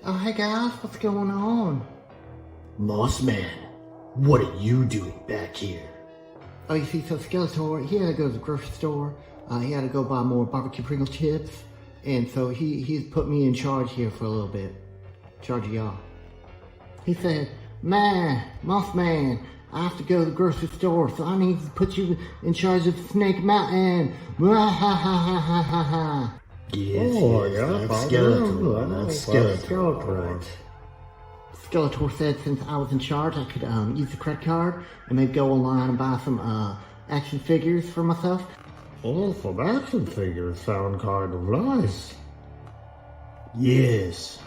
Oh, hey guys, what's going on? Moss Man, what are you doing back here? Oh, you see, so Skeletor, he had to go to the grocery store. He had to go buy more barbecue Pringle chips. And so he's put me in charge here for a little bit. In charge of y'all. He said, Man, Moss Man, I have to go to the grocery store, so I need to put you in charge of Snake Mountain. Ha ha ha ha ha ha. Yes, that's Skeletor, right? Skeletor said since I was in charge, I could use the credit card and maybe go online and buy some action figures for myself. Oh, some action figures sound kind of nice. Yes,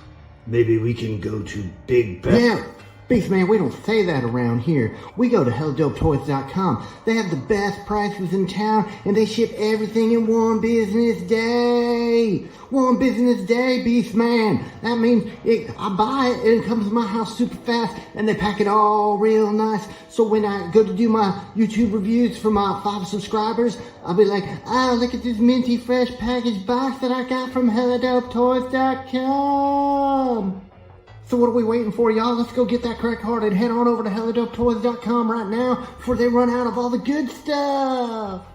maybe we can go to Big Bad. Yeah, Beastman, we don't say that around here. We go to HellDopeToys.com. They have the best prices in town, and they ship everything in one business day. One business day, Beastman. That means I buy it, and it comes to my house super fast, and they pack it all real nice. So when I go to do my YouTube reviews for my 5 subscribers, I'll be like, oh, look at this minty fresh packaged box that I got from HellDopeToys.com. So what are we waiting for, y'all? Let's go get that credit card and head on over to HelloDopeToys.com right now before they run out of all the good stuff.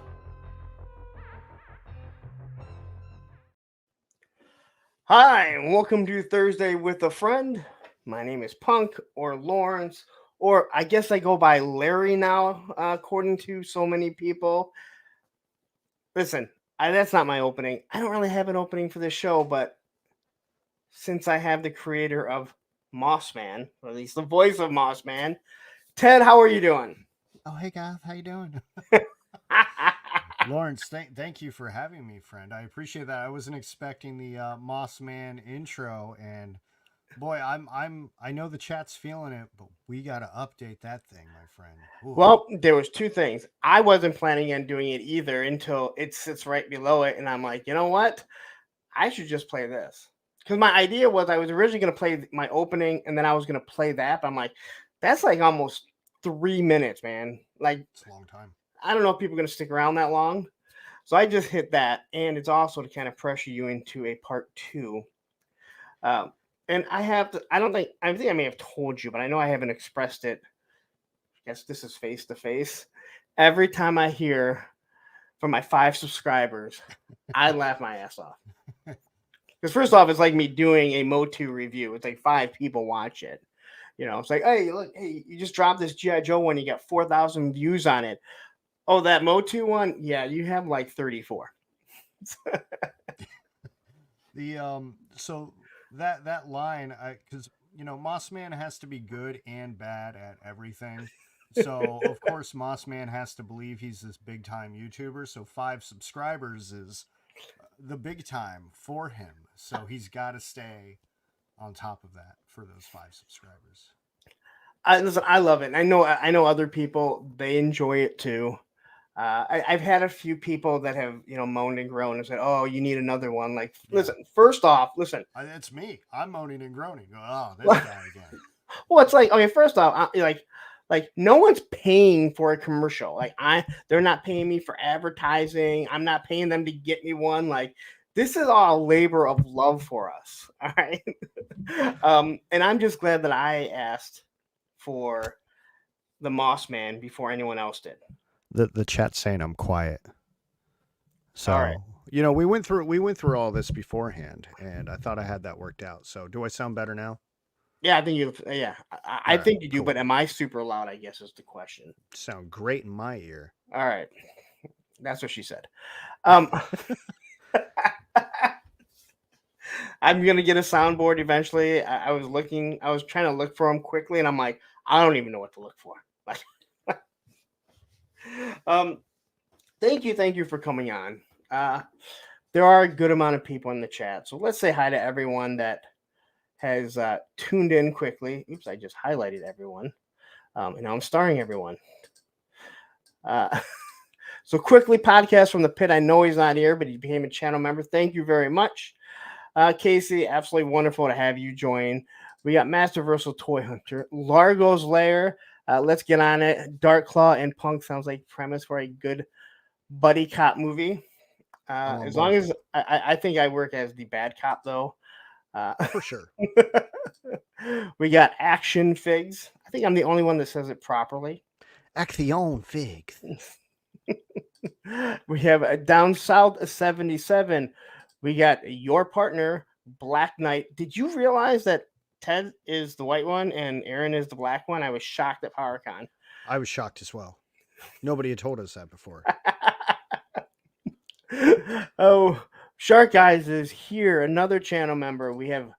Hi, and welcome to Thursday with a Friend. My name is Punk or Lawrence, or I guess I go by Larry now, according to so many people. Listen, that's not my opening. I don't really have an opening for this show, but since I have the creator of Mossman, or at least the voice of Mossman, Ted, how are you doing? Oh, hey guys, how you doing? Lawrence, thank you for having me, friend. I appreciate that. I wasn't expecting the Moss Man intro, and boy, I know the chat's feeling it, but we got to update that thing, my friend. Ooh. Well, there was 2 things. I wasn't planning on doing it either until it sits right below it, and I'm like, you know what? I should just play this. Because my idea was I was originally going to play my opening, and then I was going to play that. But I'm like, that's like almost 3 minutes, man. Like, it's a long time. I don't know if people are going to stick around that long. So I just hit that, and it's also to kind of pressure you into a part 2. And I think I may have told you, but I know I haven't expressed it. I guess this is face to face. Every time I hear from my 5 subscribers, I laugh my ass off. Because first off, it's like me doing a Motu review. It's like 5 people watch it. You know, it's like, hey, look, hey, you just dropped this G.I. Joe one. You got 4,000 views on it. Oh, that Motu one? Yeah, you have like 34. So that line, because Mossman has to be good and bad at everything. So of course Mossman has to believe he's this big time YouTuber. So 5 subscribers is the big time for him. So he's got to stay on top of that for those 5 subscribers. Listen, I love it. I know other people, they enjoy it too. I've had a few people that have, moaned and groaned and said, "Oh, you need another one." Like, listen, first off, it's me. I'm moaning and groaning. Oh, this guy again. Well, it's like, okay, first off, like no one's paying for a commercial. Like they're not paying me for advertising. I'm not paying them to get me one. Like, this is all labor of love for us. All right. And I'm just glad that I asked for the Moss Man before anyone else did. The chat's saying I'm quiet. So, all right. We went through all this beforehand, and I thought I had that worked out. So, do I sound better now? Yeah, I think you. Yeah, I think you do. Cool. But am I super loud? I guess is the question. Sound great in my ear. All right, that's what she said. I'm gonna get a soundboard eventually. I was trying to look for them quickly, and I'm like, I don't even know what to look for. Like, thank you for coming on. There are a good amount of people in the chat, so let's say hi to everyone that has tuned in quickly. Oops, I just highlighted everyone, and now I'm starring everyone. So quickly, podcast from the pit. I know he's not here, but he became a channel member. Thank you very much, Casey. Absolutely wonderful to have you join. We got Master Versal Toy Hunter, Largo's Lair. Let's get on it. DarkClaw and Punk sounds like premise for a good buddy cop movie. As long as I think I work as the bad cop, though. For sure. We got Action Figs. I think I'm the only one that says it properly. Action Figs. We have a Down South 77. We got your partner, Black Knight. Did you realize that Ted is the white one and Aaron is the black one? I was shocked at PowerCon. I was shocked as well. Nobody had told us that before. Oh, Shark Eyes is here, another channel member. We have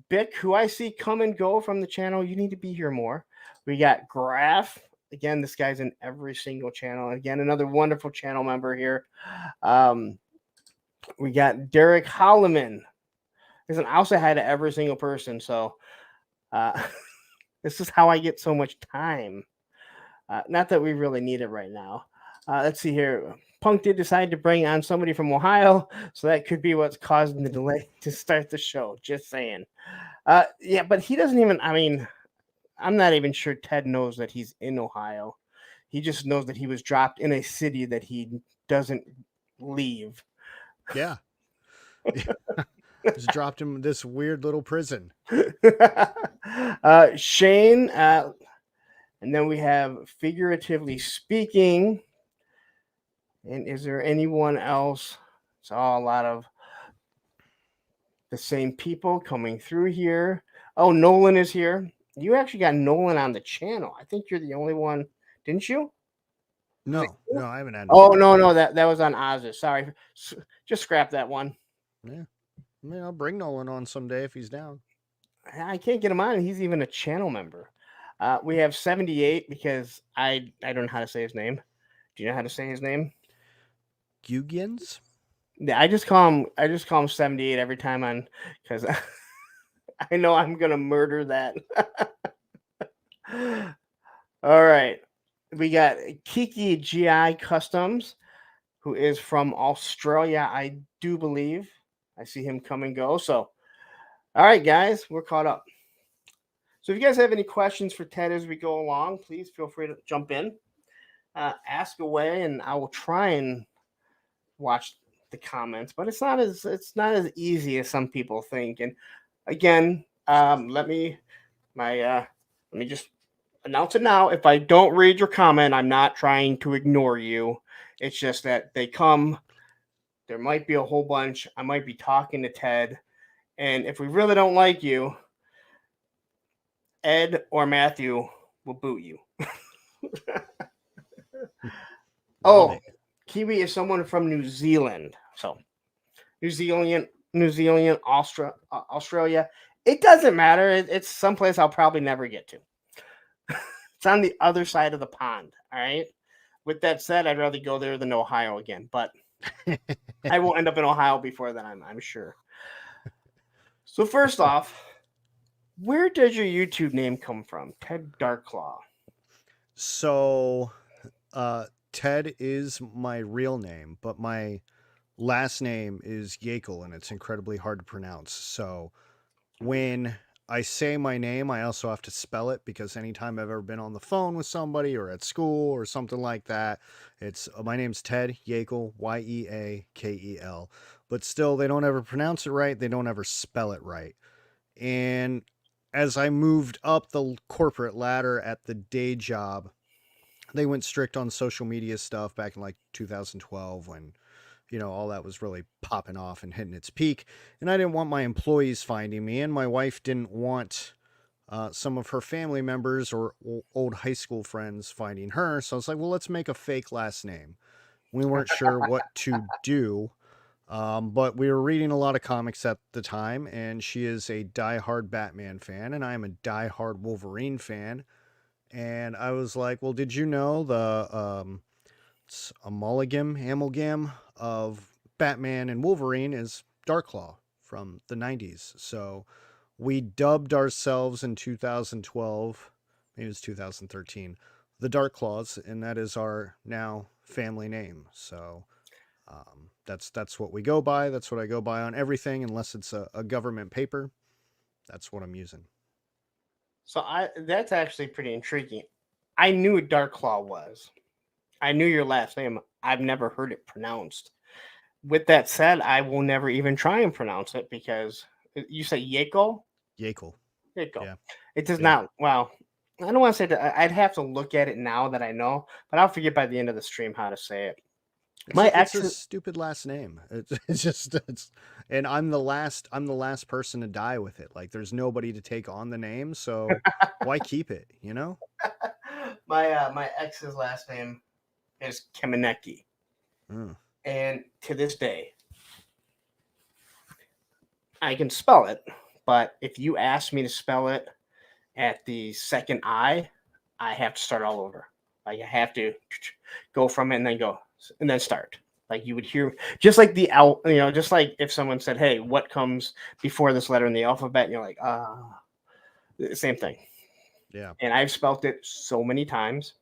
Bick, who I see come and go from the channel. You need to be here more. We got Graph. Again, this guy's in every single channel. Again, another wonderful channel member here. We got Derek Holloman. Listen, I also had every single person, so this is how I get so much time. Not that we really need it right now. Let's see here. Punk did decide to bring on somebody from Ohio, so that could be what's causing the delay to start the show. Just saying. Yeah, but he doesn't even, I mean, I'm not even sure Ted knows that he's in Ohio. He just knows that he was dropped in a city that he doesn't leave. Yeah. Just dropped him in this weird little prison. Shane, and then we have Figuratively Speaking. And is there anyone else? It's all a lot of the same people coming through here. Oh, Nolan is here. You actually got Nolan on the channel. I think you're the only one, didn't you? No, I haven't had. Oh, no, that was on Oz's. Sorry. Just scrap that one. Yeah. I mean, I'll bring Nolan on someday if he's down. I can't get him on. He's even a channel member. We have 78 because I don't know how to say his name. Do you know how to say his name? Guggens? Yeah, I just call him 78 every time on, because I know I'm gonna murder that. All right, we got Kiki GI Customs, who is from Australia, I do believe. I see him come and go. So, all right, guys, we're caught up. So, if you guys have any questions for Ted as we go along, please feel free to jump in, ask away, and I will try and watch the comments. But it's not as easy as some people think. And again, let me just announce it now. If I don't read your comment, I'm not trying to ignore you. It's just that they come. There might be a whole bunch. I might be talking to Ted, and if we really don't like you, Ed or Matthew will boot you. Oh, Kiwi is someone from New Zealand. So, New Zealand, Australia. It doesn't matter. It's someplace I'll probably never get to. It's on the other side of the pond. All right. With that said, I'd rather go there than Ohio again. But I will end up in Ohio before then, I'm sure. So first off, where does your YouTube name come from? Ted DarkClaw. So, Ted is my real name, but my last name is Yekel, and it's incredibly hard to pronounce. So when I say my name, I also have to spell it, because anytime I've ever been on the phone with somebody or at school or something like that, it's my name's Ted Yekel, Yeakel. But still, they don't ever pronounce it right. They don't ever spell it right. And as I moved up the corporate ladder at the day job, they went strict on social media stuff back in like 2012 when, all that was really popping off and hitting its peak. And I didn't want my employees finding me, and my wife didn't want some of her family members or old high school friends finding her. So I was like, well, let's make a fake last name. We weren't sure what to do, but we were reading a lot of comics at the time, and she is a diehard Batman fan, and I'm a diehard Wolverine fan. And I was like, well, did you know the amalgam of Batman and Wolverine is DarkClaw from the 90s. So we dubbed ourselves in 2012, maybe it was 2013, the DarkClaws, and that is our now family name. So that's what we go by. That's what I go by on everything, unless it's a government paper. That's what I'm using. So that's actually pretty intriguing. I knew what DarkClaw was. I knew your last name. I've never heard it pronounced. With that said, I will never even try and pronounce it, because You say Yako? Yakel. Yako. Yeah. It does Yeah. not. Well, I don't want to say that. I'd have to look at it now that I know, but I'll forget by the end of the stream how to say it. My It's a ex. stupid last name. It's just and I'm the last person to die with it. Like there's nobody to take on the name, so why keep it, you know? My ex's last name is Kemeneki, Mm. and to this day, I can spell it. But if you ask me to spell it at the second I have to start all over. Like I have to go from it and then start. Like you would hear, just like the L, just like if someone said, "Hey, what comes before this letter in the alphabet?" And you're like, same thing. Yeah. And I've spelt it so many times.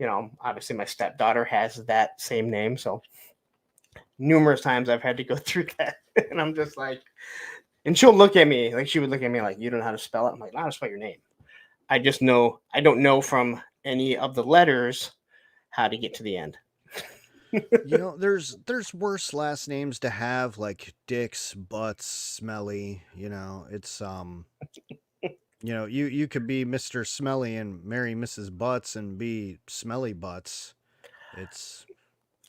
Obviously my stepdaughter has that same name, so numerous times I've had to go through that, and I'm just like, and she'll look at me like she would look at me like, "You don't know how to spell it." I'm like, "I know how to spell your name. I just know I don't know from any of the letters how to get to the end." There's worse last names to have, like Dicks, Butts, Smelly. It's you could be Mr. Smelly and marry Mrs. Butts and be Smelly Butts. It's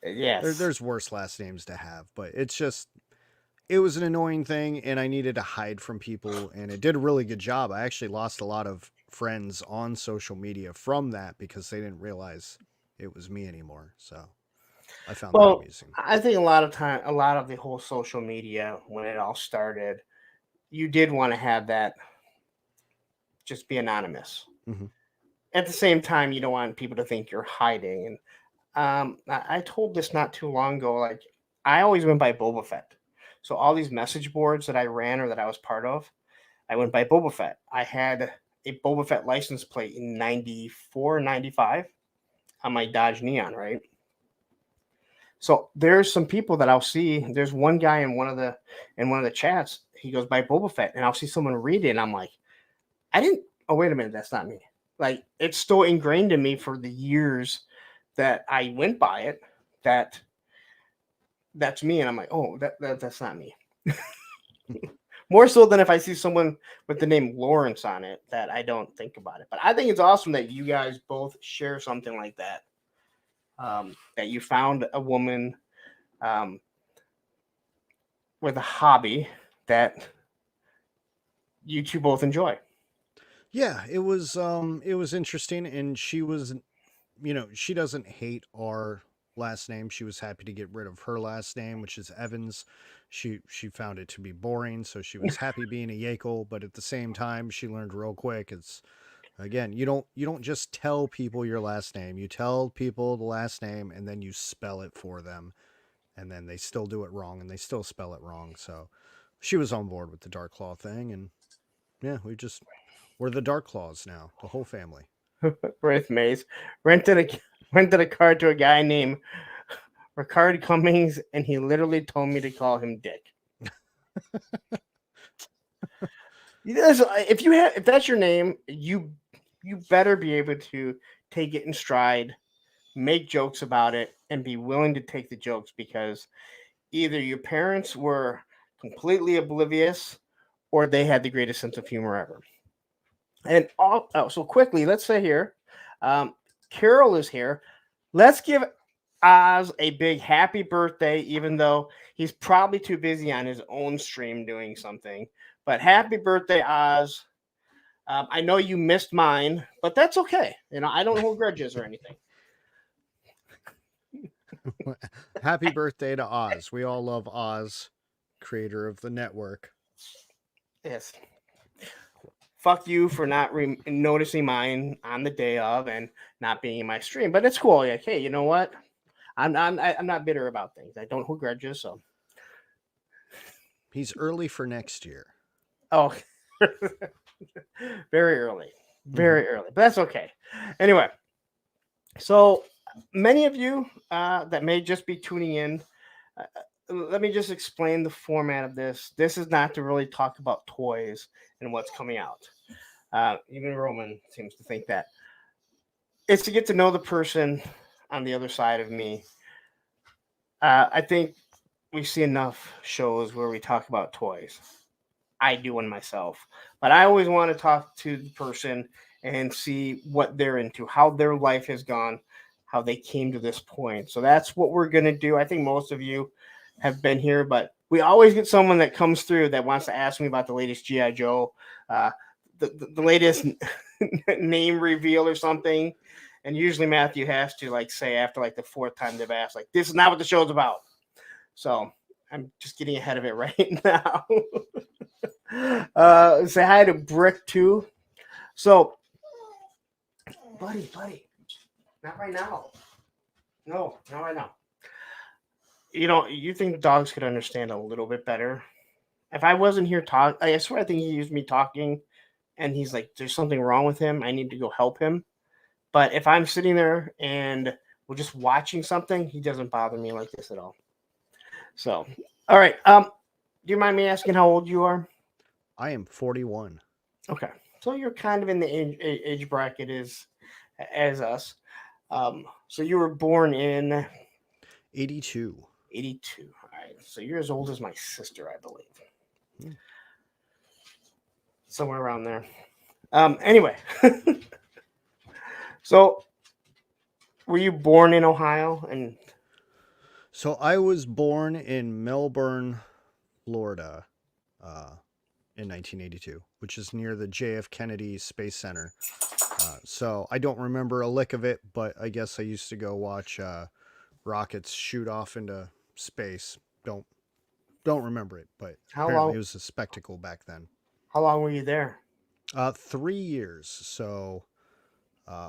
Yes. there's worse last names to have, but it was an annoying thing, and I needed to hide from people, and it did a really good job. I actually lost a lot of friends on social media from that because they didn't realize it was me anymore. So I found that amusing. I think a lot of the whole social media, when it all started, you did want to have that just be anonymous. Mhm. At the same time, you don't want people to think you're hiding. And I told this not too long ago. Like I always went by Boba Fett. So all these message boards that I ran or that I was part of, I went by Boba Fett. I had a Boba Fett license plate in 94, 95 on my Dodge Neon, right? So there's some people that I'll see. There's one guy in one of the chats. He goes by Boba Fett, and I'll see someone read it, and I'm like, I didn't. Oh, wait a minute, that's not me. Like it's still ingrained in me for the years that I went by it. That's me, and I'm like, oh, that's not me. More so than if I see someone with the name Lawrence on it, that I don't think about it. But I think it's awesome that you guys both share something like that. That you found a woman with a hobby that you two both enjoy. Yeah, it was interesting, and she was, she doesn't hate our last name. She was happy to get rid of her last name, which is Evans. She found it to be boring, so she was happy being a Yakel, but at the same time, she learned real quick. It's again, you don't just tell people your last name. You tell people the last name, and then you spell it for them, and then they still do it wrong, and they still spell it wrong. So she was on board with the DarkClaw thing, and yeah, we're the DarkClaws now, the whole family. With Maze rented a car to a guy named Ricard Cummings, and he literally told me to call him Dick. If that's your name, you better be able to take it in stride, make jokes about it, and be willing to take the jokes, because either your parents were completely oblivious or they had the greatest sense of humor ever. And so quickly, let's say here, Carol is here. Let's give Oz a big happy birthday, even though he's probably too busy on his own stream doing something. But happy birthday, Oz. I know you missed mine, but that's okay. I don't hold grudges or anything. Happy birthday to Oz. We all love Oz, creator of the network. Yes. Fuck you for not noticing mine on the day of and not being in my stream, but it's cool. Like, hey, you know what? I'm not bitter about things. I don't hold grudges. So he's early for next year. Oh, very early, early, but that's okay. Anyway, so many of you that may just be tuning in, let me just explain the format of this. This is not to really talk about toys and what's coming out. Even Roman seems to think that. It's to get to know the person on the other side of me. I think we see enough shows where we talk about toys. I do one myself. But I always want to talk to the person and see what they're into, how their life has gone, how they came to this point. So that's what we're going to do. I think most of you have been here, but we always get someone that comes through that wants to ask me about the latest G.I. Joe, uh, the latest name reveal or something. And usually Matthew has to like say after like the fourth time they've asked, like, this is not what the show's about. So I'm just getting ahead of it right now. Say hi to Brick too. So, buddy, not right now. No, not right now. You think dogs could understand a little bit better? If I wasn't here talking, I swear I think he used me talking, and he's like, "There's something wrong with him. I need to go help him." But if I'm sitting there and we're just watching something, he doesn't bother me like this at all. So, all right. Do you mind me asking how old you are? I am 41. Okay, so you're kind of in the age bracket as us. So you were born in 82. 82. All right, so you're as old as my sister, I believe. Hmm. Somewhere around there. Anyway, so were you born in Ohio? And So I was born in Melbourne, Florida, in 1982, which is near the JF Kennedy Space Center. So I don't remember a lick of it, but I guess I used to go watch rockets shoot off into space. Don't remember it, but how apparently long? it was a spectacle back then. How long were you there? 3 years. So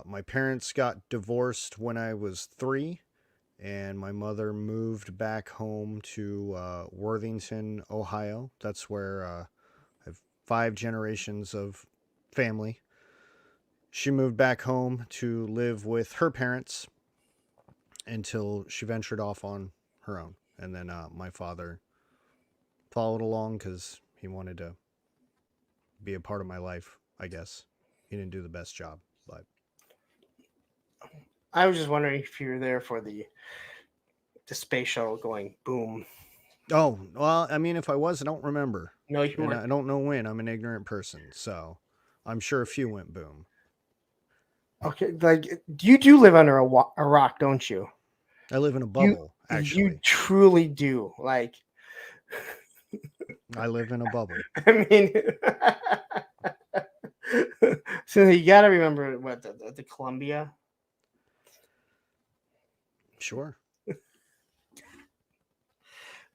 my parents got divorced when I was 3, and my mother moved back home to Worthington, Ohio. That's where I have 5 generations of family. She moved back home to live with her parents until she ventured off on her own. And then my father followed along because he wanted to be a part of my life, I guess. He didn't do the best job, but I was just wondering if you were there for the space shuttle going boom. oh, well, I mean, if I was, I don't remember. No, you And weren't. I don't know when. I'm an ignorant person, so I'm sure a few went boom. Okay, like you do live under a rock, don't you? I live in a You bubble, you actually. truly do. Like, I live in a bubble. I mean, so you got to remember what the Columbia. Sure.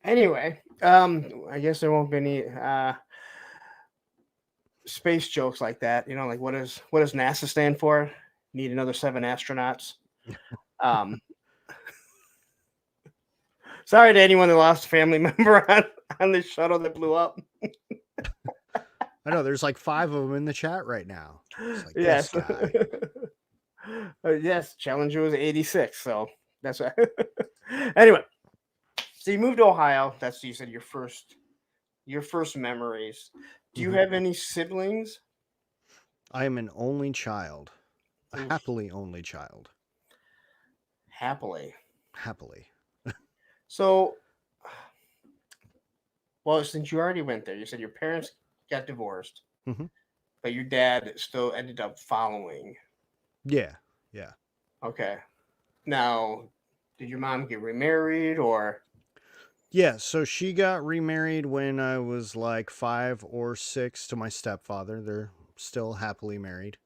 Anyway, I guess there won't be any space jokes like that. Like what does NASA stand for? Need another 7 astronauts. Um, sorry to anyone that lost a family member on the shuttle that blew up. I know there's like 5 of them in the chat right now. It's like Yes. this guy. Yes, Challenger was 86, so that's right. Anyway, so you moved to Ohio. That's you said your first memories. Do you have any siblings? I am an only child. A Oof. happily only child. Happily. Happily. So, well, since you already went there, you said your parents got divorced, Mhm. but your dad still ended up following. Yeah. Yeah. Okay. Now, did your mom get remarried or? Yeah, so she got remarried when I was like 5 or 6 to my stepfather. They're still happily married.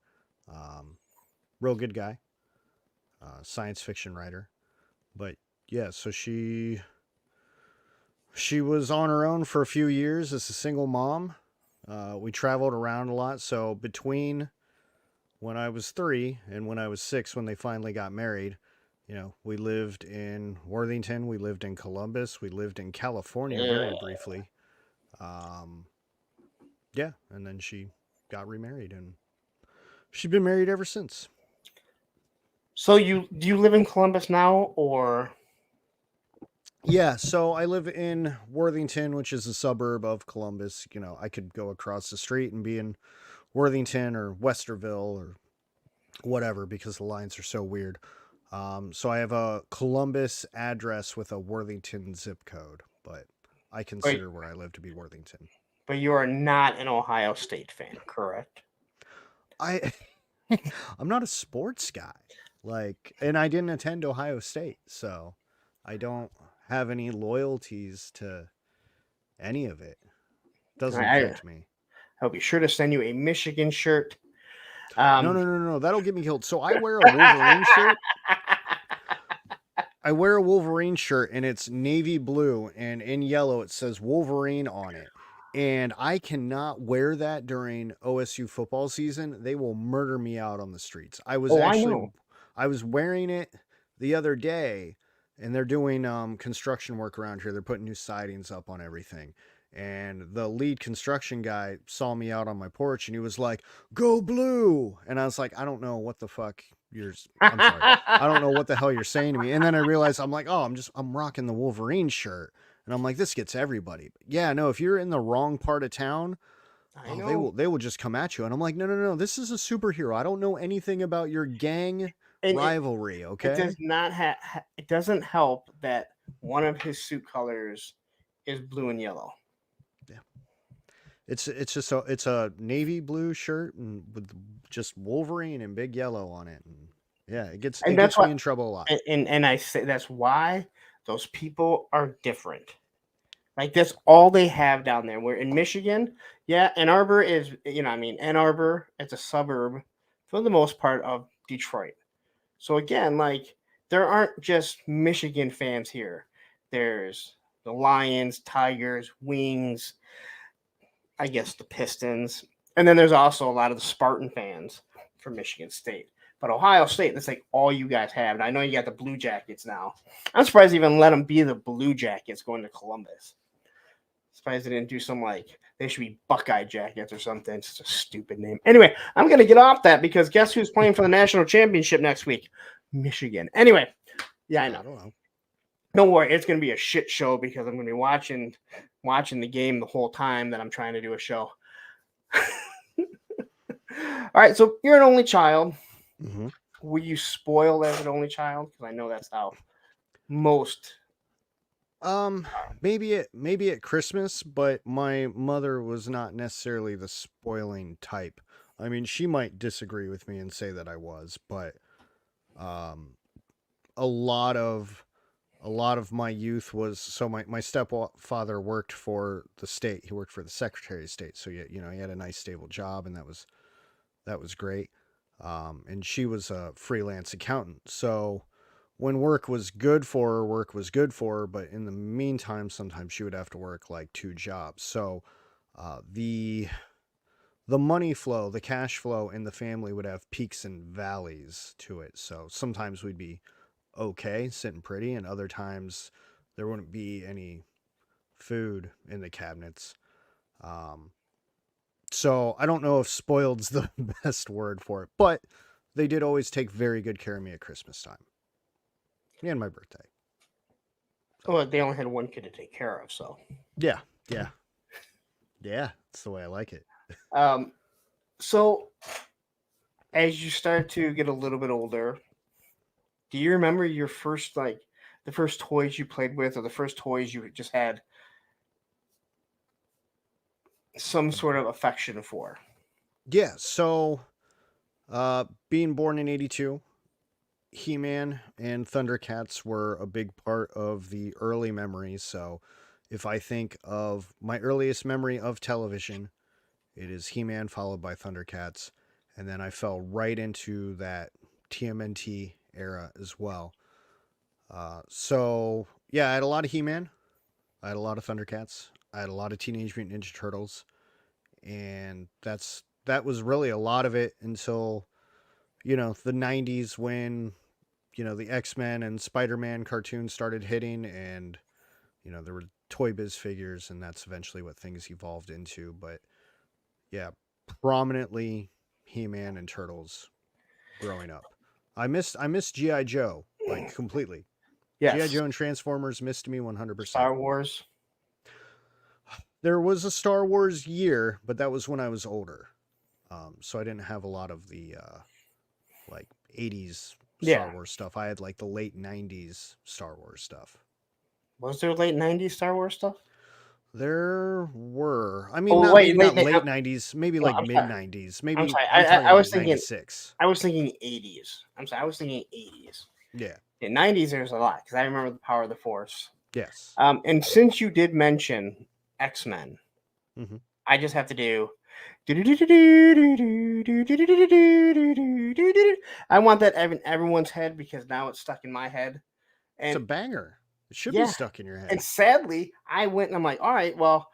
Real good guy. Science fiction writer. But yeah, so she was on her own for a few years as a single mom. We traveled around a lot. So between when I was 3 and when I was 6, when they finally got married, we lived in Worthington, we lived in Columbus, we lived in California very briefly. Yeah, and then she got remarried, and she's been married ever since. So do you live in Columbus now or? Yeah, so I live in Worthington, which is a suburb of Columbus. I could go across the street and be in Worthington or Westerville or whatever because the lines are so weird. So I have a Columbus address with a Worthington zip code, but I consider where I live to be Worthington. But you are not an Ohio State fan, correct? I I'm not a sports guy. Like, and I didn't attend Ohio State, so I don't have any loyalties to any of it. Doesn't I affect me. I'll be sure to send you a Michigan shirt. No, Um, no, no, no. That'll get me killed. So I wear a Wolverine shirt. I wear a Wolverine shirt and it's navy blue and in yellow it says Wolverine on it. And I cannot wear that during OSU football season. They will murder me out on the streets. oh, I know. I was wearing it the other day and they're doing construction work around here. They're putting new sidings up on everything. And the lead construction guy saw me out on my porch and he was like, "Go blue." And I was like, I don't know what the fuck I'm sorry. I don't know what the hell you're saying to me. And then I realized I'm like, oh, I'm rocking the Wolverine shirt. And I'm like, this gets everybody. But yeah, no, if you're in the wrong part of town, I know. they will just come at you. And I'm like, no, no, no, this is a superhero. I don't know anything about your gang And rivalry, it okay? does not it doesn't help that one of his suit colors is blue and yellow. Yeah. It's just it's a navy blue shirt and with just Wolverine and big yellow on it. And yeah, it gets me in trouble a lot. And I say that's why those people are different. Like that's all they have down there. Where in Michigan, yeah, Ann Arbor is Ann Arbor, it's a suburb for the most part of Detroit. So again, like there aren't just Michigan fans here. There's the Lions, Tigers, Wings, I guess the Pistons, and then there's also a lot of the Spartan fans from Michigan State. But Ohio State, that's like all you guys have. And I know you got the Blue Jackets now. I'm surprised they even let them be the Blue Jackets going to Columbus. Surprised they didn't do some like they should be Buckeye Jackets or something. It's just a stupid name. Anyway, I'm gonna get off that because guess who's playing for the national championship next week? Michigan. Anyway, yeah, I know. I don't know. Don't worry, it's gonna be a shit show because I'm gonna be watching the game the whole time that I'm trying to do a show. All right, so you're an only child. Mm-hmm. Were you spoiled as an only child? Because I know that's how most. Maybe at Christmas, but my mother was not necessarily the spoiling type. I mean, she might disagree with me and say that I was, but a lot of my youth was so my stepfather worked for the state. He worked for the Secretary of State, so he had a nice stable job, and that was great. And she was a freelance accountant, so when work was good for her, but in the meantime, sometimes she would have to work like 2 jobs. So the money flow, the cash flow in the family would have peaks and valleys to it. So sometimes we'd be okay, sitting pretty, and other times there wouldn't be any food in the cabinets. So I don't know if spoiled's the best word for it, but they did always take very good care of me at Christmas time and my birthday. Well, they only had one kid to take care of, so. Yeah. That's the way I like it. So as you start to get a little bit older, do you remember your first the first toys you played with, or the first toys you just had some sort of affection for? Yeah. So, being born in 82, He-Man and Thundercats were a big part of the early memories. So if I think of my earliest memory of television, it is He-Man followed by Thundercats. And then I fell right into that TMNT era as well. So yeah, I had a lot of He-Man. I had a lot of Thundercats. I had a lot of Teenage Mutant Ninja Turtles. And that was really a lot of it until, the 90s when, the X-Men and Spider-Man cartoons started hitting, and, there were Toy Biz figures, and that's eventually what things evolved into. But yeah, prominently He-Man and Turtles growing up. I missed G.I. Joe, like, completely. Yes. G.I. Joe and Transformers missed me 100%. Star Wars. There was a Star Wars year, but that was when I was older. So I didn't have a lot of the, 80s Star Wars stuff. I had, the late 90s Star Wars stuff. Was there late 90s Star Wars stuff? There were. I mean, Oh not wait, maybe wait, not wait late 90s, maybe no, like I'm mid sorry. 90s. I'm Maybe sorry. I'm talking I like was thinking 96. I was thinking 80s. I'm sorry. I was thinking 80s. Yeah. In 90s, there's a lot because I remember the Power of the Force. Yes. And since you did mention X-Men, Hmm. I just have to do. I want that in everyone's head because now it's stuck in my head. It's a And banger. It should be yeah, stuck in your and head. sadly, I went and I'm like, all right, well,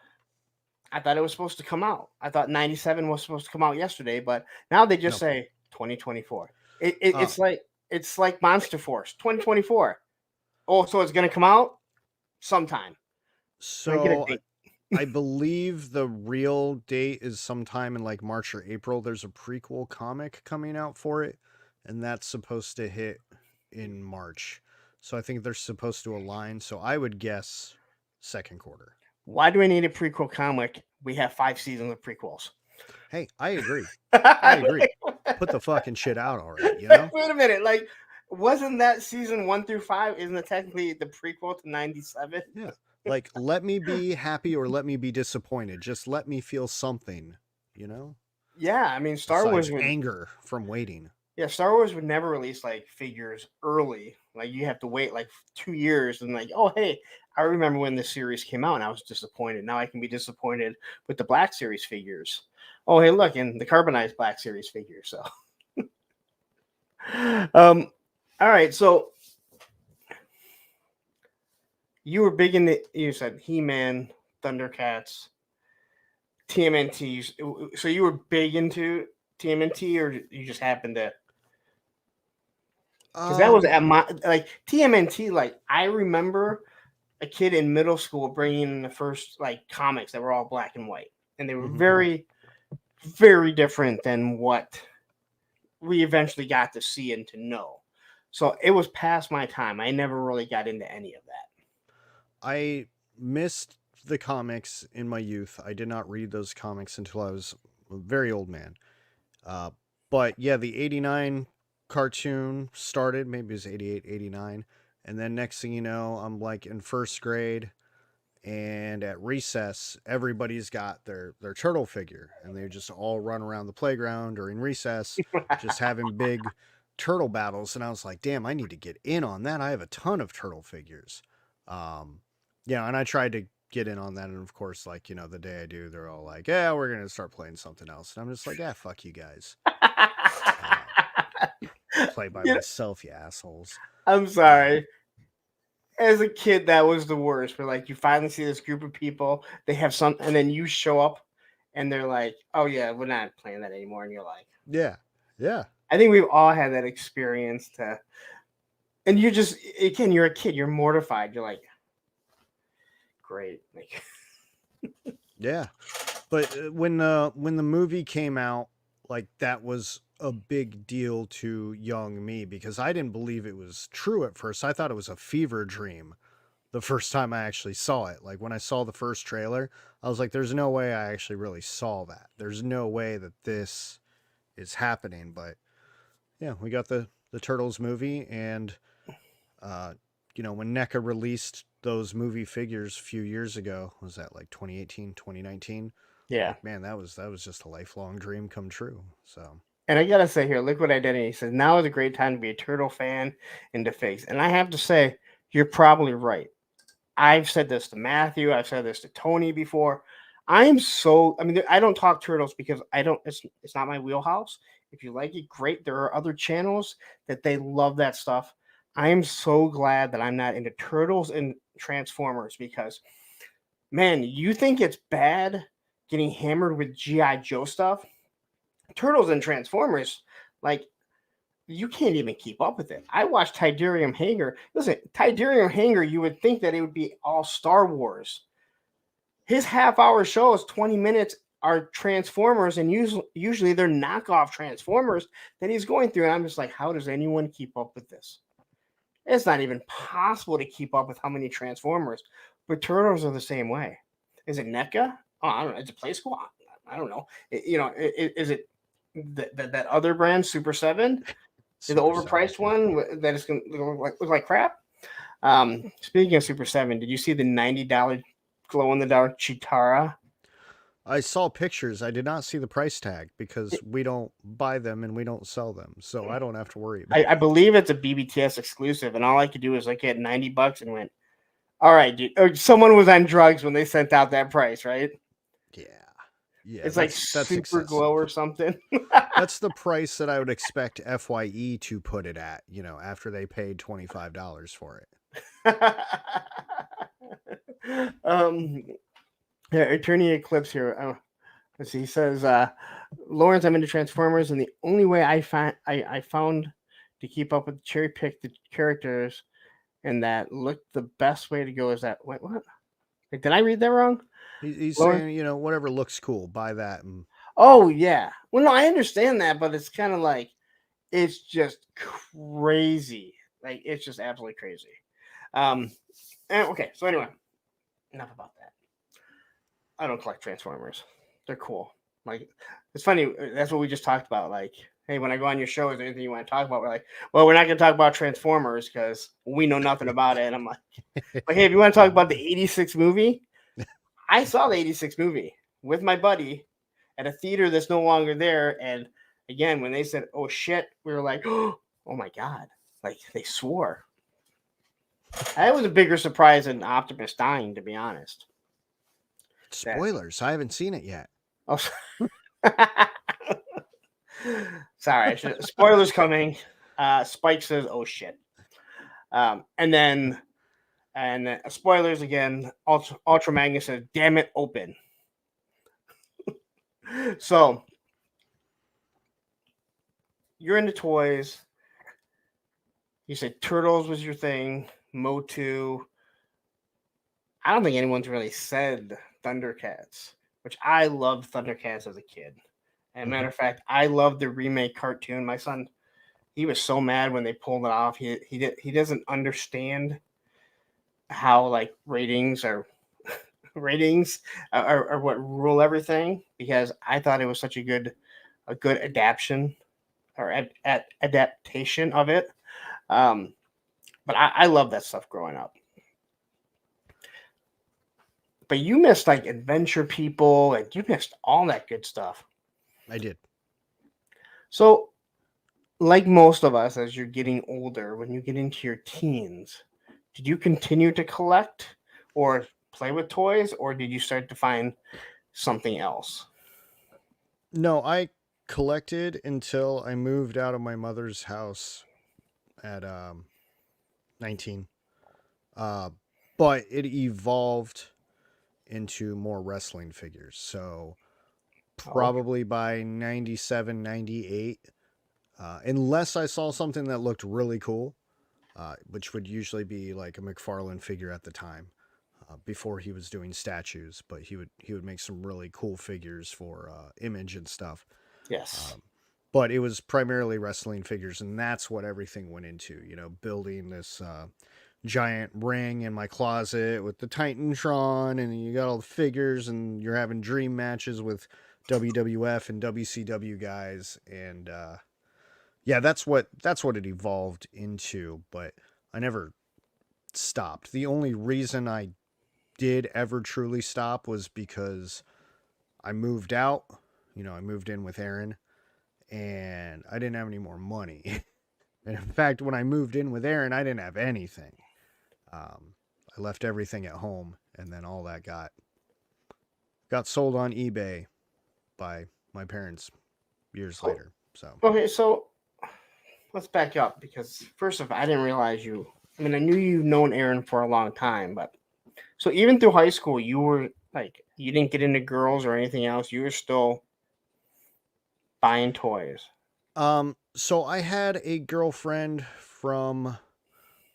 I thought it was supposed to come out. I thought 97 was supposed to come out yesterday, but now they just No. say 2024. Uh, It's like Monster Force 2024. Oh, so it's gonna come out sometime. Can I get a so date? I believe the real date is sometime in like March or April. There's a prequel comic coming out for it, and that's supposed to hit in March. So I think they're supposed to align. So I would guess second quarter. Why do I need a prequel comic? We have 5 seasons of prequels. Hey, I agree. I agree. Like, Put the fucking shit out already, you know? wait a minute, like, wasn't that season 1 through 5? Isn't it technically the prequel to 97? Yeah. Like, let me be happy or let me be disappointed. Just let me feel something, you know? Yeah, I mean, Star Besides Wars would. anger from waiting. Yeah, Star Wars would never release like figures early. Like you have to wait like 2 years and like, oh hey, I remember when this series came out and I was disappointed. Now I can be disappointed with the Black Series figures. Oh hey, look, and the carbonized Black Series figures. So, all right. So you were big in the. You said He-Man, Thundercats, TMNT. So you were big into TMNT, or you just happened to? Because that was at my like TMNT. Like I remember a kid in middle school bringing in the first like comics that were all black and white, and they were Mhm. very, very different than what we eventually got to see and to know. So it was past my time. I never really got into any of that. I missed the comics in my youth. I did not read those comics until I was a very old man. Uh, but yeah, the 89 cartoon started, maybe it was 88, 89. And then next thing you know, I'm like in first grade. And at recess, everybody's got their turtle figure. And they just all run around the playground during recess, just having big turtle battles. And I was like, damn, I need to get in on that. I have a ton of turtle figures. Um, yeah, and I tried to get in on that. And of course, like, you know, the day I do, they're all like, yeah, we're going to start playing something else. And I'm just like, yeah, fuck you guys. Play by Yeah, myself, you assholes. I'm sorry. As a kid, that was the worst. But like, you finally see this group of people, they have some, and then you show up, and they're like, "Oh yeah, we're not playing that anymore." And you're like, Yeah. Yeah. I think we've all had that experience to, and you just again, you're a kid, you're mortified. You're like, great, like, Yeah. But when the movie came out, like that was a big deal to young me because I didn't believe it was true at first. I thought it was a fever dream the first time I actually saw it. Like when I saw the first trailer, I was like, there's no way I actually really saw that. There's no way that this is happening. But yeah, we got the Turtles movie, and uh, you know, when NECA released those movie figures a few years ago, was that like 2018, 2019? yeah. Like, man, that was just a lifelong dream come true. So And I gotta say here, Liquid Identity says now is a great time to be a turtle fan and to face. And I have to say, you're probably right. I've said this to Matthew. I've said this to Tony before. I am so. I mean, I don't talk turtles because I don't. It's not my wheelhouse. If you like it, great. There are other channels that they love that stuff. I am so glad that I'm not into turtles and Transformers because, man, you think it's bad getting hammered with GI Joe stuff? Turtles and Transformers, like you can't even keep up with it. I watched Tidarium Hanger. Listen, Tidarium Hanger, you would think that it would be all Star Wars. His half-hour shows, 20 minutes, are Transformers, and usually they're knockoff Transformers that he's going through. And I'm just like, how does anyone keep up with this? It's not even possible to keep up with how many Transformers. But Turtles are the same way. Is it NECA? Oh, I don't know. Is it Play School? I don't know. Is it that other brand, Super 7? The Super overpriced 7, one that is going to look like crap. Speaking of Super 7, did you see the $90 glow in the dark Chitara. I saw pictures. I did not see the price tag because we don't buy them and we don't sell them, so I don't have to worry about I believe it's a BBTS exclusive, and all I could do was look at $90 and went, "All right, dude." Or someone was on drugs when they sent out that price, right? it. Yeah, It's like that's super excessive. glow or something. That's the price that I would expect FYE to put it at, after they paid $25 for it. Yeah, Attorney Eclipse here. Let's see. He says, Lawrence, I'm into Transformers, and the only way I found to keep up with cherry pick the characters and that looked the best way to go is that. Wait, what? Wait, did I read that wrong? He's Lawrence? saying, whatever looks cool, buy that. And Oh, yeah. Well, no, I understand that, but it's kind of like, it's just crazy. Like, it's just absolutely crazy. Okay, so anyway, enough about that. I don't collect Transformers. They're cool. Like, it's funny. That's what we just talked about. Like, hey, when I go on your show, is there anything you want to talk about? We're like, well, we're not going to talk about Transformers because we know nothing about it. And I'm like, hey, if you want to talk about the 86 movie, I saw the 86 movie with my buddy at a theater that's no longer there. And again, when they said, oh, shit, we were like, oh, my God. Like, they swore. That was a bigger surprise than Optimus dying, to be honest. spoilers, I haven't seen it yet. Oh, sorry. Spoilers coming. Spike says, oh, shit. And then spoilers again. Ultra Magnus says, damn it, open. So you're into toys. You said Turtles was your thing. Motu. I don't think anyone's really said Thundercats, which I loved Thundercats as a kid. And matter of fact, I loved the remake cartoon. My son, he was so mad when they pulled it off. He doesn't understand how like ratings are what rule everything, because I thought it was such a good adaptation or adaptation of it. But I love that stuff growing up. But you missed like Adventure People, and you missed all that good stuff. I did. So, like most of us, as you're getting older, when you get into your teens, did you continue to collect or play with toys, or did you start to find something else? No, I collected until I moved out of my mother's house at 19. But it evolved into more wrestling figures. So probably by 97, 98, unless I saw something that looked really cool, which would usually be like a McFarlane figure at the time, before he was doing statues, but he would make some really cool figures for Image and stuff. Yes. But it was primarily wrestling figures, and that's what everything went into, building this giant ring in my closet with the Titantron, and you got all the figures, and you're having dream matches with WWF and WCW guys, and yeah, that's what it evolved into. But I never stopped. The only reason I did ever truly stop was because I moved out. I moved in with Aaron, and I didn't have any more money. And in fact, when I moved in with Aaron, I didn't have anything. I left everything at home, and then all that got sold on eBay by my parents years later. So Okay, so let's back up, because first of all, I didn't realize you. I mean, I knew you've known Aaron for a long time, but so even through high school, you were like, you didn't get into girls or anything else. You were still buying toys. So I had a girlfriend from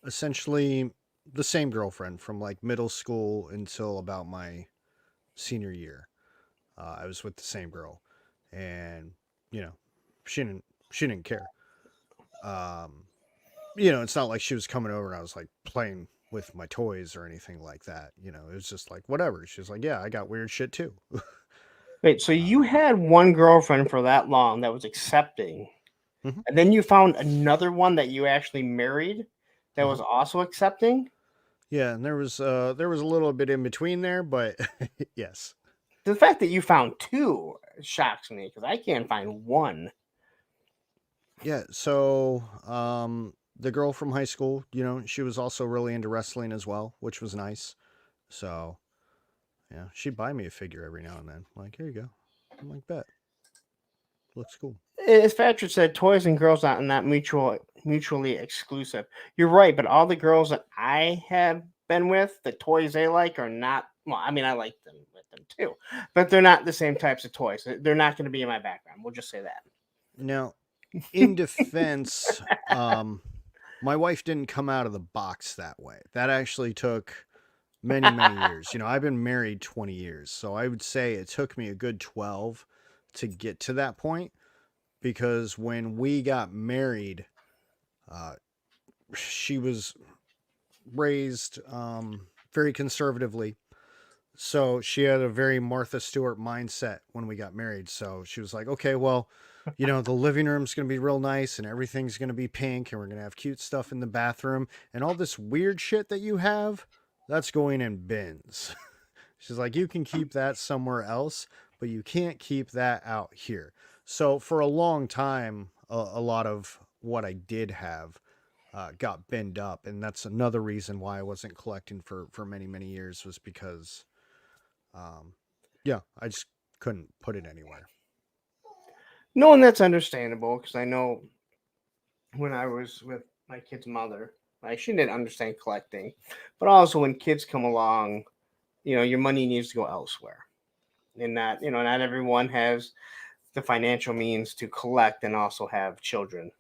essentially the same girlfriend from like middle school until about my senior year. I was with the same girl, and she didn't care. It's not like she was coming over and I was like playing with my toys or anything like that. It was just like whatever. She was like, yeah, I got weird shit too. Wait, so you had one girlfriend for that long that was accepting, Mhm. and then you found another one that you actually married that was also accepting? Yeah, and there was a little bit in between there, but yes. The fact that you found two shocks me because I can't find one. Yeah, so the girl from high school, she was also really into wrestling as well, which was nice. So, yeah, she'd buy me a figure every now and then. Like, here you go. I'm like, bet. Looks cool. As Patrick said, toys and girls are not mutually exclusive. You're right, but all the girls that I have been with, the toys they like are not. Well, I mean, I like them with them too, but they're not the same types of toys. They're not going to be in my background. We'll just say that. Now, in defense, my wife didn't come out of the box that way. That actually took many, many years. I've been married 20 years, so I would say it took me a good 12 to get to that point because when we got married, uh, she was raised very conservatively. So she had a very Martha Stewart mindset when we got married. So she was like, okay, well, the living room's going to be real nice and everything's going to be pink and we're going to have cute stuff in the bathroom and all this weird shit that you have, that's going in bins. She's like, you can keep that somewhere else, but you can't keep that out here. So for a long time, a lot of what I did have got binned up. And that's another reason why I wasn't collecting for many, many years was because yeah, I just couldn't put it anywhere. No, and that's understandable because I know when I was with my kid's mother, like she didn't understand collecting, but also when kids come along, your money needs to go elsewhere, and not everyone has the financial means to collect and also have children,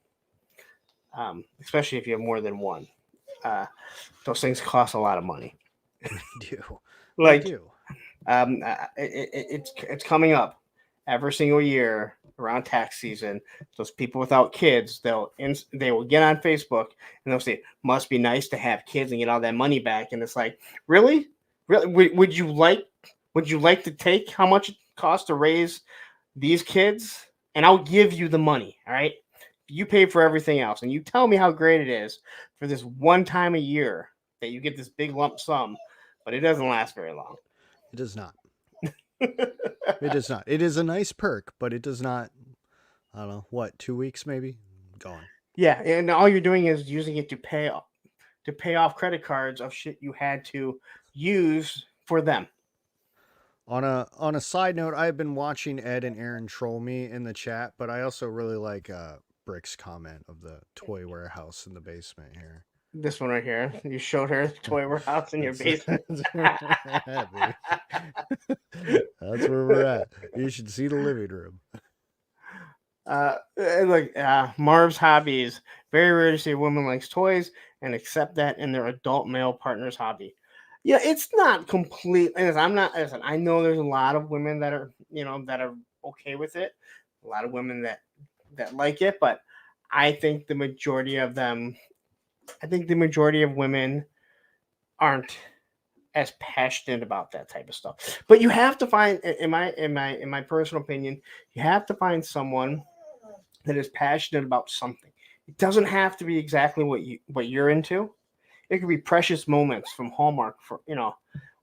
especially if you have more than one. Uh, those things cost a lot of money. They do. They Like do. it's coming up every single year around tax season. Those people without kids, they will get on Facebook and they'll say, "Must be nice to have kids and get all that money back." And it's like, really, really, would you like to take how much it costs to raise these kids? And I'll give you the money. All right, you pay for everything else, and you tell me how great it is for this one time a year that you get this big lump sum, but it doesn't last very long. It does not. It does not. It is a nice perk, but it does not. I don't know what, 2 weeks maybe, gone. Yeah, and all you're doing is using it to pay off credit cards of shit you had to use for them. On a side note, I've been watching Ed and Aaron troll me in the chat, but I also really like Brick's comment of the toy warehouse in the basement here. This one right here, you showed her the toy warehouse in your basement. That's where we're at, baby. That's where we're at. You should see the living room. Look, Marv's hobbies. Very rare to see a woman likes toys and accept that in their adult male partner's hobby. Yeah, it's not complete. I'm not. Listen, I know there's a lot of women that are, that are okay with it. A lot of women that like it, but I think the majority of them. I think the majority of women aren't as passionate about that type of stuff. But you have to find, in my personal opinion, you have to find someone that is passionate about something. It doesn't have to be exactly what you're into. It could be precious moments from Hallmark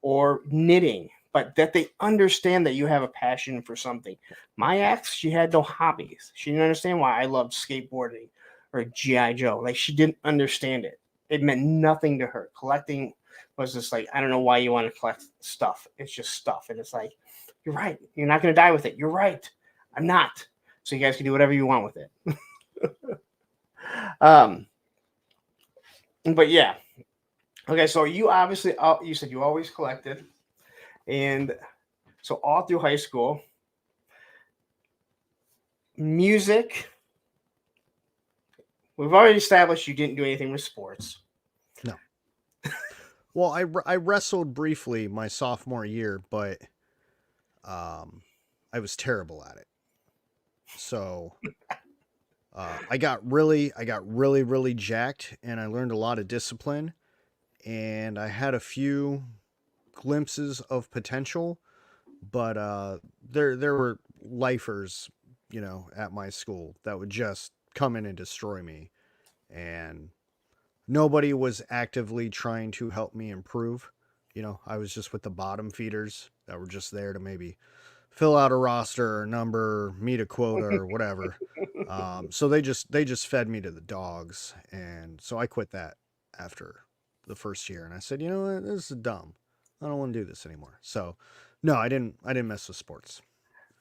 or knitting, but that they understand that you have a passion for something. My ex, she had no hobbies. She didn't understand why I loved skateboarding or GI Joe. Like she didn't understand it. It meant nothing to her. Collecting was just like, I don't know why you want to collect stuff. It's just stuff, and it's like, you're right. You're not going to die with it. You're right. I'm not. So you guys can do whatever you want with it. But yeah. Okay, so you obviously you said you always collected, and so all through high school, music. We've already established you didn't do anything with sports. No. Well, I wrestled briefly my sophomore year, but I was terrible at it. So I got really, really jacked, and I learned a lot of discipline, and I had a few glimpses of potential, but there were lifers, at my school that would just come in and destroy me, and nobody was actively trying to help me improve. I was just with the bottom feeders that were just there to maybe fill out a roster or number, meet a quota or whatever. So they just fed me to the dogs, and so I quit that after the first year, and I said, you know what, this is dumb. I don't want to do this anymore. So, no, I didn't mess with sports.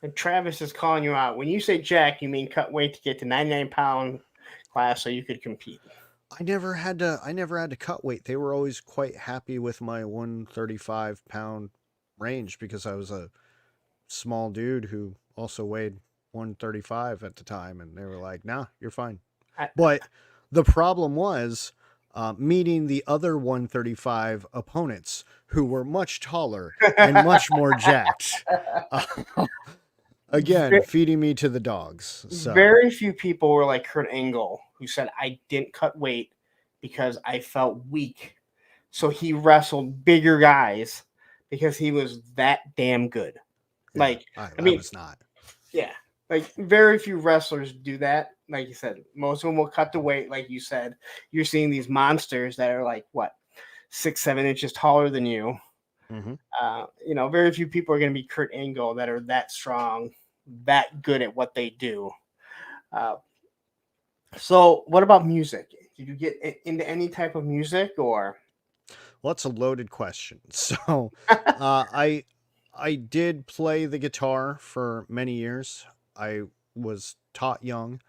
And Travis is calling you out. When you say jack, you mean cut weight to get to 99-pound class so you could compete. I never had to cut weight. They were always quite happy with my 135-pound range because I was a small dude who also weighed 135 at the time, and they were like, "Nah, you're fine." I, But the problem was meeting the other 135 opponents who were much taller and much more jacked. Again, feeding me to the dogs. So Very few people were like Kurt Angle, who said, I didn't cut weight because I felt weak. So he wrestled bigger guys because he was that damn good. yeah, Like, I mean, was not. yeah, like very few wrestlers do that. Like you said, most of them will cut the weight. Like you said, you're seeing these monsters that are like, what, 6-7 inches taller than you. Hmm. Very few people are going to be Kurt Angle that are that strong, that good at what they do. Uh, so, what about music? Did you get into any type of music or? Well, that's a loaded question. So, I did play the guitar for many years. I was taught young,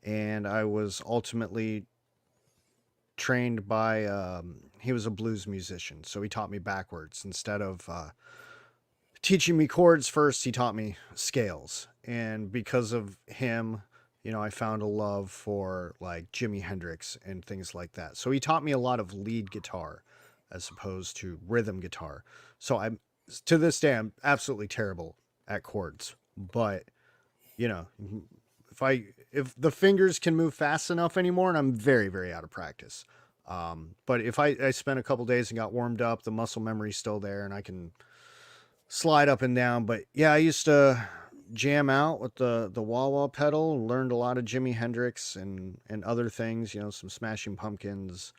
and I was ultimately trained by. He was a blues musician, so he taught me backwards instead of teaching me chords first. He taught me scales, and because of him, I found a love for like Jimi Hendrix and things like that. So he taught me a lot of lead guitar as opposed to rhythm guitar. So I'm to this day I'm absolutely terrible at chords, but you know, if the fingers can move fast enough anymore, and I'm very very out of practice. But if I spent a couple days and got warmed up, the muscle memory's still there, and I can slide up and down. But yeah, I used to jam out with the wah wah pedal and learned a lot of Jimi Hendrix and other things. Some Smashing Pumpkins,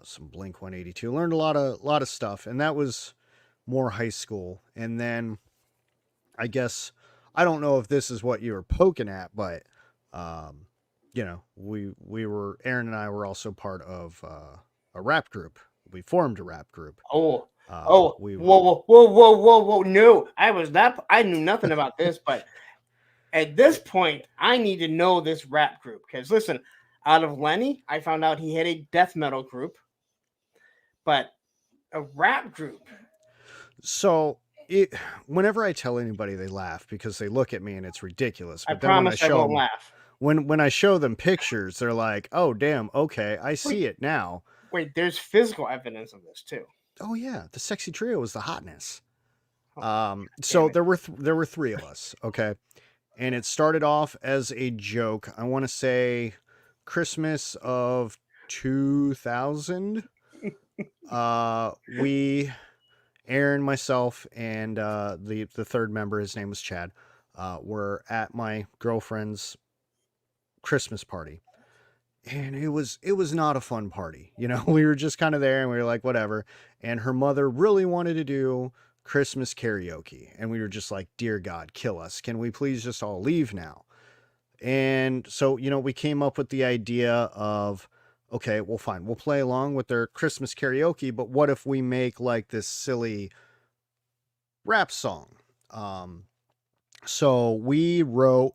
some Blink 182. Learned a lot of stuff, and that was more high school. And then I guess I don't know if this is what you were poking at, but we were Aaron and I were also part of a rap group. We formed a rap group. Oh, We whoa, whoa, whoa, whoa, whoa, whoa! No, I knew nothing about this, but at this point, I need to know this rap group because listen, out of Lenny, I found out he had a death metal group, but a rap group. So whenever I tell anybody, they laugh because they look at me and it's ridiculous. I But then when I promise I show won't them, laugh. when I show them pictures, they're like, "Oh, damn, okay, I see it now." Wait, there's physical evidence of this too. Oh yeah, the sexy trio was the hotness. Oh, So it. there were three of us, okay, and it started off as a joke. I want to say Christmas of 2000. We Aaron, myself, and the third member, his name was Chad, were at my girlfriend's Christmas party, and it was not a fun party. We were just kind of there, and we were like, whatever. And her mother really wanted to do Christmas karaoke, and we were just like, dear God, kill us! Can we please just all leave now? And so, we came up with the idea of, okay, well, fine, we'll play along with their Christmas karaoke, but what if we make like this silly rap song? So we wrote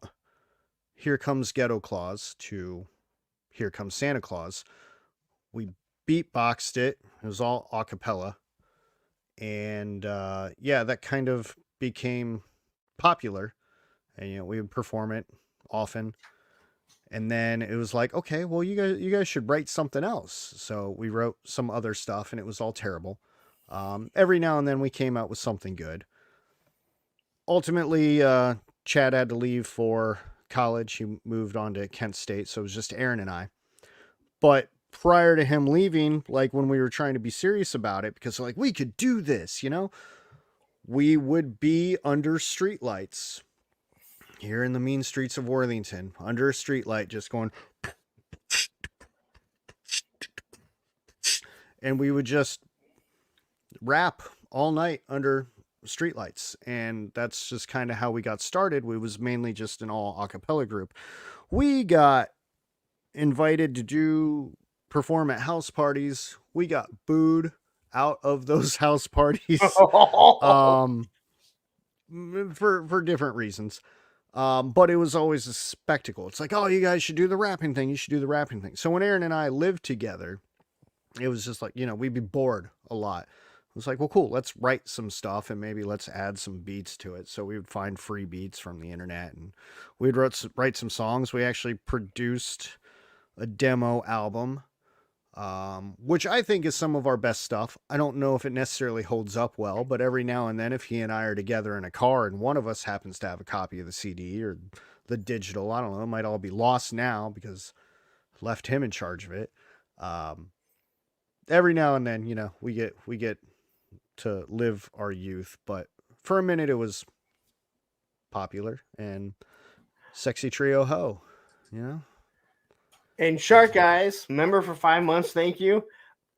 Here Comes Ghetto Claus to Here Comes Santa Claus. We beatboxed it. It was all a cappella. And yeah, that kind of became popular. And we would perform it often. And then it was like, okay, well, you guys should write something else. So we wrote some other stuff, and it was all terrible. Every now and then we came out with something good. Ultimately, Chad had to leave for college. He moved on to Kent State, so it was just Aaron and I. But prior to him leaving, like when we were trying to be serious about it, because like we could do this, we would be under streetlights here in the mean streets of Worthington, under a streetlight, just going and we would just rap all night under streetlights, and that's just kind of how we got started. We was mainly just an all a cappella group. We got invited to perform at house parties. We got booed out of those house parties for different reasons. But it was always a spectacle. It's like, oh, you guys should do the rapping thing. You should do the rapping thing. So when Aaron and I lived together, it was just like, we'd be bored a lot. It was like, well, cool, let's write some stuff and maybe let's add some beats to it. So we would find free beats from the internet and we'd write some songs. We actually produced a demo album, which I think is some of our best stuff. I don't know if it necessarily holds up well, but every now and then, if he and I are together in a car and one of us happens to have a copy of the CD or the digital, I don't know, it might all be lost now because I left him in charge of it. Every now and then, we get to live our youth, but for a minute it was popular and sexy trio ho, And Shark Guys, member for 5 months. Thank you.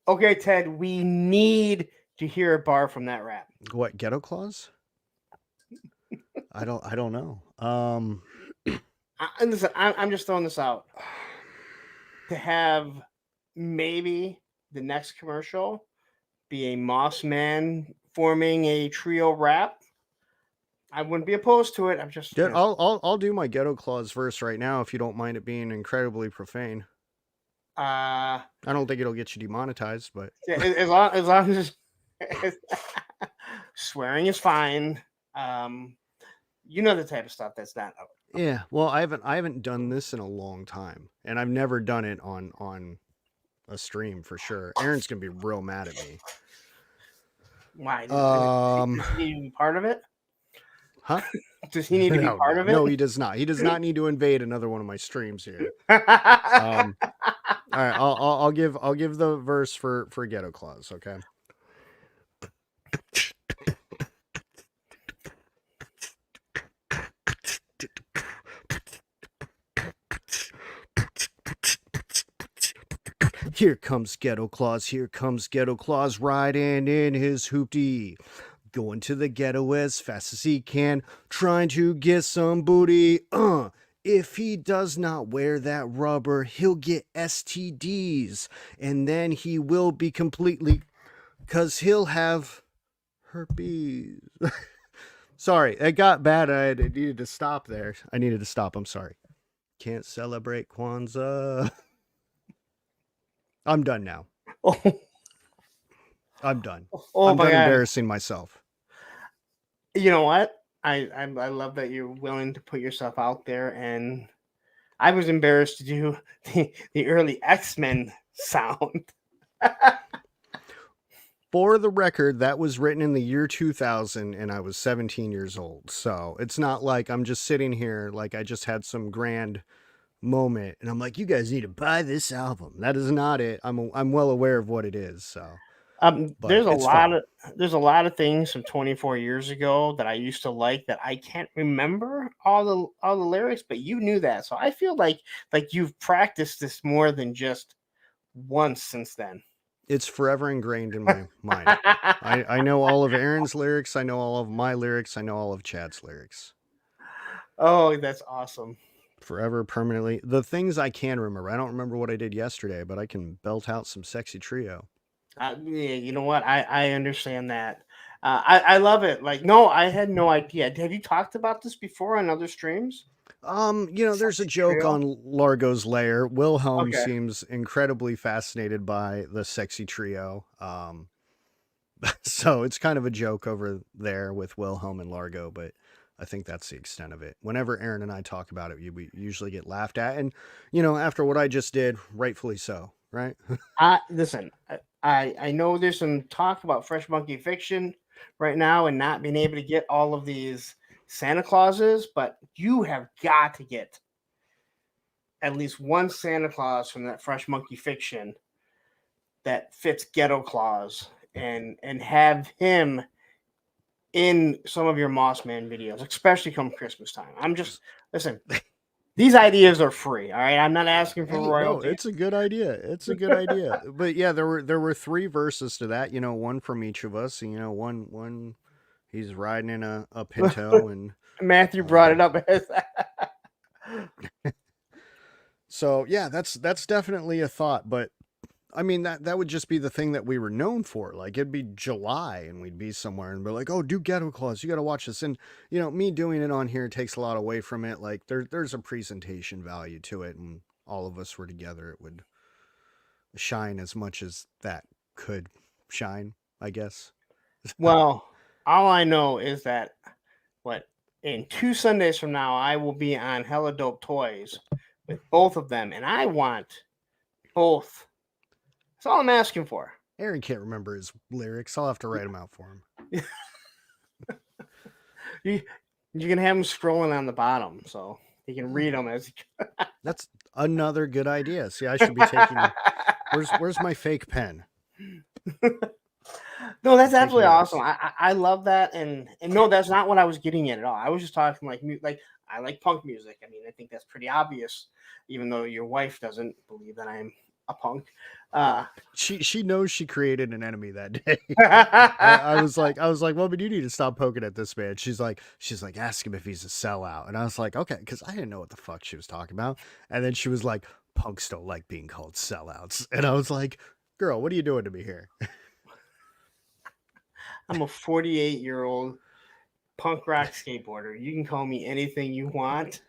Okay, Ted, we need to hear a bar from that rap. What, Ghetto Claws? I don't know. Listen, I'm just throwing this out to have maybe the next commercial be a Moss Man forming a trio rap. I wouldn't be opposed to it. I'm just. Yeah, I'll do my Ghetto Claws verse right now if you don't mind it being incredibly profane. I don't think it'll get you demonetized, but yeah, as long as swearing is fine. The type of stuff that's not. Yeah, well, I haven't done this in a long time, and I've never done it on a stream for sure. Aaron's gonna be real mad at me. Why? Does he need to be part of it? Huh? Does he need to be part of it? No, he does not. He does not need to invade another one of my streams here. All right, I'll give the verse for Ghetto Claws, okay? Here comes Ghetto Claws, riding in his hoopty. Going to the ghetto as fast as he can, trying to get some booty. If he does not wear that rubber, he'll get STDs. And then he will be completely, because he'll have herpes. Sorry, it got bad. I needed to stop there. I'm sorry. Can't celebrate Kwanzaa. I'm done now. I'm done. I'm done embarrassing myself. You know what? I love that you're willing to put yourself out there, and I was embarrassed to do the early X-Men sound. For the record, that was written in the year 2000, and I was 17 years old. So it's not like I'm just sitting here like I just had some grand moment, and I'm like, you guys need to buy this album. That is not it. I'm well aware of what it is. So. There's a lot of things from 24 years ago that I used to like that I can't remember all the lyrics, but you knew that. So I feel like you've practiced this more than just once since then. It's forever ingrained in my mind. I know all of Aaron's lyrics. I know all of my lyrics. I know all of Chad's lyrics. Oh, that's awesome. Forever, permanently. The things I can remember. I don't remember what I did yesterday, but I can belt out some sexy trio. Yeah, you know what? I understand that. I love it. Like, no, I had no idea. Have you talked about this before on other streams? There's a joke on Largo's Lair. Wilhelm seems incredibly fascinated by the sexy trio. So it's kind of a joke over there with Wilhelm and Largo, but I think that's the extent of it. Whenever Aaron and I talk about it, we usually get laughed at. And, after what I just did, rightfully so, right? Listen, I know there's some talk about Fresh Monkey Fiction right now and not being able to get all of these Santa Clauses, but you have got to get at least one Santa Claus from that Fresh Monkey Fiction that fits Ghetto Claus and have him in some of your Moss Man videos, especially come Christmas time. Listen, These ideas are free. All right, I'm not asking for Hey, no, royalties. it's a good idea. It's a good idea. But yeah, there were 3 verses to that. One from each of us. One he's riding in a Pinto, and Matthew brought it up as so yeah, that's definitely a thought. But I mean, that would just be the thing that we were known for. Like, it'd be July and we'd be somewhere and be like, oh, do Ghetto Claws, you got to watch this. And me doing it on here takes a lot away from it. Like, there's a presentation value to it, and all of us were together, it would shine as much as that could shine, I guess. well. All I know is that in 2 Sundays from now, I will be on Hella Dope Toys with both of them, and I want both. That's all I'm asking for. Aaron can't remember his lyrics. I'll have to write them out for him. You can have them scrolling on the bottom, so you can read them as. That's another good idea. See, I should be taking. Where's my fake pen? No, that's Taking absolutely notes. awesome. I love that, and no, that's not what I was getting at all. I was just talking like I like punk music. I mean, I think that's pretty obvious, even though your wife doesn't believe that I'm a punk. She knows she created an enemy that day. I was like, well, but you need to stop poking at this man. She's like, ask him if he's a sellout. And I was like, okay, because I didn't know what the fuck she was talking about. And then she was like, punks don't like being called sellouts. And I was like, girl, what are you doing to me here? I'm a 48-year-old punk rock skateboarder. You can call me anything you want.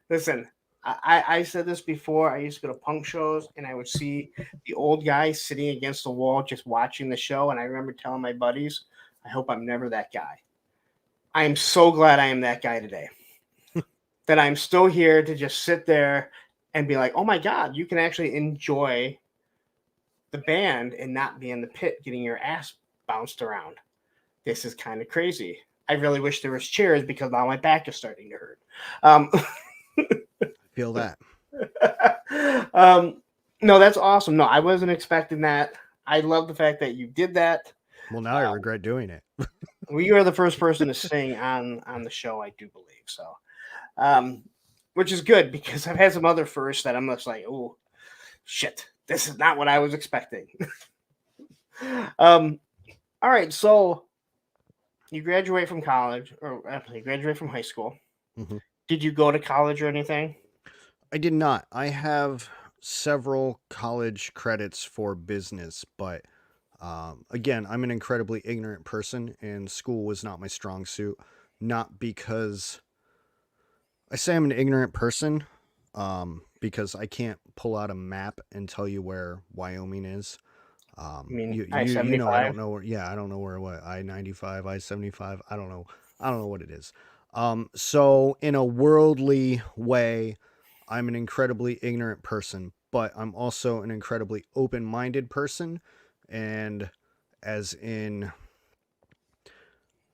Listen, I said this before. I used to go to punk shows and I would see the old guy sitting against the wall just watching the show. And I remember telling my buddies, I hope I'm never that guy. I am so glad I am that guy today. That I'm still here to just sit there and be like, oh my God, you can actually enjoy the band and not be in the pit getting your ass bounced around. This is kind of crazy. I really wish there was chairs because now my back is starting to hurt. Feel that. No, that's awesome. No, I wasn't expecting that. I love the fact that you did that. Well, now I regret doing it. Well, you are the first person to sing on the show, I do believe. So, which is good because I've had some other firsts that I'm just like, oh, shit, this is not what I was expecting. All right, so you graduate from college, or actually you graduate from high school. Mm-hmm. Did you go to college or anything? I did not. I have several college credits for business, but again, I'm an incredibly ignorant person, and school was not my strong suit. Not because I say I'm an ignorant person, because I can't pull out a map and tell you where Wyoming is. I mean, You I-75. know, I don't know where. Yeah, I don't know where. What, I-95, I-75. I don't know. I don't know what it is. So in a worldly way, I'm an incredibly ignorant person, but I'm also an incredibly open-minded person, and as in,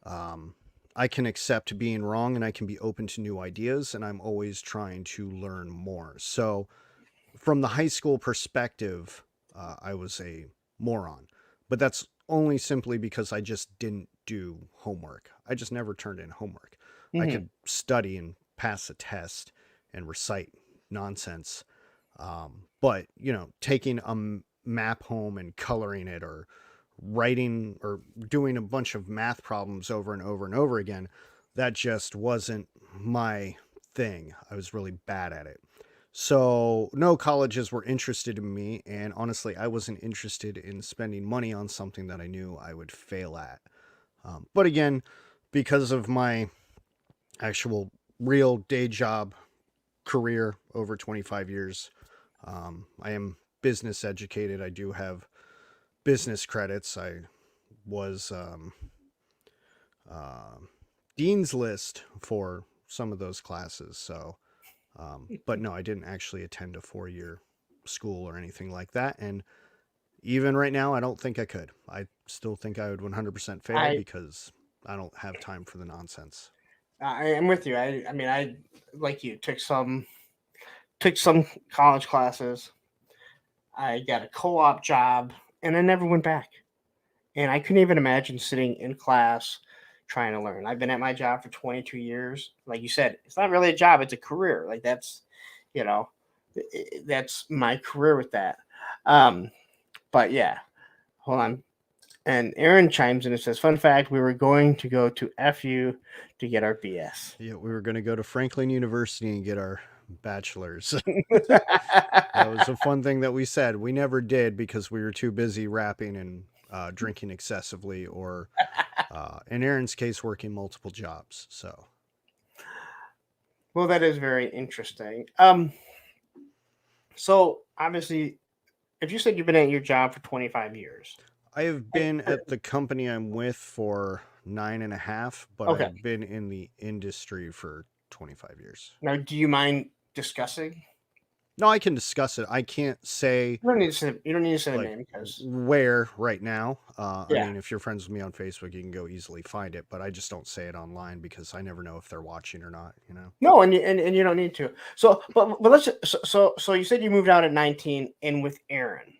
I can accept being wrong and I can be open to new ideas, and I'm always trying to learn more. So from the high school perspective, I was a moron, but that's only simply because I just didn't do homework. I just never turned in homework. I could study and pass a test and recite nonsense. But, taking a map home and coloring it, or writing or doing a bunch of math problems over and over and over again, that just wasn't my thing. I was really bad at it. So no colleges were interested in me, and honestly, I wasn't interested in spending money on something that I knew I would fail at. But again, because of my actual real day job career over 25 years, I am business educated. I do have business credits. I was dean's list for some of those classes. So, but no, I didn't actually attend a 4-year school or anything like that. And even right now, I don't think I could. I still think I would 100% fail because I don't have time for the nonsense. I am with you. I mean, I like you took some college classes. I got a co-op job, and I never went back. And I couldn't even imagine sitting in class trying to learn. I've been at my job for 22 years. Like you said, it's not really a job; it's a career. Like that's you know, that's my career with that. Um, but yeah, hold on. And Aaron chimes in and says, "Fun fact: we were going to go to FU to get our BS." Yeah, we were going to go to Franklin University and get our bachelor's. That was a fun thing that we said. We never did because we were too busy rapping and drinking excessively, or in Aaron's case, working multiple jobs. So, Well, that is very interesting. So obviously, if you said you've been at your job for 25 years, I have been at the company I'm with for 9.5, but okay. I've been in the industry for 25 years. Now, do you mind discussing? No, I can discuss it. I can't say You don't need to say. You don't need to say the like name because where right now. I yeah. mean, if you're friends with me on Facebook, you can go easily find it, but I just don't say it online because I never know if they're watching or not, you know? No, and you don't need to. So, but let's so you said you moved out at 19 in with Aaron.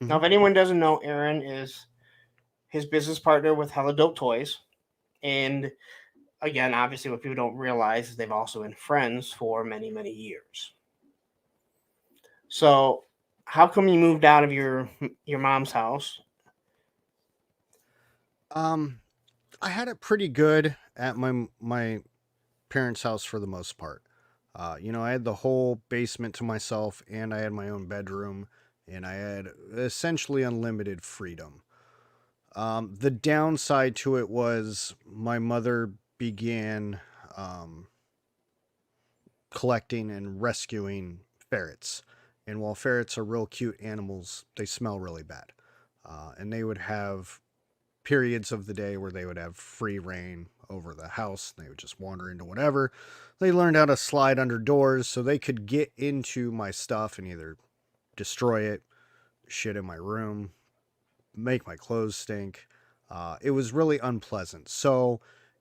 Now, if anyone doesn't know, Aaron is his business partner with Hella Dope Toys, and again, obviously, what people don't realize is they've also been friends for many, many years. So, how come you moved out of your mom's house? I had it pretty good at my parents' house for the most part. You know, I had the whole basement to myself, and I had my own bedroom, and I had essentially unlimited freedom. The downside to it was my mother began collecting and rescuing ferrets. And while ferrets are real cute animals, they smell really bad. And they would have periods of the day where they would have free reign over the house. They would just wander into whatever. They learned how to slide under doors so they could get into my stuff and either destroy it, shit in my room, make my clothes stink. It was really unpleasant. So,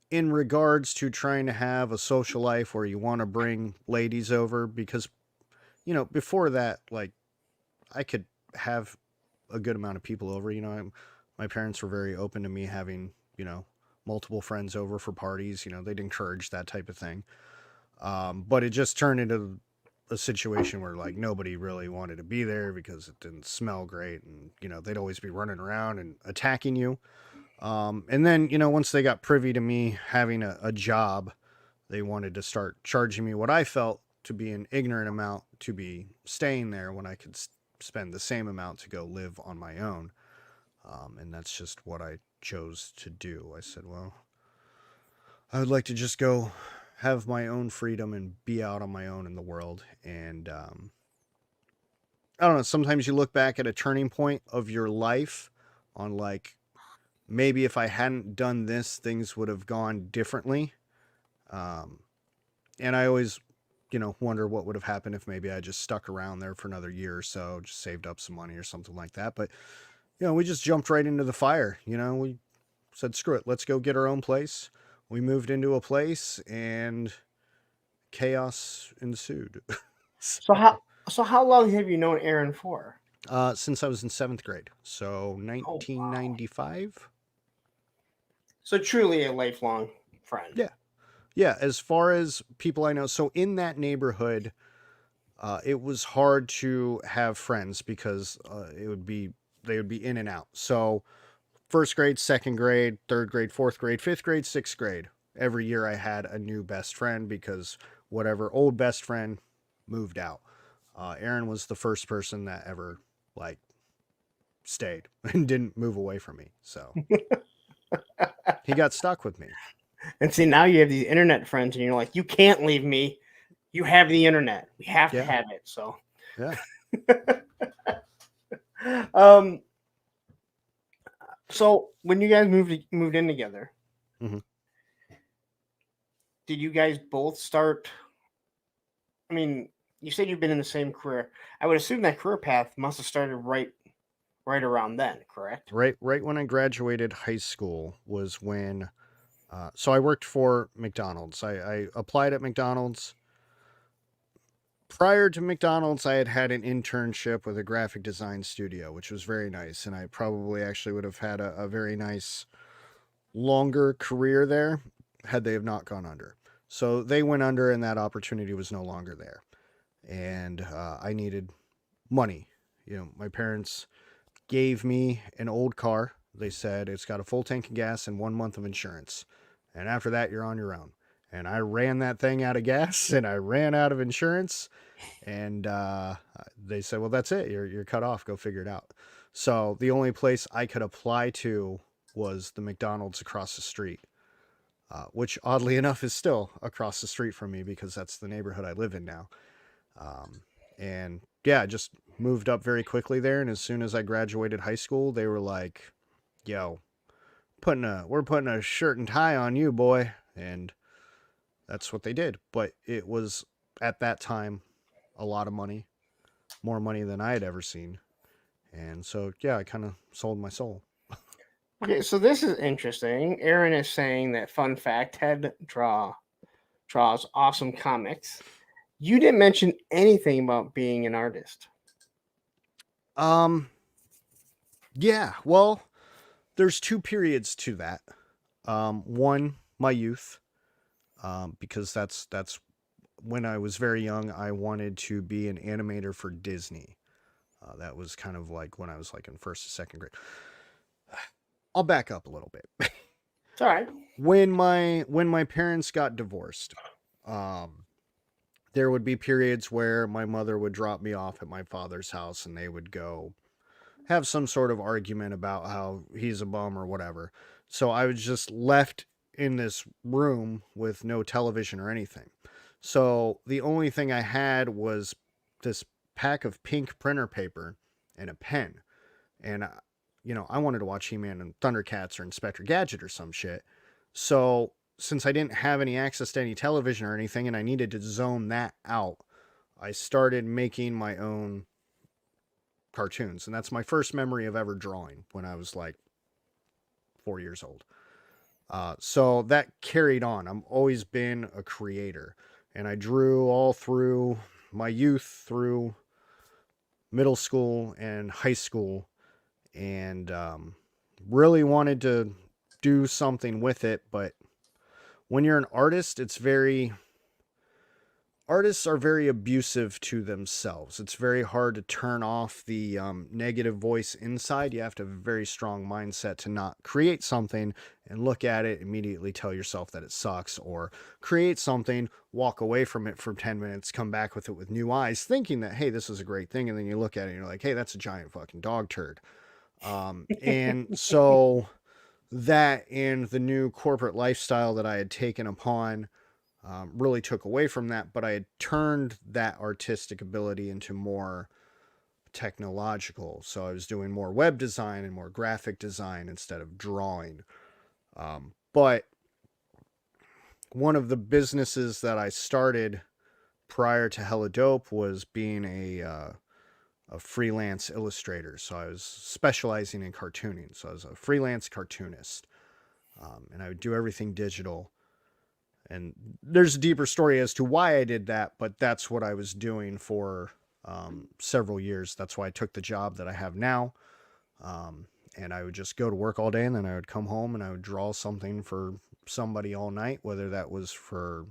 in regards to trying to have a social life where you want to bring ladies over, because, you know, before that, like, I could have a good amount of people over. You know, my parents were very open to me having, you know, multiple friends over for parties. You know, they'd encourage that type of thing. But it just turned into a situation where like nobody really wanted to be there because it didn't smell great, and you know they'd always be running around and attacking you. And then you know once they got privy to me having a job, they wanted to start charging me what I felt to be an ignorant amount to be staying there when I could spend the same amount to go live on my own. And that's just what I chose to do. I said, well, I would like to just go have my own freedom and be out on my own in the world. And I don't know, sometimes you look back at a turning point of your life on like, maybe if I hadn't done this, things would have gone differently. And I always, you know, wonder what would have happened if maybe I just stuck around there for another year or so, just saved up some money or something like that. But, you know, we just jumped right into the fire. You know, we said, screw it, let's go get our own place. We moved into a place and chaos ensued. So how long have you known Aaron for? Since I was in 7th grade. So 1995. Oh, wow. So truly a lifelong friend. Yeah. Yeah. As far as people I know, so in that neighborhood, it was hard to have friends because they would be in and out. So 1st grade, 2nd grade, 3rd grade, 4th grade, 5th grade, 6th grade. Every year I had a new best friend because whatever old best friend moved out. Aaron was the first person that ever like stayed and didn't move away from me. So he got stuck with me. And see, now you have these internet friends and you're like, you can't leave me. You have the internet. We have to have it. So yeah. So when you guys moved in together, did you guys both start? I mean, you said you've been in the same career. I would assume that career path must have started right around then, correct? Right when I graduated high school was when. So I worked for McDonald's. I applied at McDonald's. Prior to McDonald's, I had an internship with a graphic design studio, which was very nice. And I probably actually would have had a very nice, longer career there had they have not gone under. So they went under and that opportunity was no longer there. and I needed money. My parents gave me an old car. They said it's got a full tank of gas and 1 month of insurance, and after that you're on your own. And I ran that thing out of gas and I ran out of insurance, and they said, well, that's it, you're cut off, go figure it out. So the only place I could apply to was the McDonald's across the street, which oddly enough is still across the street from me because that's the neighborhood I live in now. And yeah, just moved up very quickly there. And as soon as I graduated high school, they were like, yo, we're putting a shirt and tie on you, boy. And that's what they did. But it was at that time a lot of money, more money than I had ever seen. And so, yeah, I kind of sold my soul. Okay, so this is interesting. Aaron is saying that, fun fact, Ted draws awesome comics. You didn't mention anything about being an artist. Yeah, well, there's two periods to that. One, my youth, because that's when I was very young. I wanted to be an animator for Disney. That was kind of like when I was like in first or second grade. I'll back up a little bit. It's all right. When my parents got divorced, there would be periods where my mother would drop me off at my father's house and they would go have some sort of argument about how he's a bum or whatever. So I was just left in this room with no television or anything. So the only thing I had was this pack of pink printer paper and a pen. And, I wanted to watch He-Man and Thundercats or Inspector Gadget or some shit. So since I didn't have any access to any television or anything and I needed to zone that out, I started making my own cartoons. And that's my first memory of ever drawing, when I was like 4 years old. So that carried on. I've always been a creator, and I drew all through my youth, through middle school and high school, and really wanted to do something with it. But when you're an artist, artists are very abusive to themselves. It's very hard to turn off the negative voice inside. You have to have a very strong mindset to not create something and look at it, immediately tell yourself that it sucks, or create something, walk away from it for 10 minutes, come back with it with new eyes, thinking that, hey, this is a great thing. And then you look at it and you're like, hey, that's a giant fucking dog turd. And so that and the new corporate lifestyle that I had taken upon really took away from that, but I had turned that artistic ability into more technological. So I was doing more web design and more graphic design instead of drawing. But one of the businesses that I started prior to Hella Dope was being a freelance illustrator. So I was specializing in cartooning. So I was a freelance cartoonist, and I would do everything digital. And there's a deeper story as to why I did that, but that's what I was doing for several years. That's why I took the job that I have now. And I would just go to work all day, and then I would come home and I would draw something for somebody all night, whether that was for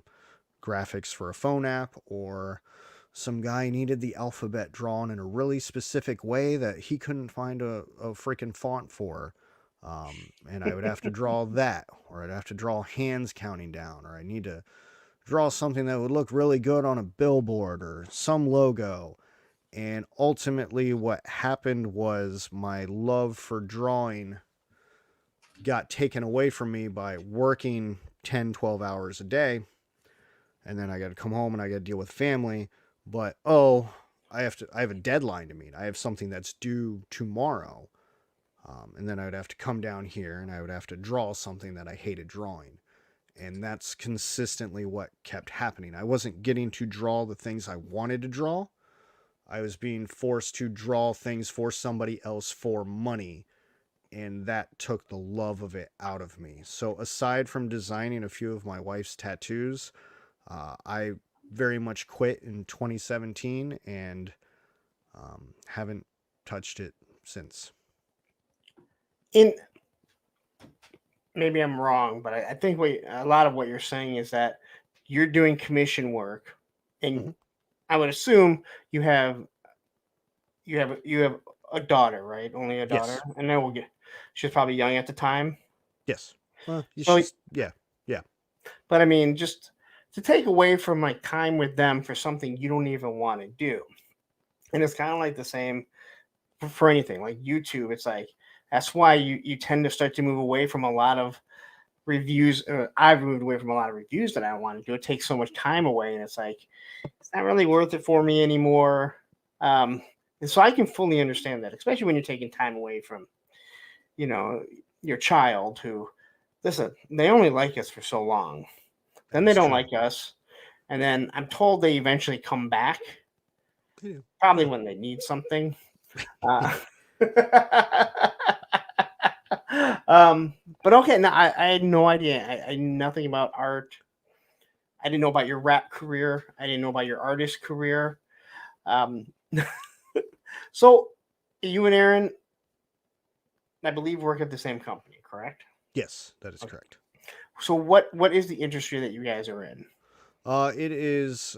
graphics for a phone app, or some guy needed the alphabet drawn in a really specific way that he couldn't find a freaking font for. And I would have to draw that, or I'd have to draw hands counting down, or I need to draw something that would look really good on a billboard or some logo. And ultimately what happened was my love for drawing got taken away from me by working 10, 12 hours a day. And then I got to come home and I got to deal with family. But, I have a deadline to meet. I have something that's due tomorrow. And then I would have to come down here and I would have to draw something that I hated drawing. And that's consistently what kept happening. I wasn't getting to draw the things I wanted to draw. I was being forced to draw things for somebody else for money. And that took the love of it out of me. So aside from designing a few of my wife's tattoos, I very much quit in 2017 and haven't touched it since. Maybe I'm wrong, but I think a lot of what you're saying is that you're doing commission work, and I would assume you have a daughter, right? Only a daughter, Yes. and then she's probably young at the time. Yes. Well, So, yeah. but I mean, just to take away from like time with them for something you don't even want to do, and it's kind of like the same for anything like YouTube. It's like that's why you tend to start to move away from a lot of reviews. I've moved away from a lot of reviews that I want to do. It takes so much time away, and it's like it's not really worth it for me anymore. And so I can fully understand that, especially when you're taking time away from, your child who, listen, they only like us for so long. Then That they is don't true. like us. And then I'm told they eventually come back, They do. probably when they need something. Uh, but okay, no, I had no idea. I knew nothing about art. I didn't know about your rap career. I didn't know about your artist career. Um, so you and Aaron, I believe, work at the same company, correct? Yes, that is Okay. correct. So what is the industry that you guys are in? It is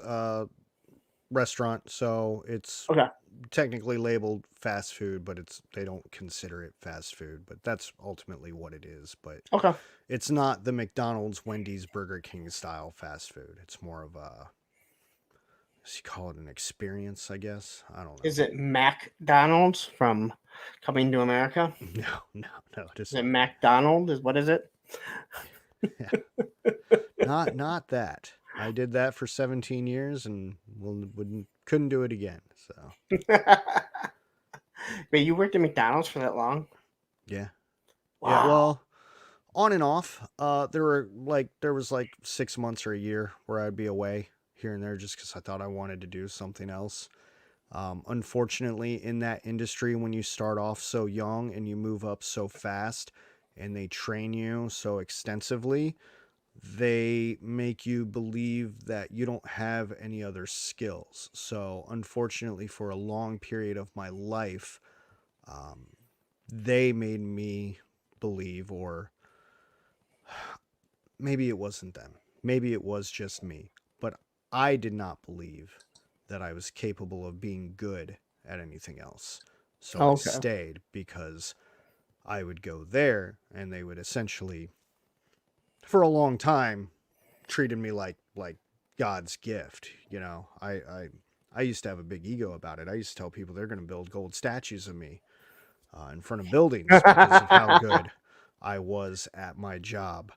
restaurant, so it's Okay. technically labeled fast food, but they don't consider it fast food, but that's ultimately what it is. But Okay. it's not the McDonald's, Wendy's, Burger King style fast food. It's more of a, you call it an experience, I guess. I don't know. Is it McDonald's from Coming to America? No, it is Is it not. McDonald? What is it? Not that. I did that for 17 years and couldn't do it again. So Wait, you worked at McDonald's for that long? yeah. Wow. Yeah, well, on and off. There was like 6 months or a year where I'd be away here and there just because I thought I wanted to do something else. Unfortunately, in that industry, when you start off so young and you move up so fast, and they train you so extensively, they make you believe that you don't have any other skills. So, unfortunately, for a long period of my life, um, they made me believe, or maybe it wasn't them. Maybe it was just me. But I did not believe that I was capable of being good at anything else. So I Okay. stayed because I would go there and they would essentially, for a long time, treated me like God's gift. I used to have a big ego about it. I used to tell people they're going to build gold statues of me in front of buildings because of how good I was at my job.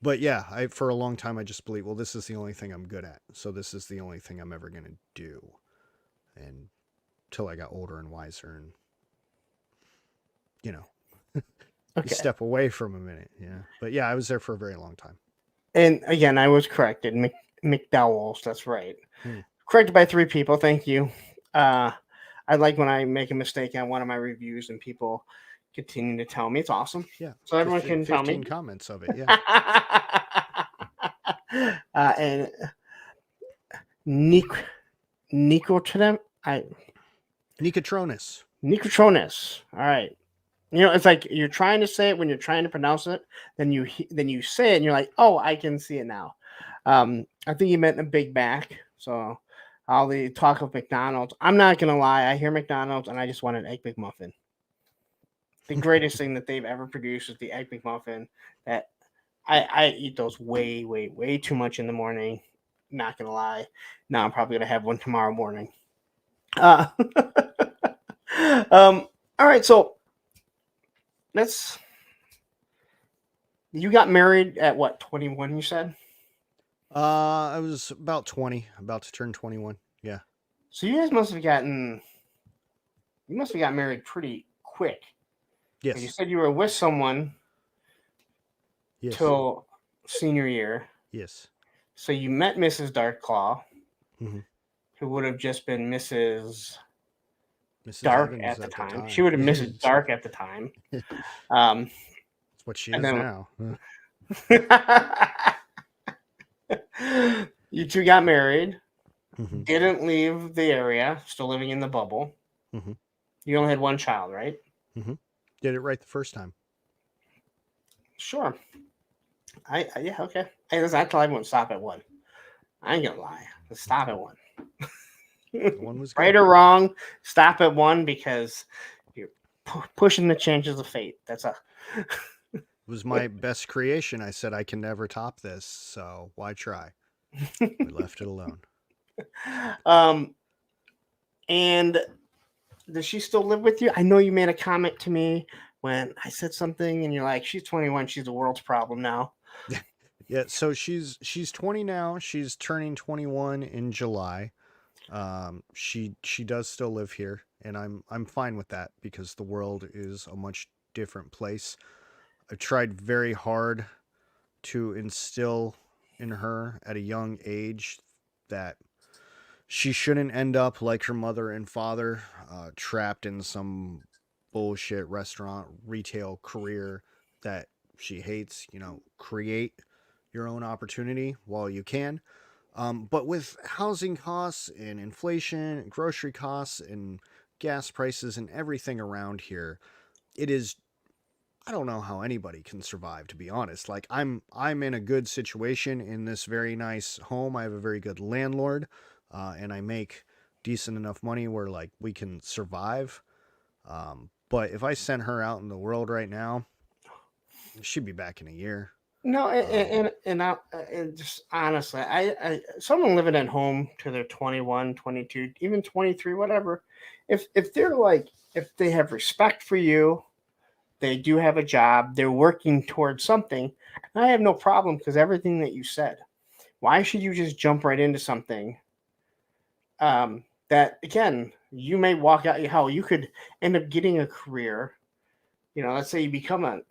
But yeah, for a long time I just believed, well, this is the only thing I'm good at, so this is the only thing I'm ever going to do. And until I got older and wiser, and you Okay. step away from a minute. Yeah, but yeah, I was there for a very long time. And again, I was corrected. McDowell's, that's right. Hmm. Corrected by 3 people. Thank you. I like when I make a mistake on one of my reviews and people continue to tell me. It's awesome. Yeah, So everyone can tell me. 15 comments of it. Yeah. And Nicotronis. Nicotronis. Nicotronis. All right. It's like you're trying to say it when you're trying to pronounce it, then you say it and you're like, oh, I can see it now. I think you meant a Big Mac. So all the talk of McDonald's. I'm not gonna lie, I hear McDonald's and I just want an Egg McMuffin. The greatest thing that they've ever produced is the Egg McMuffin. That I eat those way, way, way too much in the morning. Not gonna lie. Now I'm probably gonna have one tomorrow morning. Uh, all right, so you got married at what, 21, you said? I was about 20, about to turn 21. Yeah. So you guys must have gotten married pretty quick. Yes. You said you were with someone Yes. till senior year. Yes. So you met Mrs. DarkClaw, mm-hmm. who would have just been Mrs. Dark Evans at the time. She would have Mrs. Dark at the time. That's what she is now. You two got married. Mm-hmm. Didn't leave the area. Still living in the bubble. Mm-hmm. You only had one child, right? Mm-hmm. Did it right the first time. Sure. Yeah, okay. I tell everyone stop at one. I ain't gonna lie. Let's stop at one. One was Right good. or wrong, stop at one because you're pushing the changes of fate. That's a It was my best creation. I said I can never top this, so why try? We left it alone. And does she still live with you? I know you made a comment to me when I said something, and you're like, "She's 21. She's the world's problem now." Yeah, so she's 20 now. She's turning 21 in July. She does still live here, and I'm fine with that because the world is a much different place. I've tried very hard to instill in her at a young age that she shouldn't end up like her mother and father, trapped in some bullshit restaurant retail career that she hates. Create your own opportunity while you can. But with housing costs and inflation, and grocery costs and gas prices and everything around here, it is, I don't know how anybody can survive, to be honest. Like I'm in a good situation in this very nice home. I have a very good landlord, and I make decent enough money where like we can survive. But if I sent her out in the world right now, she'd be back in a year. No, Um, and just honestly, someone living at home till they're 21, 22, even 23, whatever. If they're like, if they have respect for you, they do have a job, they're working towards something. I have no problem because everything that you said. Why should you just jump right into something that again you may walk out? How you could end up getting a career. Let's say you become an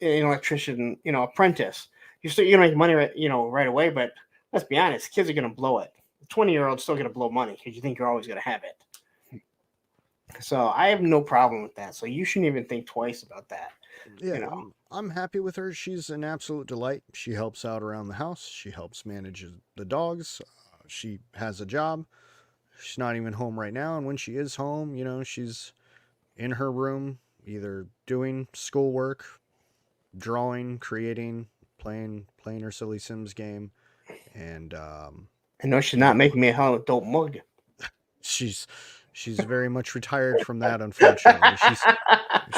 electrician, apprentice. You're gonna make money right away. But let's be honest, kids are gonna blow it. The 20-year-old's still gonna blow money because you think you're always gonna have it. So I have no problem with that. So you shouldn't even think twice about that. yeah, You know. I'm happy with her. She's an absolute delight. She helps out around the house. She helps manage the dogs. She has a job. She's not even home right now, and when she is home, she's in her room, either doing schoolwork, drawing, creating, playing her silly Sims game, and I know she's not making me a hell of a dope mug. she's she's very much retired from that. Unfortunately,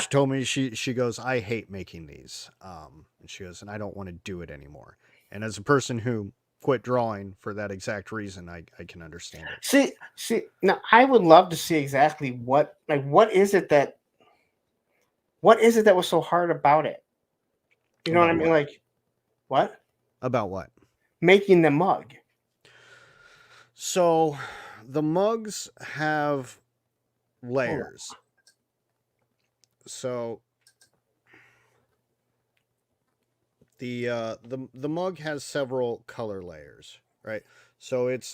she told me she goes, I hate making these, and she goes, and I don't want to do it anymore. And as a person who quit drawing for that exact reason, I can understand it. See. Now I would love to see exactly what is it that was so hard about it? You know what I About mean? what? Like what? About what? Making the mug. So the mugs have Hold on. layers. So the mug has several color layers, right? So it's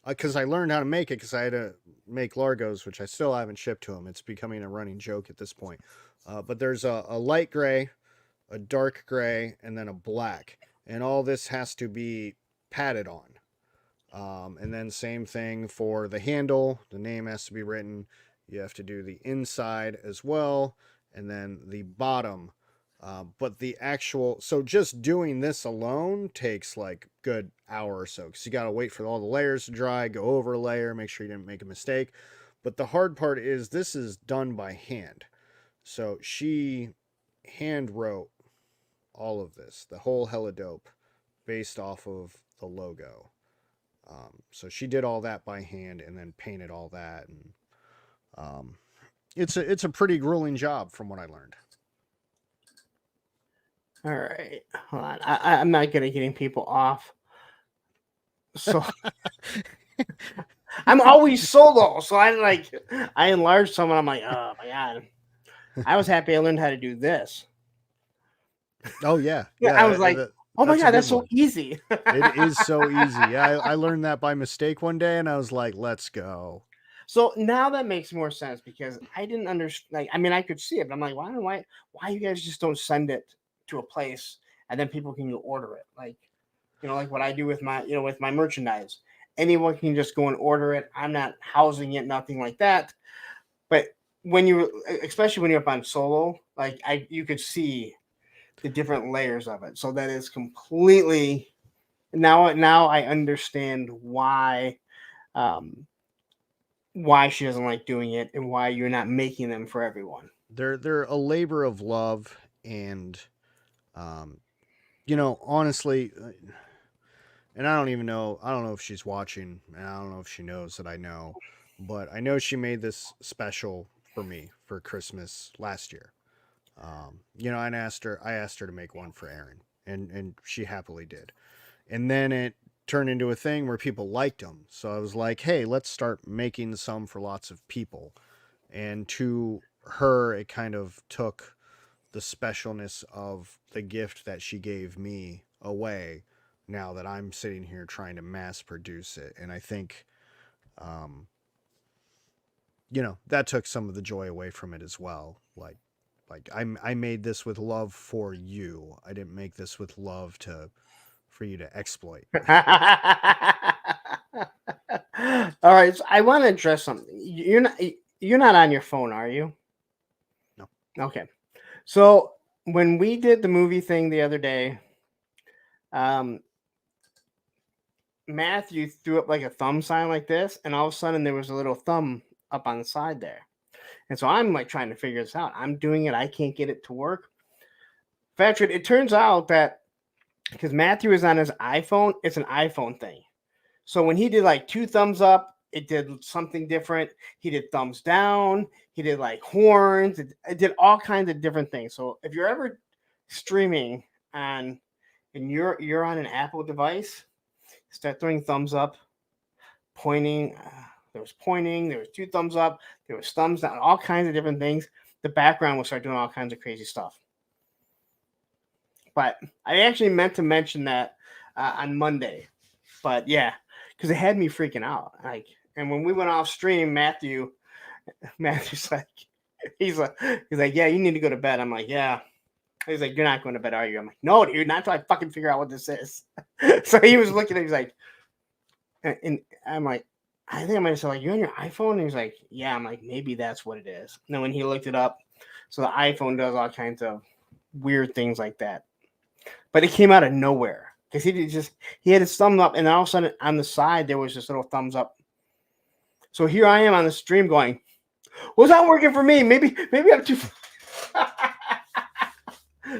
because I learned how to make it because I had to make Largos, which I still haven't shipped to them. It's becoming a running joke at this point. But there's a light gray, a dark gray, and then a black, and all this has to be padded on. And then same thing for the handle. The name has to be written. You have to do the inside as well, and then the bottom. But the actual, so just doing this alone takes like good hour or so because you got to wait for all the layers to dry, go over a layer, make sure you didn't make a mistake. But the hard part is this is done by hand. So she hand wrote all of this, the whole Hella Dope, based off of the logo. So she did all that by hand and then painted all that, and it's a pretty grueling job from what I learned. All right. Hold on. I'm not good at getting people off. So I'm always solo. So I enlarge someone. I'm like, oh my God. I was happy I learned how to do this. Oh yeah, Yeah, I was like, oh my that's a God, good that's so one. easy. It is so easy. Yeah, I learned that by mistake one day, and I was like, let's go. So now that makes more sense because I didn't understand. Like, I mean, I could see it, but I'm like, why you guys just don't send it to a place and then people can go order it? Like, like what I do with my merchandise. Anyone can just go and order it. I'm not housing it, nothing like that. But especially when you're up on solo, like you could see the different layers of it. So that is completely now I understand um, why she doesn't like doing it and why you're not making them for everyone. They're a labor of love, and um, you know, honestly, and I don't even know. I don't know if she's watching, and I don't know if she knows that I know, but I know she made this special for me for Christmas last year. You know, I asked her to make one for Aaron, and she happily did. And then it turned into a thing where people liked them. So I was like, hey, let's start making some for lots of people. And to her, it kind of took the specialness of the gift that she gave me away now that I'm sitting here trying to mass produce it. And I think, um, you know, that took some of the joy away from it as well. I made this with love for you. I didn't make this with love to for you to exploit. All right, so I want to address something. You're not on your phone, are you? No. Okay. So when we did the movie thing the other day, um, Matthew threw up like a thumb sign like this, and all of a sudden there was a little thumb up on the side there. And so I'm like trying to figure this out. I'm doing it. I can't get it to work. Patrick, it turns out that because Matthew is on his iPhone, it's an iPhone thing. So when he did like two thumbs up, it did something different. He did thumbs down. He did like horns. It did all kinds of different things. So if you're ever streaming on and you're on an Apple device, start throwing thumbs up, pointing. There was pointing. There was two thumbs up. There was thumbs down. All kinds of different things. The background will start doing all kinds of crazy stuff. But I actually meant to mention that on Monday. But yeah, because it had me freaking out. Like, and when we went off stream, Matthew's like, he's like, yeah, you need to go to bed. I'm like, yeah. He's like, you're not going to bed, are you? I'm like, no, dude, not until I fucking figure out what this is. So he was looking at me, he's like, and I'm like, I think I might have said, like, you're on your iPhone? And he's like, yeah. I'm like, maybe that's what it is. And then when he looked it up, so the iPhone does all kinds of weird things like that. But it came out of nowhere because he had his thumb up, and then all of a sudden on the side there was this little thumbs up. So here I am on the stream going, "Was that working for me? Maybe I'm too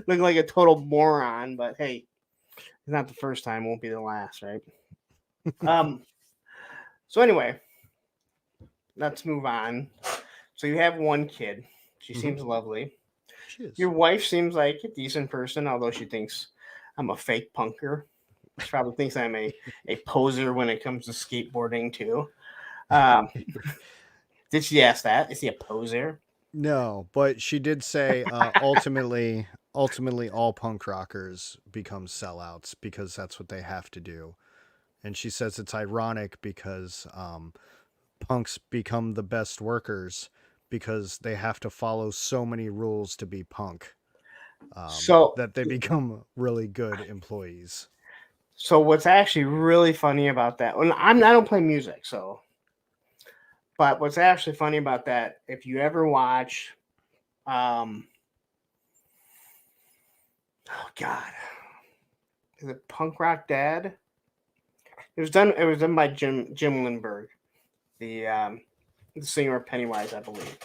looking like a total moron." But hey, it's not the first time; won't be the last, right? So anyway, let's move on. So you have one kid. She seems lovely. She is. Your wife seems like a decent person, although she thinks I'm a fake punker. She probably thinks I'm a poser when it comes to skateboarding too. Um, did she ask that? Is he a poser? No, but she did say ultimately all punk rockers become sellouts because that's what they have to do. And she says it's ironic because punks become the best workers because they have to follow so many rules to be punk So, that they become really good employees. so what's actually really funny about that? Well, I don't play music, so. But what's actually funny about that, if you ever watch, oh God, is it Punk Rock Dad? It was done. It was done by Jim Lindbergh, the singer of Pennywise, I believe.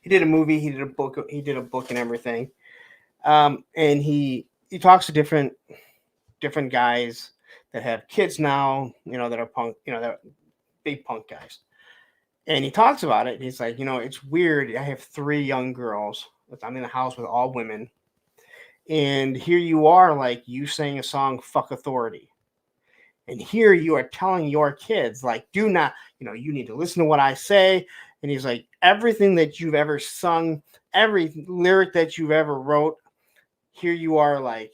He did a movie. He did a book. He did a book and everything. And he talks to different guys that have kids now. You know, that are punk. You know, that are big punk guys. And he talks about it. He's like, it's weird. I have 3 young girls. I'm in a house with all women, and here you are, like, you sang a song, "Fuck Authority." And here you are telling your kids, like, do not, you need to listen to what I say. And he's like, everything that you've ever sung, every lyric that you've ever wrote, here you are like,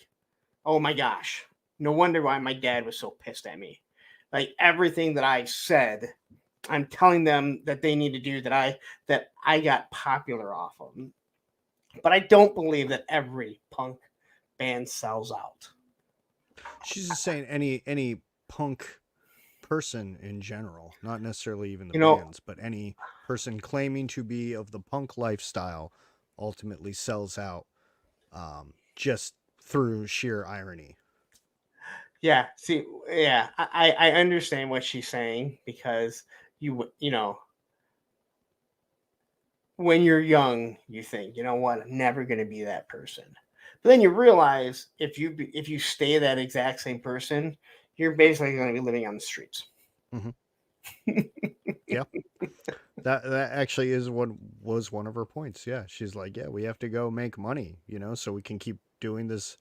oh my gosh, no wonder why my dad was so pissed at me. Like, everything that I said, I'm telling them that they need to do that I got popular off of them. But I don't believe that every punk band sells out. She's just saying any punk person in general, not necessarily even the You know, bands, but any person claiming to be of the punk lifestyle ultimately sells out just through sheer irony. Yeah. See, yeah, I understand what she's saying because you know, when you're young, you think, you know what, I'm never going to be that person. But then you realize if you stay that exact same person, you're basically going to be living on the streets. Hmm. Yeah. That actually is what was one of her points. Yeah, she's like, yeah, we have to go make money, so we can keep doing this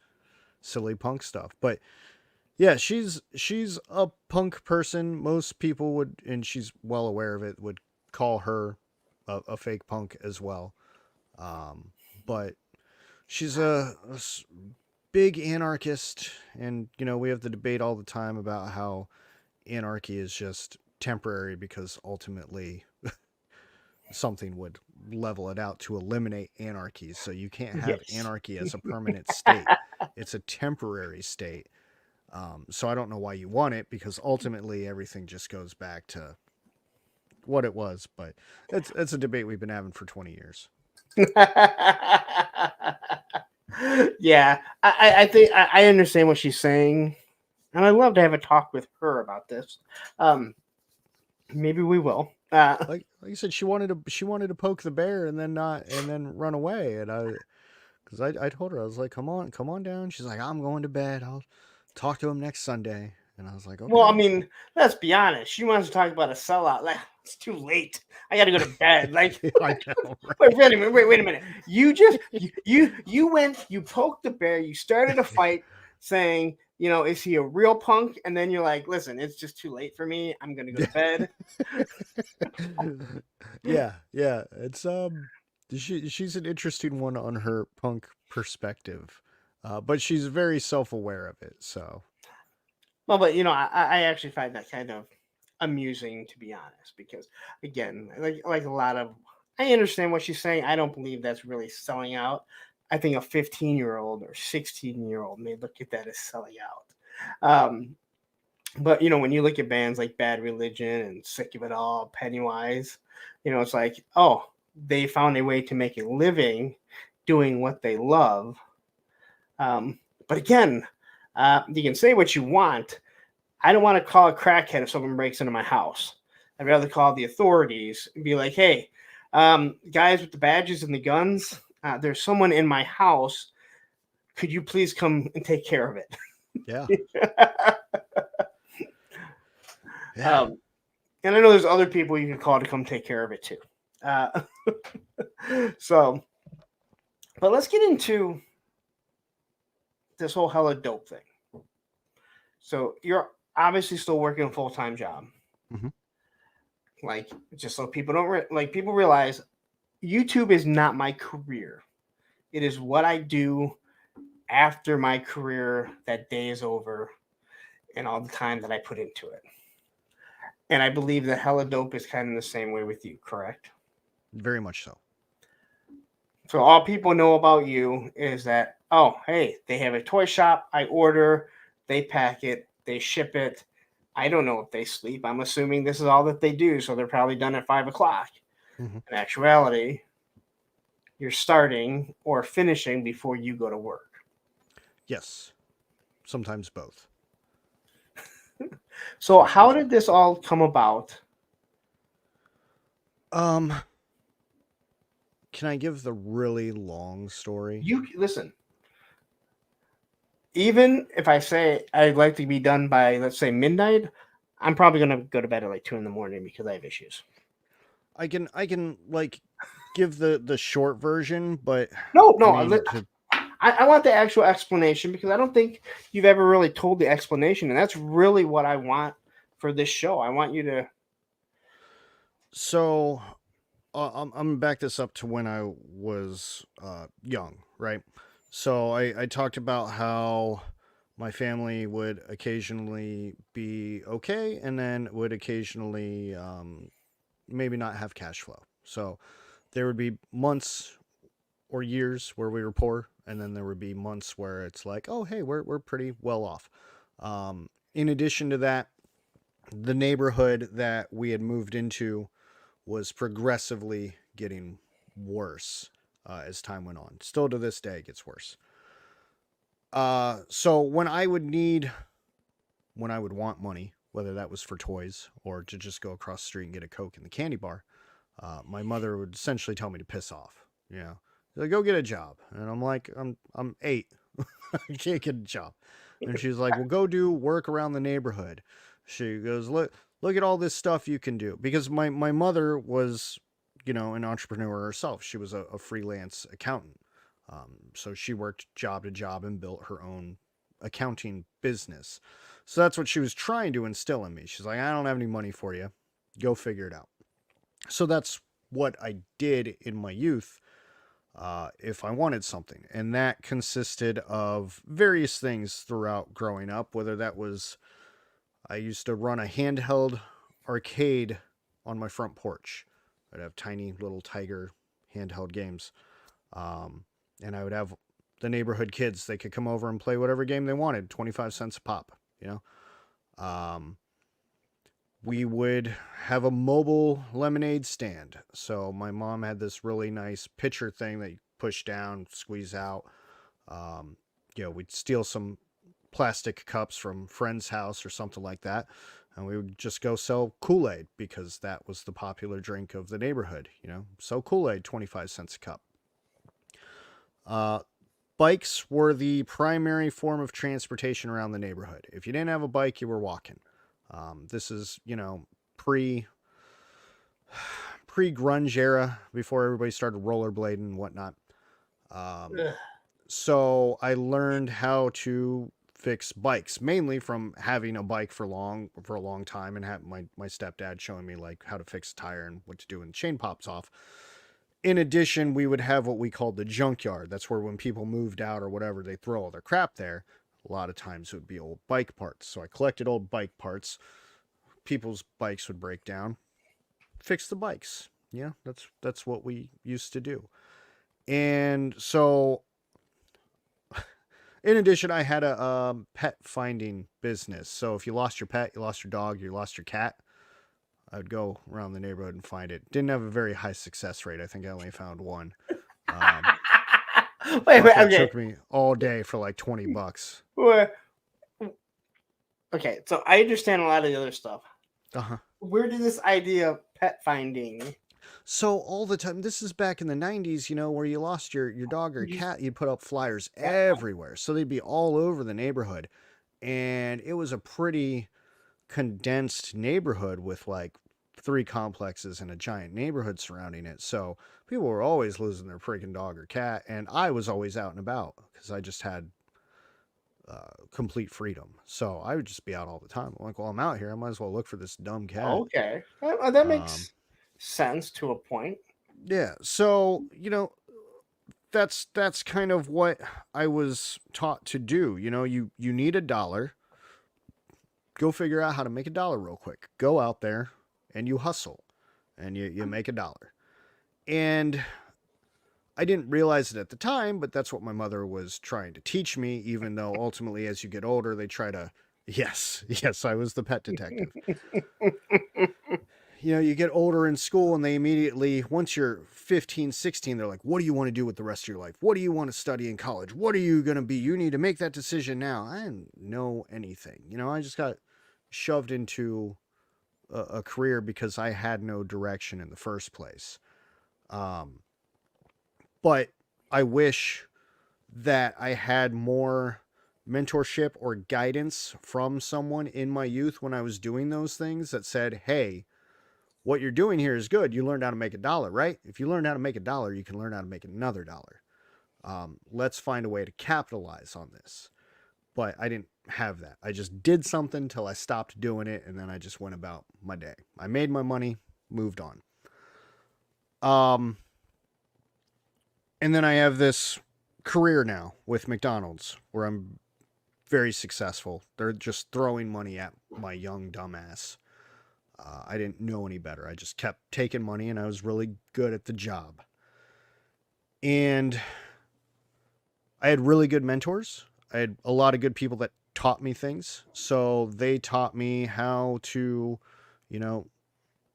silly punk stuff. But yeah, she's a punk person. Most people would, and she's well aware of it, would call her a fake punk as well. Um, but she's a big anarchist, and we have the debate all the time about how anarchy is just temporary because ultimately something would level it out to eliminate anarchy. So you can't have Yes. anarchy as a permanent state. It's a temporary state. So I don't know why you want it, because ultimately everything just goes back to what it was. But it's a debate we've been having for 20 years. Yeah, I think I understand what she's saying, and I'd love to have a talk with her about this. Um, Maybe we will. Like you said, she wanted to poke the bear and then run away. And I told her, I was like, come on down. She's like, I'm going to bed. I'll talk to him next Sunday. And I was like, Well, I okay. mean, let's be honest. She wants to talk about a sellout. Like, it's too late. I got to go to bed. Like, I know, right? wait a minute. Wait a minute. You just you went. You poked the bear. You started a fight, saying, is he a real punk? And then you're like, listen, it's just too late for me. I'm gonna go to bed. Yeah. It's she's an interesting one on her punk perspective, but she's very self aware of it. So Well, but I actually find that kind of amusing, to be honest, because again, like a lot of, I understand what she's saying. I don't believe that's really selling out. I think a 15-year-old or 16-year-old may look at that as selling out. But when you look at bands like Bad Religion and Sick of It All, Pennywise, it's like, oh, they found a way to make a living doing what they love. But again, you can say what you want. I don't want to call a crackhead if someone breaks into my house. I'd rather call the authorities and be like, hey, guys with the badges and the guns, there's someone in my house. Could you please come and take care of it? yeah, yeah. um, and I know there's other people you can call to come take care of it too. Uh, so, but let's get into this whole hella dope thing. So you're obviously still working a full time job. Mhm. Like, just so people don't people realize, YouTube is not my career. It is what I do after my career. That day is over, and all the time that I put into it. And I believe that hella dope is kind of the same way with you, correct? Very much so. So all people know about you is that, oh, hey, they have a toy shop. I order, they pack it, they ship it. I don't know if they sleep. I'm assuming this is all that they do, so they're probably done at 5 o'clock. Mhm. In actuality, you're starting or finishing before you go to work. Yes, sometimes both. So For sure. how did this all come about? Um, can I give the really long story? You listen. Even if I say I'd like to be done by, let's say, midnight, I'm probably gonna go to bed at like 2 in the morning because I have issues. I can like give the short version, but No, I no, mean to I want the actual explanation because I don't think you've ever really told the explanation, and that's really what I want for this show. I want you to. so I'm gonna back this up to when I was young, right? So I talked about how my family would occasionally be okay, and then would occasionally maybe not have cash flow. So there would be months or years where we were poor, and then there would be months where it's like, oh hey, we're pretty well off. In addition to that, the neighborhood that we had moved into was progressively getting worse as time went on. Still to this day, it gets worse. So when I would need when I would want money, whether that was for toys or to just go across the street and get a Coke in the candy bar, my mother would essentially tell me to piss off. You know, like, go get a job. And I'm like, I'm 8. I can't get a job. And she's like, well, go do work around the neighborhood. She goes, look at all this stuff you can do. Because my mother was, you know, an entrepreneur herself. She was a freelance accountant. So she worked job to job and built her own accounting business. So that's what she was trying to instill in me. She's like, I don't have any money for you. Go figure it out. So that's what I did in my youth. If I wanted something, and that consisted of various things throughout growing up, whether that was, I used to run a handheld arcade on my front porch. I'd have tiny little Tiger handheld games. And I would have the neighborhood kids, they could come over and play whatever game they wanted, 25 cents a pop, you know? We would have a mobile lemonade stand. So my mom had this really nice pitcher thing that you push down, squeeze out. You know, we'd steal some plastic cups from friend's house or something like that. And we would just go sell Kool-Aid because that was the popular drink of the neighborhood. You know, sell Kool-Aid, 25 cents a cup. Bikes were the primary form of transportation around the neighborhood. If you didn't have a bike, you were walking. This is, you know, pre-grunge era, before everybody started rollerblading and whatnot. So I learned how to fix bikes, mainly from having a bike for a long time, and have my stepdad showing me like how to fix a tire and what to do when the chain pops off. In addition, we would have what we called the junkyard. That's where when people moved out or whatever, they throw all their crap there. A lot of times it would be old bike parts. So I collected old bike parts. People's bikes would break down. Fix the bikes. Yeah, that's what we used to do. And so, in addition, I had a pet finding business. So if you lost your pet, you lost your dog, you lost your cat, I would go around the neighborhood and find it. Didn't have a very high success rate. I think I only found one. Wait, It okay. took me all day for like $20. Okay, so I understand a lot of the other stuff. Uh-huh. Where did this idea of pet finding? So all the time, this is back in the 90s, you know, where you lost your dog or cat, you'd put up flyers everywhere. So they'd be all over the neighborhood. And it was a pretty condensed neighborhood with like 3 complexes and a giant neighborhood surrounding it. So people were always losing their freaking dog or cat. And I was always out and about because I just had complete freedom. So I would just be out all the time. I'm like, well, I'm out here. I might as well look for this dumb cat. Okay. That makes sense to a point. Yeah. So, you know, that's kind of what I was taught to do. You know, you need $1. Go figure out how to make $1 real quick. Go out there and you hustle and you make $1. And I didn't realize it at the time, but that's what my mother was trying to teach me, even though ultimately as you get older, they try to, yes, I was the pet detective. You know, you get older in school and they immediately, once you're 15, 16, they're like, what do you want to do with the rest of your life? What do you want to study in college? What are you going to be? You need to make that decision now. I didn't know anything. You know, I just got shoved into a career because I had no direction in the first place. But I wish that I had more mentorship or guidance from someone in my youth when I was doing those things that said, hey, what you're doing here is good. You learned how to make $1, right? If you learn how to make $1, you can learn how to make another $1. Let's find a way to capitalize on this. But I didn't have that. I just did something till I stopped doing it, and then I just went about my day. I made my money, moved on. And then I have this career now with McDonald's where I'm very successful. They're just throwing money at my young dumbass. I didn't know any better. I just kept taking money and I was really good at the job. And I had really good mentors. I had a lot of good people that taught me things. So they taught me how to, you know,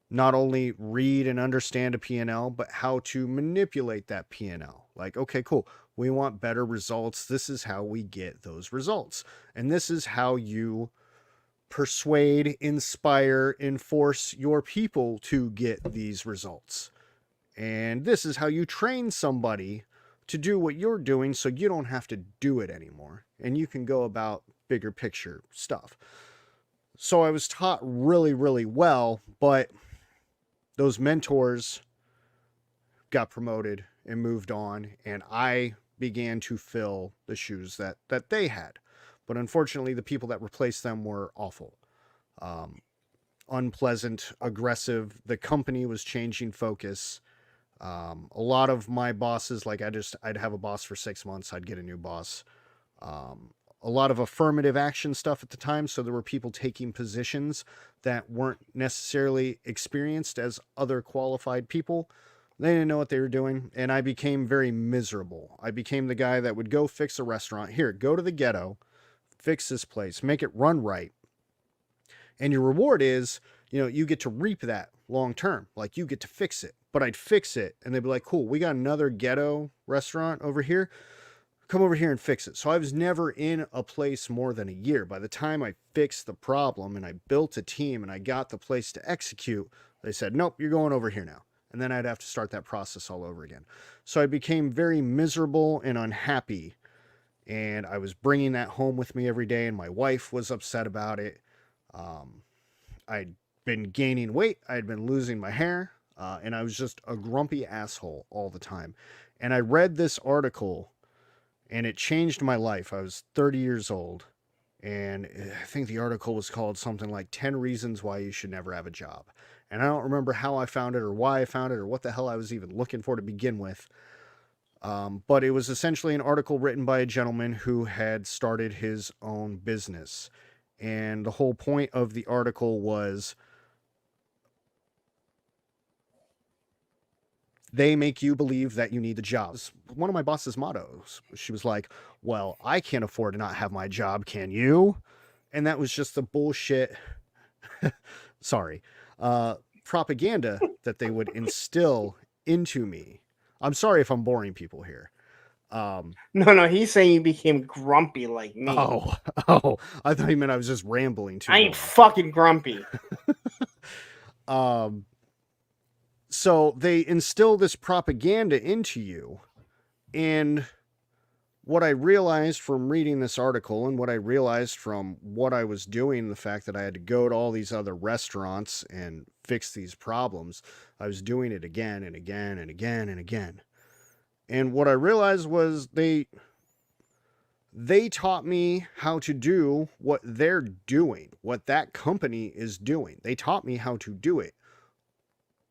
not only read and understand a P&L, but how to manipulate that P&L. Like, okay, cool. We want better results. This is how we get those results. And this is how you persuade, inspire, enforce your people to get these results. And this is how you train somebody to do what you're doing so you don't have to do it anymore. And you can go about bigger picture stuff. So I was taught really, really well, but those mentors got promoted and moved on, and I began to fill the shoes that they had. But unfortunately, the people that replaced them were awful. Unpleasant, aggressive. The company was changing focus. A lot of my bosses, like I'd have a boss for 6 months, I'd get a new boss. A lot of affirmative action stuff at the time. So there were people taking positions that weren't necessarily experienced as other qualified people. They didn't know what they were doing. And I became very miserable. I became the guy that would go fix a restaurant. Here, go to the ghetto, fix this place, make it run right. And your reward is, you get to reap that long term. Like, you get to fix it. But I'd fix it and they'd be like, cool, we got another ghetto restaurant over here. Come over here and fix it. So I was never in a place more than a year. By the time I fixed the problem and I built a team and I got the place to execute, they said, nope, you're going over here now. And then I'd have to start that process all over again. So I became very miserable and unhappy. And I was bringing that home with me every day. And my wife was upset about it. I'd been gaining weight. I'd been losing my hair. And I was just a grumpy asshole all the time. And I read this article and it changed my life. I was 30 years old. And I think the article was called something like 10 Reasons Why You Should Never Have a Job. And I don't remember how I found it or why I found it or what the hell I was even looking for to begin with. But it was essentially an article written by a gentleman who had started his own business. And the whole point of the article was, they make you believe that you need the job. One of my boss's mottos. She was like, well, I can't afford to not have my job, can you? And that was just the bullshit, sorry, propaganda that they would instill into me. I'm sorry if I'm boring people here. No, he's saying you became grumpy like me. Oh, I thought he meant I was just rambling too I ain't fucking grumpy. So they instill this propaganda into you. And what I realized from reading this article and what I realized from what I was doing, the fact that I had to go to all these other restaurants and fix these problems, I was doing it again and again and again and again. And what I realized was they taught me how to do what they're doing, what that company is doing. They taught me how to do it.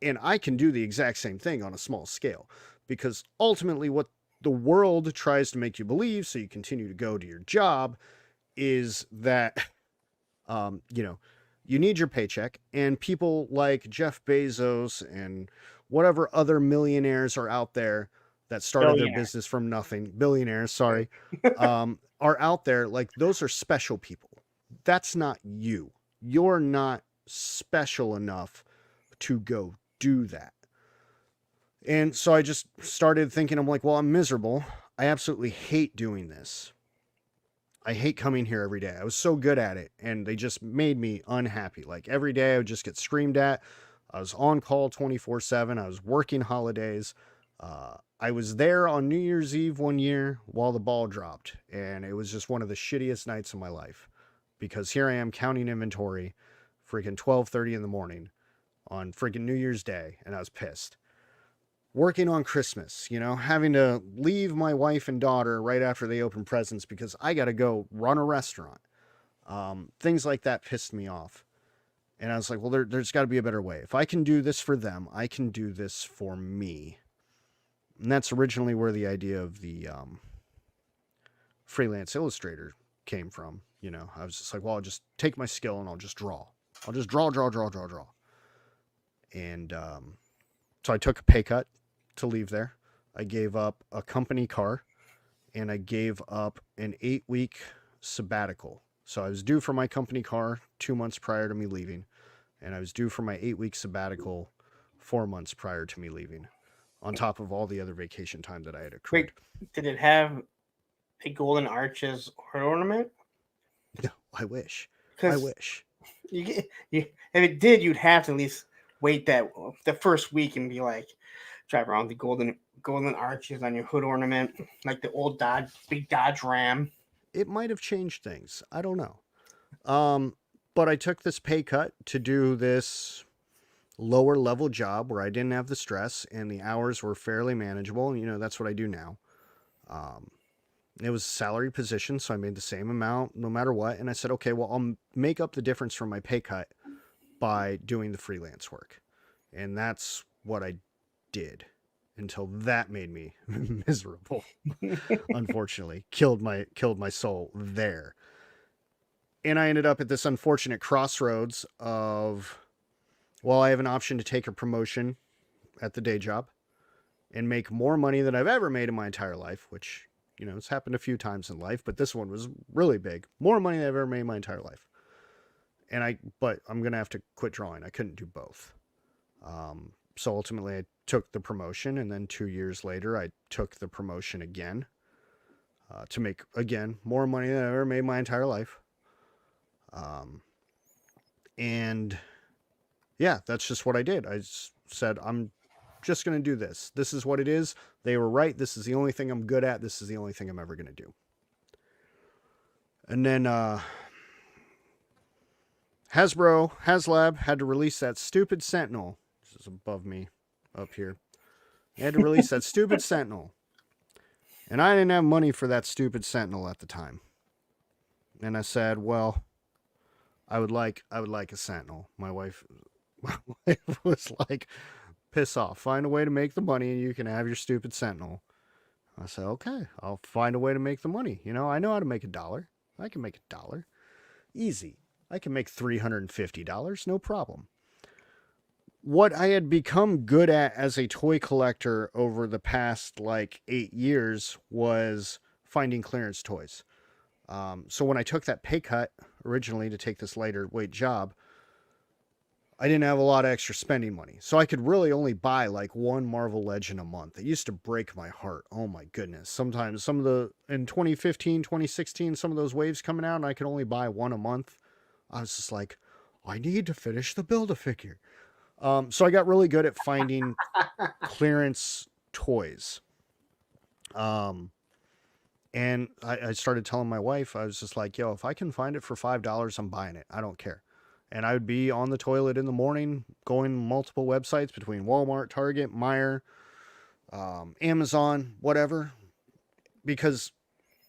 And I can do the exact same thing on a small scale, because ultimately what the world tries to make you believe, so you continue to go to your job, is that, you need your paycheck, and people like Jeff Bezos and whatever other millionaires are out there that started their business from nothing, billionaires, sorry, are out there, like, those are special people. That's not you. You're not special enough to go do that. And so I just started thinking, I'm like, well, I'm miserable. I absolutely hate doing this. I hate coming here every day. I was so good at it, and they just made me unhappy. Like, every day I would just get screamed at. I was on call 24/7. I was working holidays. I was there on New Year's Eve one year while the ball dropped, and it was just one of the shittiest nights of my life, because here I am counting inventory, freaking 12:30 in the morning on freaking New Year's Day, and I was pissed. Working on Christmas, having to leave my wife and daughter right after they open presents because I got to go run a restaurant. Things like that pissed me off. And I was like, well, there's got to be a better way. If I can do this for them, I can do this for me. And that's originally where the idea of the freelance illustrator came from. I was just like, well, I'll just take my skill and I'll just draw. I'll just draw. And so I took a pay cut to leave there. I gave up a company car, and I gave up an 8-week sabbatical. So I was due for my company car 2 months prior to me leaving, and I was due for my 8-week sabbatical 4 months prior to me leaving, on top of all the other vacation time that I had accrued. Wait, did it have a golden arches ornament? No, I wish. If it did, you'd have to at least wait the first week and be like, drive around the golden arches on your hood ornament, like the old big Dodge Ram. It might have changed things. I don't know. But I took this pay cut to do this lower level job where I didn't have the stress and the hours were fairly manageable. You know, that's what I do now. It was a salary position, so I made the same amount no matter what. And I said, okay, well, I'll make up the difference from my pay cut by doing the freelance work. And that's what I did until that made me miserable. Unfortunately, killed my soul there. And I ended up at this unfortunate crossroads of, well, I have an option to take a promotion at the day job and make more money than I've ever made in my entire life, which, you know, it's happened a few times in life, but this one was really big. More money than I've ever made in my entire life. But I'm going to have to quit drawing. I couldn't do both. So ultimately I took the promotion, and then 2 years later, I took the promotion again, to make, again, more money than I've ever made in my entire life. And yeah, that's just what I did. I said, I'm just going to do this. This is what it is. They were right. This is the only thing I'm good at. This is the only thing I'm ever going to do. And then, HasLab had to release that stupid Sentinel. This is above me up here. They had to release that stupid Sentinel. And I didn't have money for that stupid Sentinel at the time. And I said, well, I would like a Sentinel. My wife was like, piss off. Find a way to make the money and you can have your stupid Sentinel. I said, okay, I'll find a way to make the money. You know, I know how to make $1. I can make $1. Easy. I can make $350, no problem. What I had become good at as a toy collector over the past 8 years was finding clearance toys. So when I took that pay cut originally to take this lighter weight job, I didn't have a lot of extra spending money. So I could really only buy one Marvel Legend a month. It used to break my heart. Oh my goodness. Sometimes in 2015, 2016, some of those waves coming out and I could only buy one a month. I was just like, I need to finish the Build-A-Figure. So I got really good at finding clearance toys. And I started telling my wife, I was just like, yo, if I can find it for $5, I'm buying it. I don't care. And I would be on the toilet in the morning, going multiple websites between Walmart, Target, Meijer, Amazon, whatever, because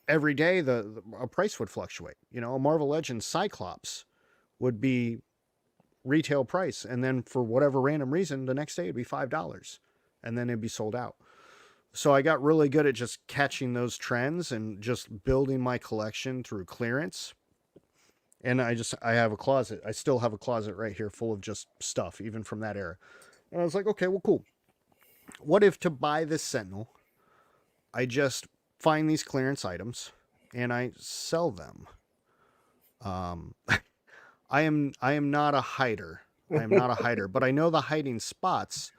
every day a price would fluctuate. You know, a Marvel Legends Cyclops would be retail price, and then for whatever random reason, the next day it'd be $5, and then it'd be sold out. So I got really good at just catching those trends and just building my collection through clearance. And I have a closet. I still have a closet right here full of just stuff, even from that era. And I was like, okay, well, cool. What if to buy this Sentinel, I just find these clearance items and I sell them? I am not a hider. I am not a hider, but I know the hiding spots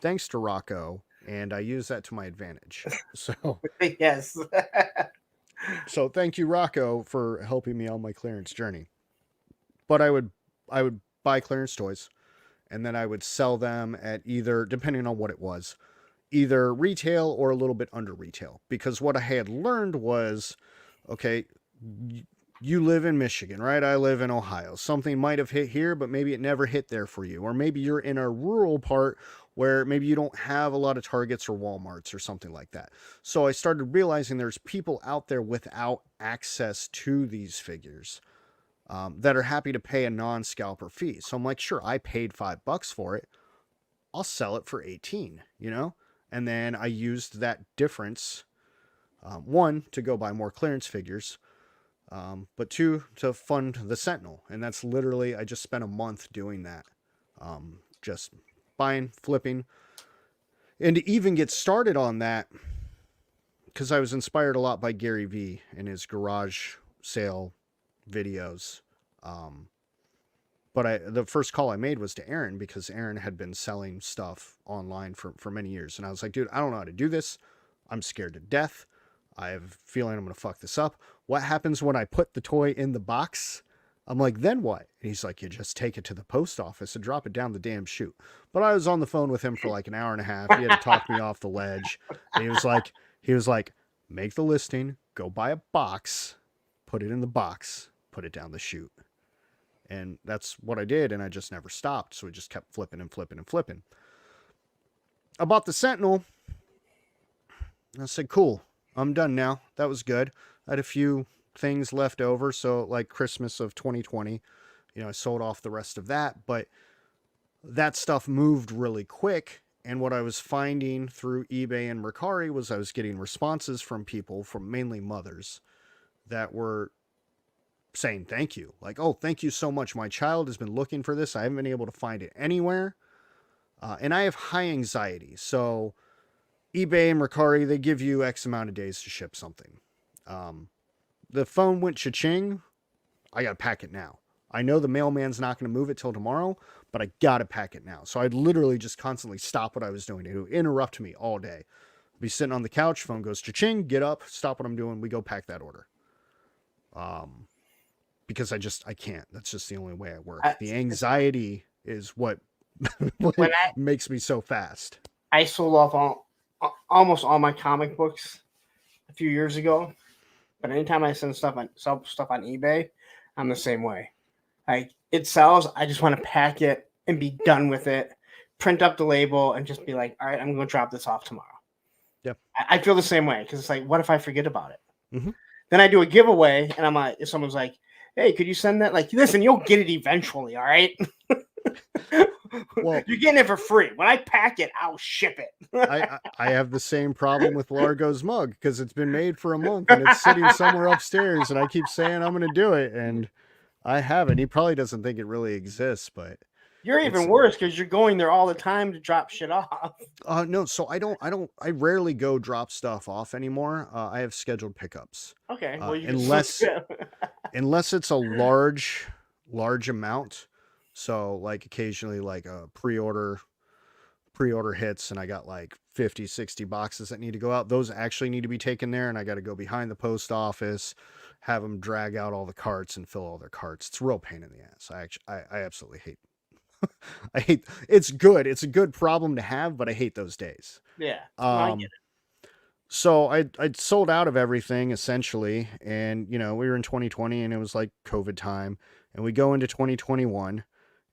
thanks to Rocco, and I use that to my advantage. So Yes. So thank you, Rocco, for helping me on my clearance journey. But I would buy clearance toys, and then I would sell them at either, depending on what it was, either retail or a little bit under retail. Because what I had learned was, okay, you live in Michigan, right? I live in Ohio. Something might have hit here, but maybe it never hit there for you. Or maybe you're in a rural part where maybe you don't have a lot of Targets or Walmarts or something like that. So I started realizing there's people out there without access to these figures that are happy to pay a non-scalper fee. So I'm like, sure, I paid $5 for it. I'll sell it for 18, you know? And then I used that difference, one, to go buy more clearance figures, but two, to fund the Sentinel. And that's literally, I just spent a month doing that. Just buying, flipping. And to even get started on that, because I was inspired a lot by Gary Vee and his garage sale videos. But the first call I made was to Aaron, because Aaron had been selling stuff online for many years. And I was like, dude, I don't know how to do this. I'm scared to death. I have a feeling I'm going to fuck this up. What happens when I put the toy in the box I'm like, then what? And he's like, you just take it to the post office and drop it down the damn chute. But I was on the phone with him for like an hour and a half. He had to talk me off the ledge. And he was like, make the listing, go buy a box, put it in the box, put it down the chute. And that's what I did. And I just never stopped. So we just kept flipping and flipping and flipping. I bought the Sentinel. I said, cool, I'm done now. That was good. I had a few things left over. So like Christmas of 2020, I sold off the rest of that, but that stuff moved really quick. And what I was finding through eBay and Mercari was I was getting responses from people, from mainly mothers, that were saying thank you. Like, oh, thank you so much. My child has been looking for this. I haven't been able to find it anywhere. And I have high anxiety. So eBay and Mercari, they give you X amount of days to ship something. The phone went cha-ching. I got to pack it now. I know the mailman's not going to move it till tomorrow, but I got to pack it now. So I'd literally just constantly stop what I was doing. It would interrupt me all day. I'd be sitting on the couch, phone goes cha-ching, get up, stop what I'm doing. We go pack that order. Because I can't. That's just the only way I work. The anxiety is what makes me so fast. I sold off almost all my comic books a few years ago. But anytime I sell stuff on eBay, I'm the same way. Like, it sells, I just want to pack it and be done with it, print up the label, and just be like, all right, I'm going to drop this off tomorrow. Yep. I feel the same way, because it's like, what if I forget about it? Mm-hmm. Then I do a giveaway, and I'm like, if someone's like, hey, could you send that? Like, listen, you'll get it eventually, all right? Well, you're getting it for free. When I pack it, I'll ship it. I have the same problem with Largo's mug, because it's been made for a month and it's sitting somewhere upstairs, and I keep saying I'm going to do it, and I haven't. He probably doesn't think it really exists, but you're even worse because you're going there all the time to drop shit off. No, so I rarely go drop stuff off anymore. I have scheduled pickups. Okay, well, unless it's a large amount. So like occasionally like a pre-order hits and I got like 50, 60 boxes that need to go out. Those actually need to be taken there, and I got to go behind the post office, have them drag out all the carts and fill all their carts. It's a real pain in the ass. I absolutely hate I hate. It's good. It's a good problem to have, but I hate those days. Yeah. I get it. So I'd sold out of everything essentially, and we were in 2020 and it was like COVID time, and we go into 2021,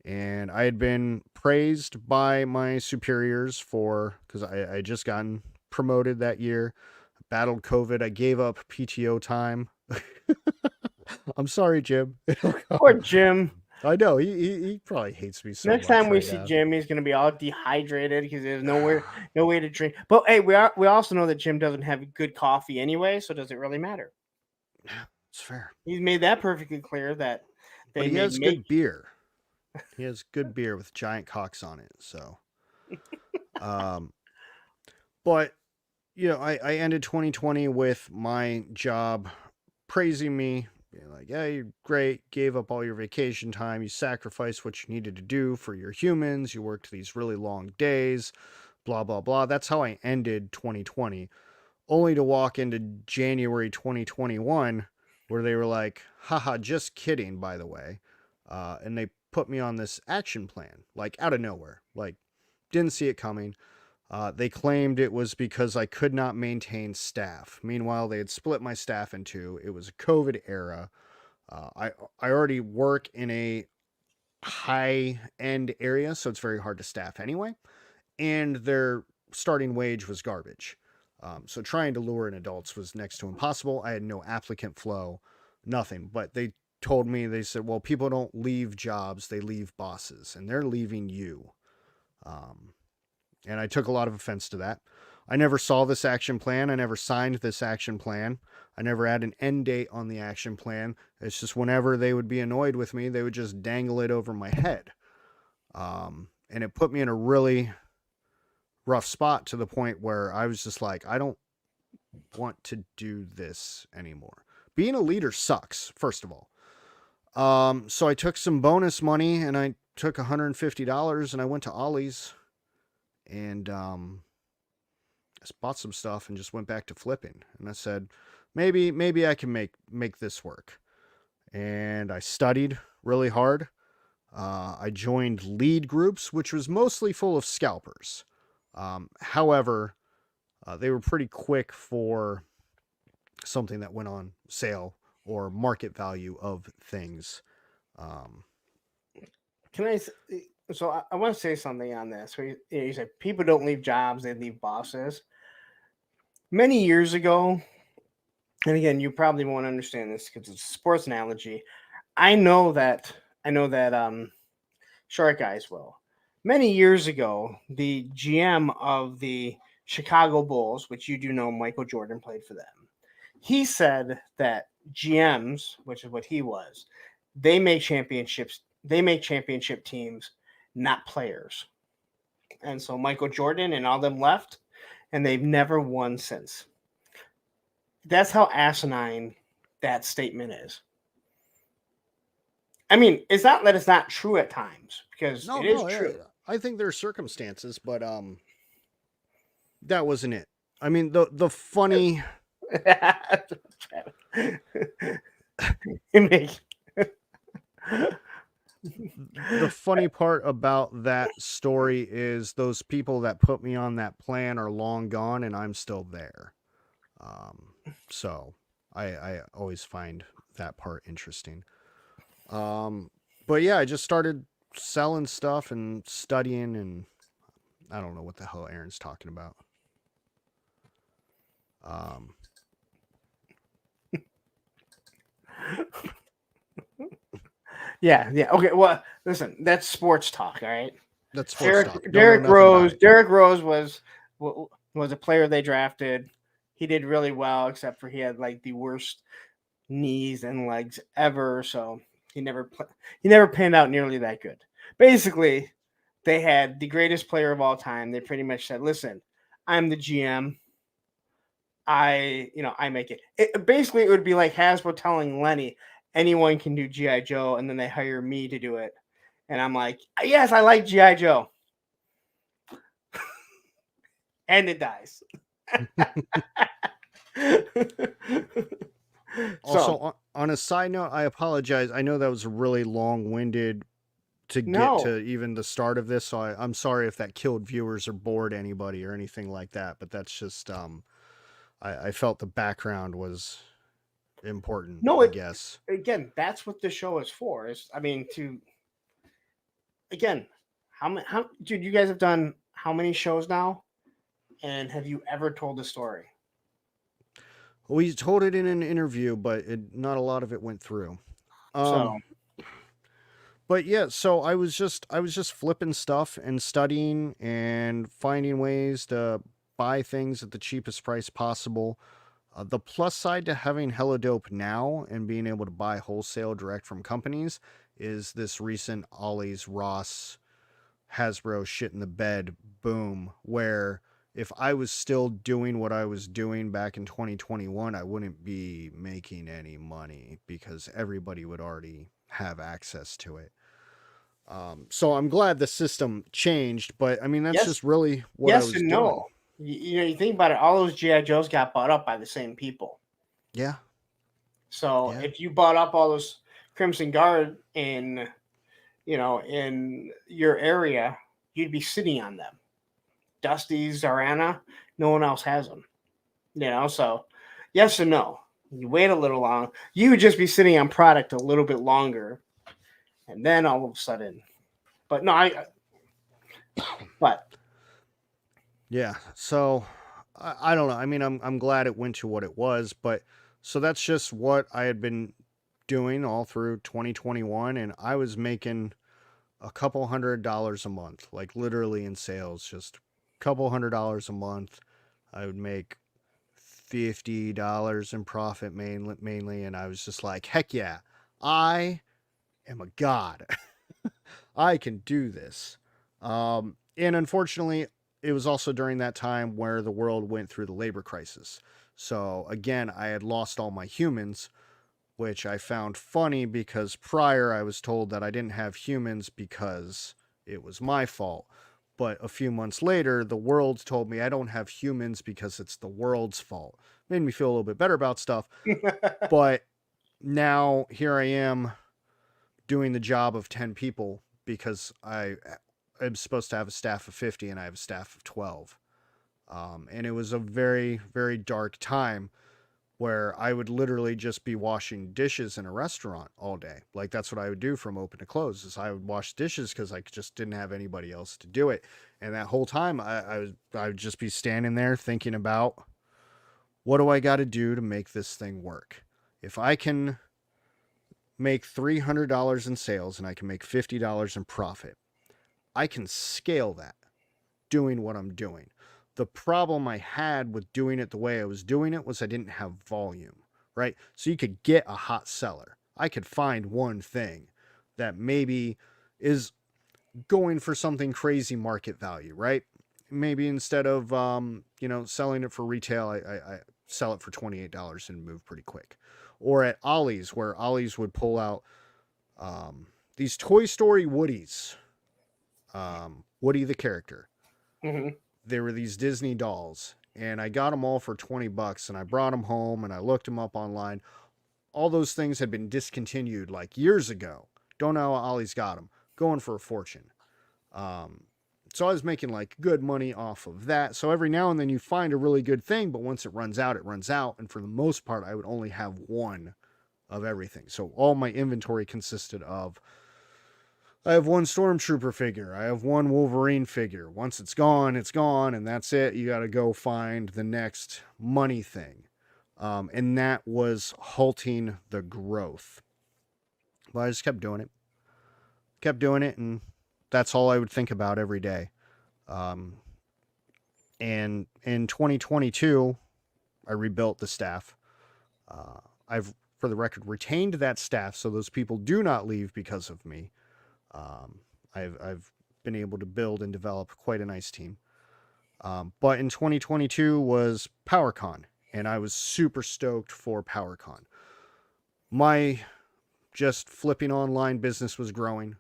and I had been praised by my superiors because I had just gotten promoted that year, battled COVID. I gave up PTO time. I'm sorry, Jim. Poor Jim. I know he probably hates me so much. Next time we see Jim, he's gonna be all dehydrated because there's no way to drink. But hey, we also know that Jim doesn't have good coffee anyway, so does it really matter? It's fair. He's made that perfectly clear that he has good beer. He has good beer with giant cocks on it. So, but I ended 2020 with my job praising me. Like, yeah, you're great, gave up all your vacation time, you sacrificed what you needed to do for your humans, you worked these really long days, blah, blah, blah. That's how I ended 2020, only to walk into January 2021, where they were like, haha, just kidding, by the way. And they put me on this action plan, like out of nowhere, like didn't see it coming. They claimed it was because I could not maintain staff. Meanwhile, they had split my staff in two. It was a COVID era. I already work in a high-end area, so it's very hard to staff anyway. And their starting wage was garbage. So trying to lure in adults was next to impossible. I had no applicant flow, nothing. But they told me, they said, well, people don't leave jobs, they leave bosses, and they're leaving you. And I took a lot of offense to that. I never saw this action plan. I never signed this action plan. I never had an end date on the action plan. It's just whenever they would be annoyed with me, they would just dangle it over my head. And it put me in a really rough spot to the point where I was just like, I don't want to do this anymore. Being a leader sucks, first of all. So I took some bonus money and I took $150 and I went to Ollie's. And I bought some stuff and just went back to flipping. And I said, maybe I can make this work. and I studied really hard. I joined lead groups, which was mostly full of scalpers. However, they were pretty quick for something that went on sale or market value of things. Um, Can I? So I want to say something on this. So you said people don't leave jobs; they leave bosses. Many years ago, and again, you probably won't understand this because it's a sports analogy. I know that. I know that. Shark Eyes will. Many years ago, the GM of the Chicago Bulls, which you do know, Michael Jordan played for them. He said that GMs, which is what he was, they make championships. They make championship teams, not players. And so Michael Jordan and all them left, and they've never won since. That's how asinine that statement is. I mean, it's not that it's not true at times because it is true. I think there are circumstances, but that wasn't it. I mean, the funny. The funny part about that story is those people that put me on that plan are long gone, and I'm still there. So I always find that part interesting. But yeah, I just started selling stuff and studying, and I don't know what the hell Aaron's talking about. Yeah. Okay. Well, listen, that's sports talk. All right. That's sports talk. Derrick Rose. Derrick Rose was a player they drafted. He did really well, except for he had like the worst knees and legs ever. So he never panned out nearly that good. Basically, they had the greatest player of all time. They pretty much said, "Listen, I'm the GM. I make it." Basically, it would be like Hasbro telling Lenny, anyone can do G.I. Joe, and then they hire me to do it. And I'm like, yes, I like G.I. Joe. And it dies. Also, on a side note, I apologize. I know that was really long-winded to get to even the start of this, so I'm sorry if that killed viewers or bored anybody or anything like that, but that's just, I felt the background was important, I guess. Again, that's what the show is for. Again, dude, you guys have done how many shows now? And have you ever told the story? We told it in an interview, but not a lot of it went through. But yeah, so I was just flipping stuff and studying and finding ways to buy things at the cheapest price possible. The plus side to having Hella Dope now and being able to buy wholesale direct from companies is this recent Ollie's Ross Hasbro shit in the bed boom, where if I was still doing what I was doing back in 2021, I wouldn't be making any money because everybody would already have access to it. So I'm glad the system changed, but I mean, that's just really what I was doing. No. You think about it, all those G.I. Joes got bought up by the same people. Yeah. So if you bought up all those Crimson Guard in your area, you'd be sitting on them. Dusty, Zarana, no one else has them. So yes and no. You wait a little long, you would just be sitting on product a little bit longer, and then all of a sudden, yeah. So I don't know. I mean, I'm glad it went to what it was, but so that's just what I had been doing all through 2021, and I was making a couple $100 a month, like literally in sales, just couple $100 a month. I would make $50 in profit mainly, and I was just like, heck yeah, I am a god. I can do this. And unfortunately, it was also during that time where the world went through the labor crisis. So again, I had lost all my humans, which I found funny because prior I was told that I didn't have humans because it was my fault. But a few months later, the world told me I don't have humans because it's the world's fault. Made me feel a little bit better about stuff. But now here I am doing the job of 10 people because I'm supposed to have a staff of 50 and I have a staff of 12. And it was a very, very dark time where I would literally just be washing dishes in a restaurant all day. Like that's what I would do from open to close is I would wash dishes because I just didn't have anybody else to do it. And that whole time I would just be standing there thinking about what do I got to do to make this thing work? If I can make $300 in sales and I can make $50 in profit, I can scale that doing what I'm doing. The problem I had with doing it the way I was doing it was I didn't have volume, right? So you could get a hot seller. I could find one thing that maybe is going for something crazy market value, right? Maybe instead of, selling it for retail, I sell it for $28 and move pretty quick. Or at Ollie's, where Ollie's would pull out these Toy Story Woodies. Woody the character. Mm-hmm. They were these Disney dolls, and I got them all for $20, and I brought them home, and I looked them up online. All those things had been discontinued like years ago. Don't know how Ollie's got them. Going for a fortune. So I was making like good money off of that. So every now and then you find a really good thing, but once it runs out, it runs out. And for the most part, I would only have one of everything. So all my inventory consisted of, I have one Stormtrooper figure. I have one Wolverine figure. Once it's gone, and that's it. You got to go find the next money thing. And that was halting the growth. But I just kept doing it. And that's all I would think about every day. And in 2022, I rebuilt the staff. I've, for the record, retained that staff so those people do not leave because of me. I've been able to build and develop quite a nice team. But in 2022 was PowerCon, and I was super stoked for PowerCon. My just flipping online business was growing.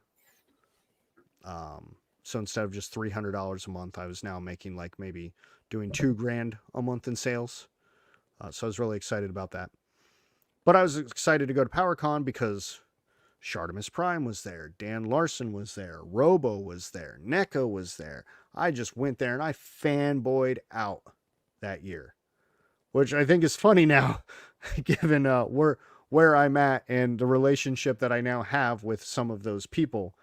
So instead of just $300 a month, I was now making like maybe doing $2,000 a month in sales. So I was really excited about that. But I was excited to go to PowerCon because Shartimus Prime was there, Dan Larson was there, Robo was there, NECA was there. I just went there and I fanboyed out that year, which I think is funny now, given where I'm at and the relationship that I now have with some of those people.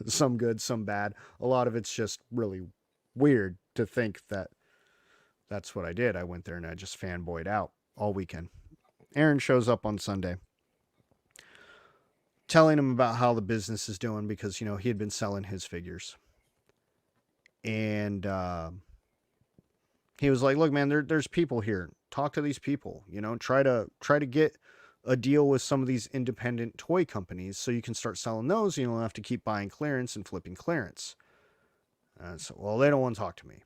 Some good, some bad. A lot of it's just really weird to think that that's what I did. I went there and I just fanboyed out all weekend. Aaron shows up on Sunday, telling him about how the business is doing because, he had been selling his figures. And he was like, look, man, there's people here. Talk to these people, try to get a deal with some of these independent toy companies so you can start selling those. You don't have to keep buying clearance and flipping clearance. Well, they don't want to talk to me.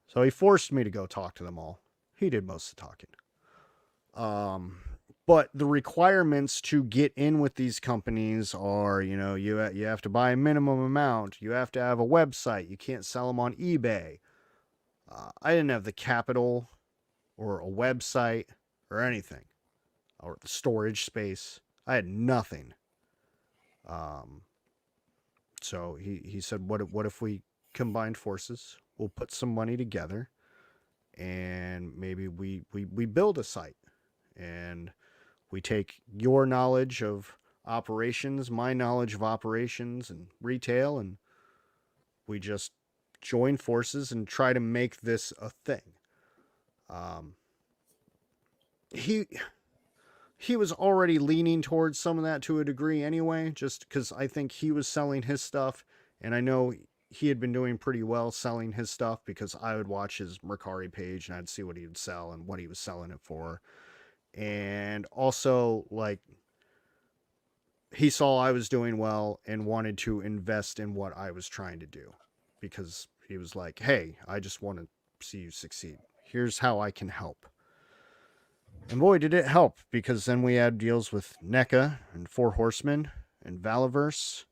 So he forced me to go talk to them all. He did most of the talking. But the requirements to get in with these companies are, you have to buy a minimum amount. You have to have a website. You can't sell them on eBay. I didn't have the capital or a website or anything, or the storage space. I had nothing. So he said, what if we combine forces? We'll put some money together and maybe we build a site, and we take your knowledge of operations, my knowledge of operations and retail, and we just join forces and try to make this a thing. He was already leaning towards some of that to a degree anyway, just because I think he was selling his stuff, and I know he had been doing pretty well selling his stuff because I would watch his Mercari page and I'd see what he would sell and what he was selling it for. And also, like, he saw I was doing well and wanted to invest in what I was trying to do because he was like, hey, I just want to see you succeed. Here's how I can help. And boy, did it help, because then we had deals with NECA and Four Horsemen and Valaverse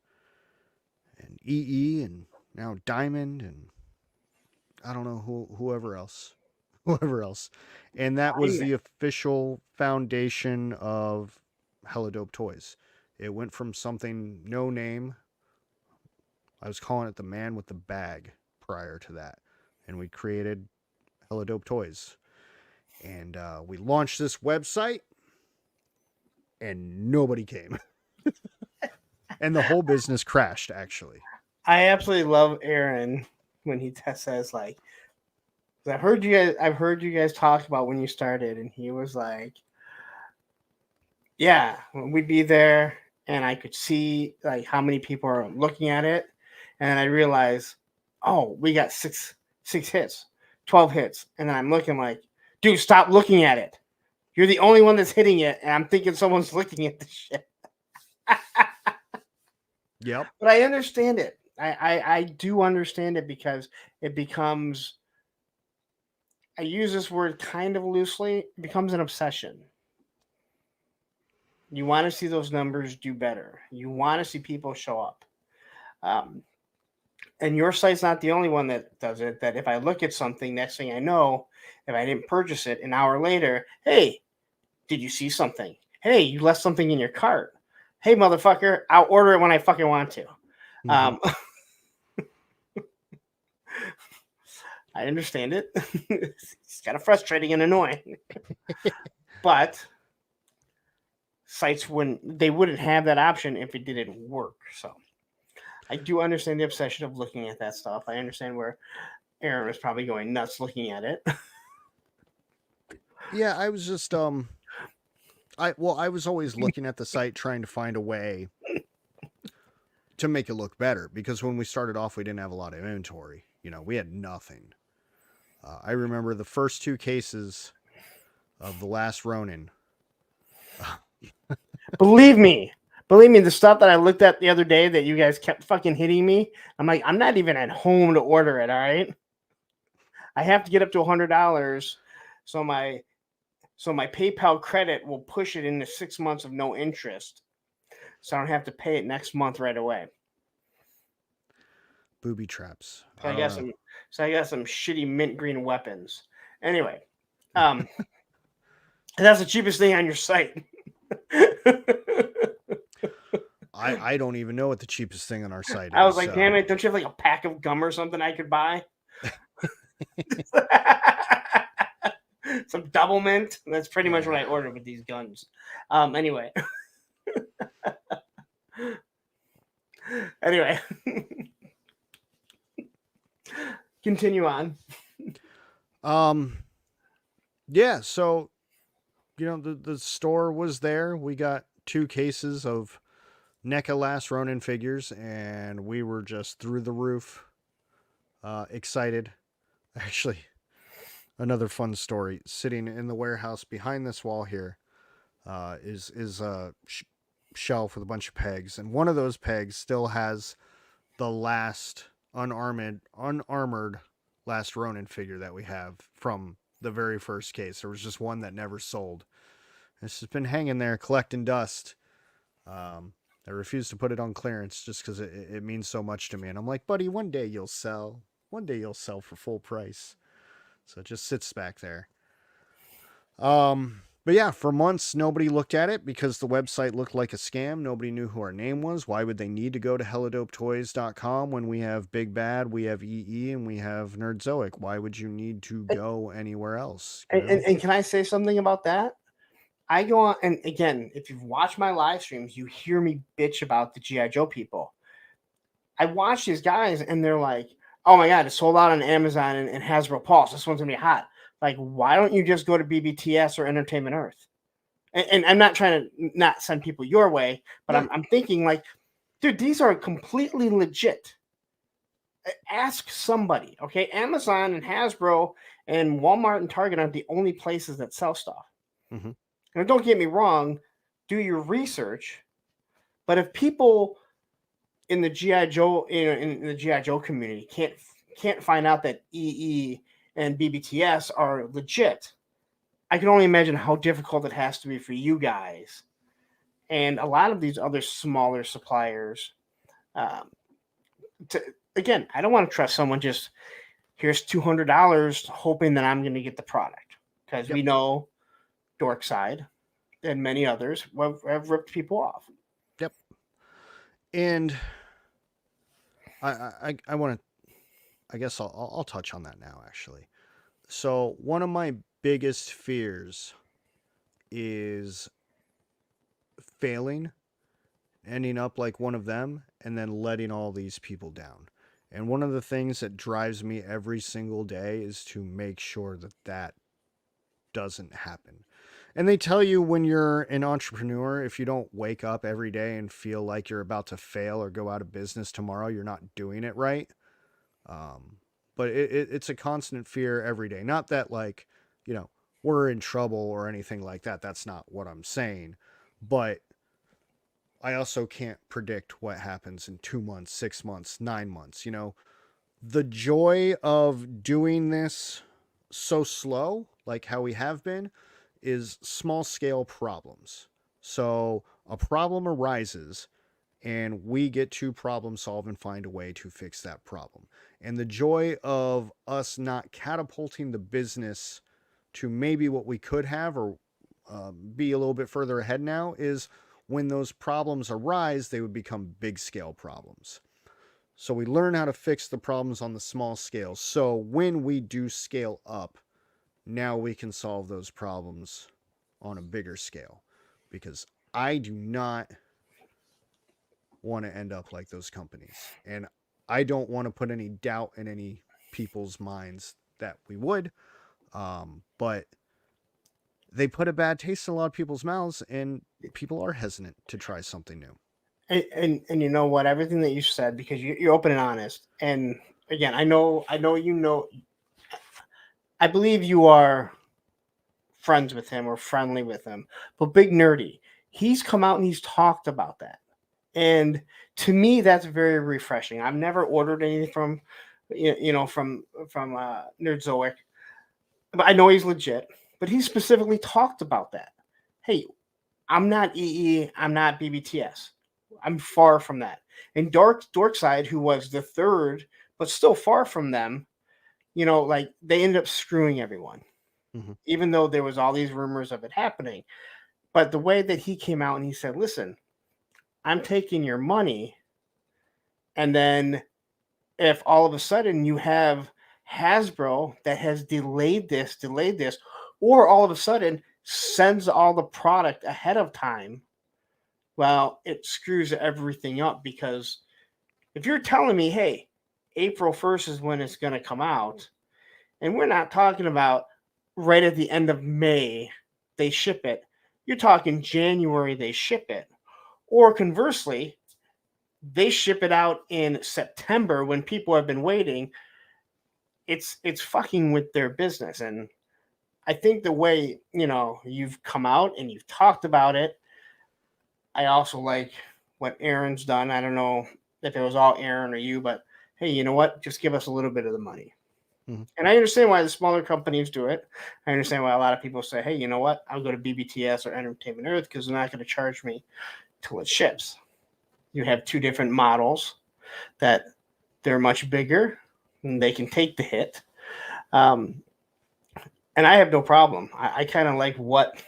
and EE and now Diamond and I don't know whoever else. whoever else. And that was the official foundation of Hella Dope Toys. It went from something no name. I was calling it the man with the bag prior to that. And we created Hella Dope Toys. And we launched this website, and nobody came. And the whole business crashed, actually. I absolutely love Aaron when he says like, I've heard you guys talk about when you started, and he was like, yeah, we'd be there and I could see like how many people are looking at it, and I realized, oh, we got six hits, 12 hits, and then I'm looking like, dude, stop looking at it. You're the only one that's hitting it, and I'm thinking someone's looking at the shit. Yep. But I understand it. I do understand it, because it becomes, I use this word kind of loosely, it becomes an obsession. You want to see those numbers do better. You want to see people show up. And your site's not the only one that does it. That if I look at something, next thing I know, if I didn't purchase it, an hour later, hey, did you see something? Hey, you left something in your cart. Hey, motherfucker, I'll order it when I fucking want to. Mm-hmm. I understand it. It's kind of frustrating and annoying. But sites wouldn't have that option if it didn't work. So I do understand the obsession of looking at that stuff. I understand where Aaron was probably going nuts looking at it. Yeah, I was just I was always looking at the site trying to find a way to make it look better, because when we started off we didn't have a lot of inventory. We had nothing. I remember the first 2 cases of the last Ronin. Believe me, the stuff that I looked at the other day that you guys kept fucking hitting me, I'm like, I'm not even at home to order it, all right? I have to get up to $100, so my PayPal credit will push it into 6 months of no interest, so I don't have to pay it next month right away. Booby traps. So I got some shitty mint green weapons. Anyway, that's the cheapest thing on your site. I don't even know what the cheapest thing on our site is. I was like, damn it, don't you have like a pack of gum or something I could buy? Some double mint. That's pretty much what I ordered with these guns. Anyway. Continue on. Yeah, so the store was there. We got 2 cases of NECA Last Ronin figures, and we were just through the roof excited. Actually, another fun story. Sitting in the warehouse behind this wall here is a shelf with a bunch of pegs, and one of those pegs still has the last unarmored Last Ronin figure that we have from the very first case. There was just one that never sold. It's just been hanging there collecting dust. I refuse to put it on clearance just because it means so much to me. And I'm like, buddy, one day you'll sell. One day you'll sell for full price. So it just sits back there. But yeah, for months, nobody looked at it because the website looked like a scam. Nobody knew who our name was. Why would they need to go to helladopetoys.com when we have Big Bad, we have EE, and we have Nerdzoic? Why would you need to go anywhere else? And can I say something about that? I go on, and again, if you've watched my live streams, you hear me bitch about the G.I. Joe people. I watch these guys, and they're like, oh my God, it's sold out on Amazon and Hasbro Pulse. This one's going to be hot. Like, why don't you just go to BBTS or Entertainment Earth? And I'm not trying to not send people your way, but I'm thinking like, dude, these are completely legit. Ask somebody, okay? Amazon and Hasbro and Walmart and Target aren't the only places that sell stuff. Mm-hmm. And don't get me wrong, do your research. But if people in the G.I. Joe, in the G.I. Joe community can't find out that EE and BBTS are legit, I can only imagine how difficult it has to be for you guys and a lot of these other smaller suppliers. Again, I don't want to trust someone just here's $200, hoping that I'm going to get the product, because we know Dorkside and many others have ripped people off. Yep. And I want to, I guess I'll touch on that now, actually. So one of my biggest fears is failing, ending up like one of them, and then letting all these people down. And one of the things that drives me every single day is to make sure that that doesn't happen. And they tell you when you're an entrepreneur, if you don't wake up every day and feel like you're about to fail or go out of business tomorrow, you're not doing it right. But it's a constant fear every day. Not that, like, we're in trouble or anything like that. That's not what I'm saying. But I also can't predict what happens in 2 months, 6 months, 9 months. The joy of doing this so slow, like how we have been, is small scale problems. So a problem arises and we get to problem solve and find a way to fix that problem. And the joy of us not catapulting the business to maybe what we could have, or be a little bit further ahead now, is when those problems arise, they would become big scale problems. So we learn how to fix the problems on the small scale. So when we do scale up, now we can solve those problems on a bigger scale. Because I do not want to end up like those companies. And I don't want to put any doubt in any people's minds that we would. But they put a bad taste in a lot of people's mouths, and people are hesitant to try something new. And you know what? Everything that you said, because you're open and honest. And again, I know, I believe you are friends with him or friendly with him. But Big Nerdy, he's come out and he's talked about that. And to me, that's very refreshing. I've never ordered anything from, from Nerdzoic, but I know he's legit. But he specifically talked about that. Hey, I'm not EE. I'm not BBTS. I'm far from that. And Dorkside, who was the third, but still far from them, like they ended up screwing everyone, even though there was all these rumors of it happening. But the way that he came out and he said, "Listen, I'm taking your money," and then if all of a sudden you have Hasbro that has delayed this, or all of a sudden sends all the product ahead of time, well, it screws everything up. Because if you're telling me, hey, April 1st is when it's going to come out, and we're not talking about right at the end of May they ship it, you're talking January they ship it. Or conversely, they ship it out in September when people have been waiting. It's fucking with their business. And I think the way, you've come out and you've talked about it, I also like what Aaron's done. I don't know if it was all Aaron or you, but hey, you know what? Just give us a little bit of the money. And I understand why the smaller companies do it. I understand why a lot of people say, hey, you know what? I'll go to BBTS or Entertainment Earth because they're not going to charge me till it ships. You have two different models that they're much bigger and they can take the hit. And I have no problem. I kind of like what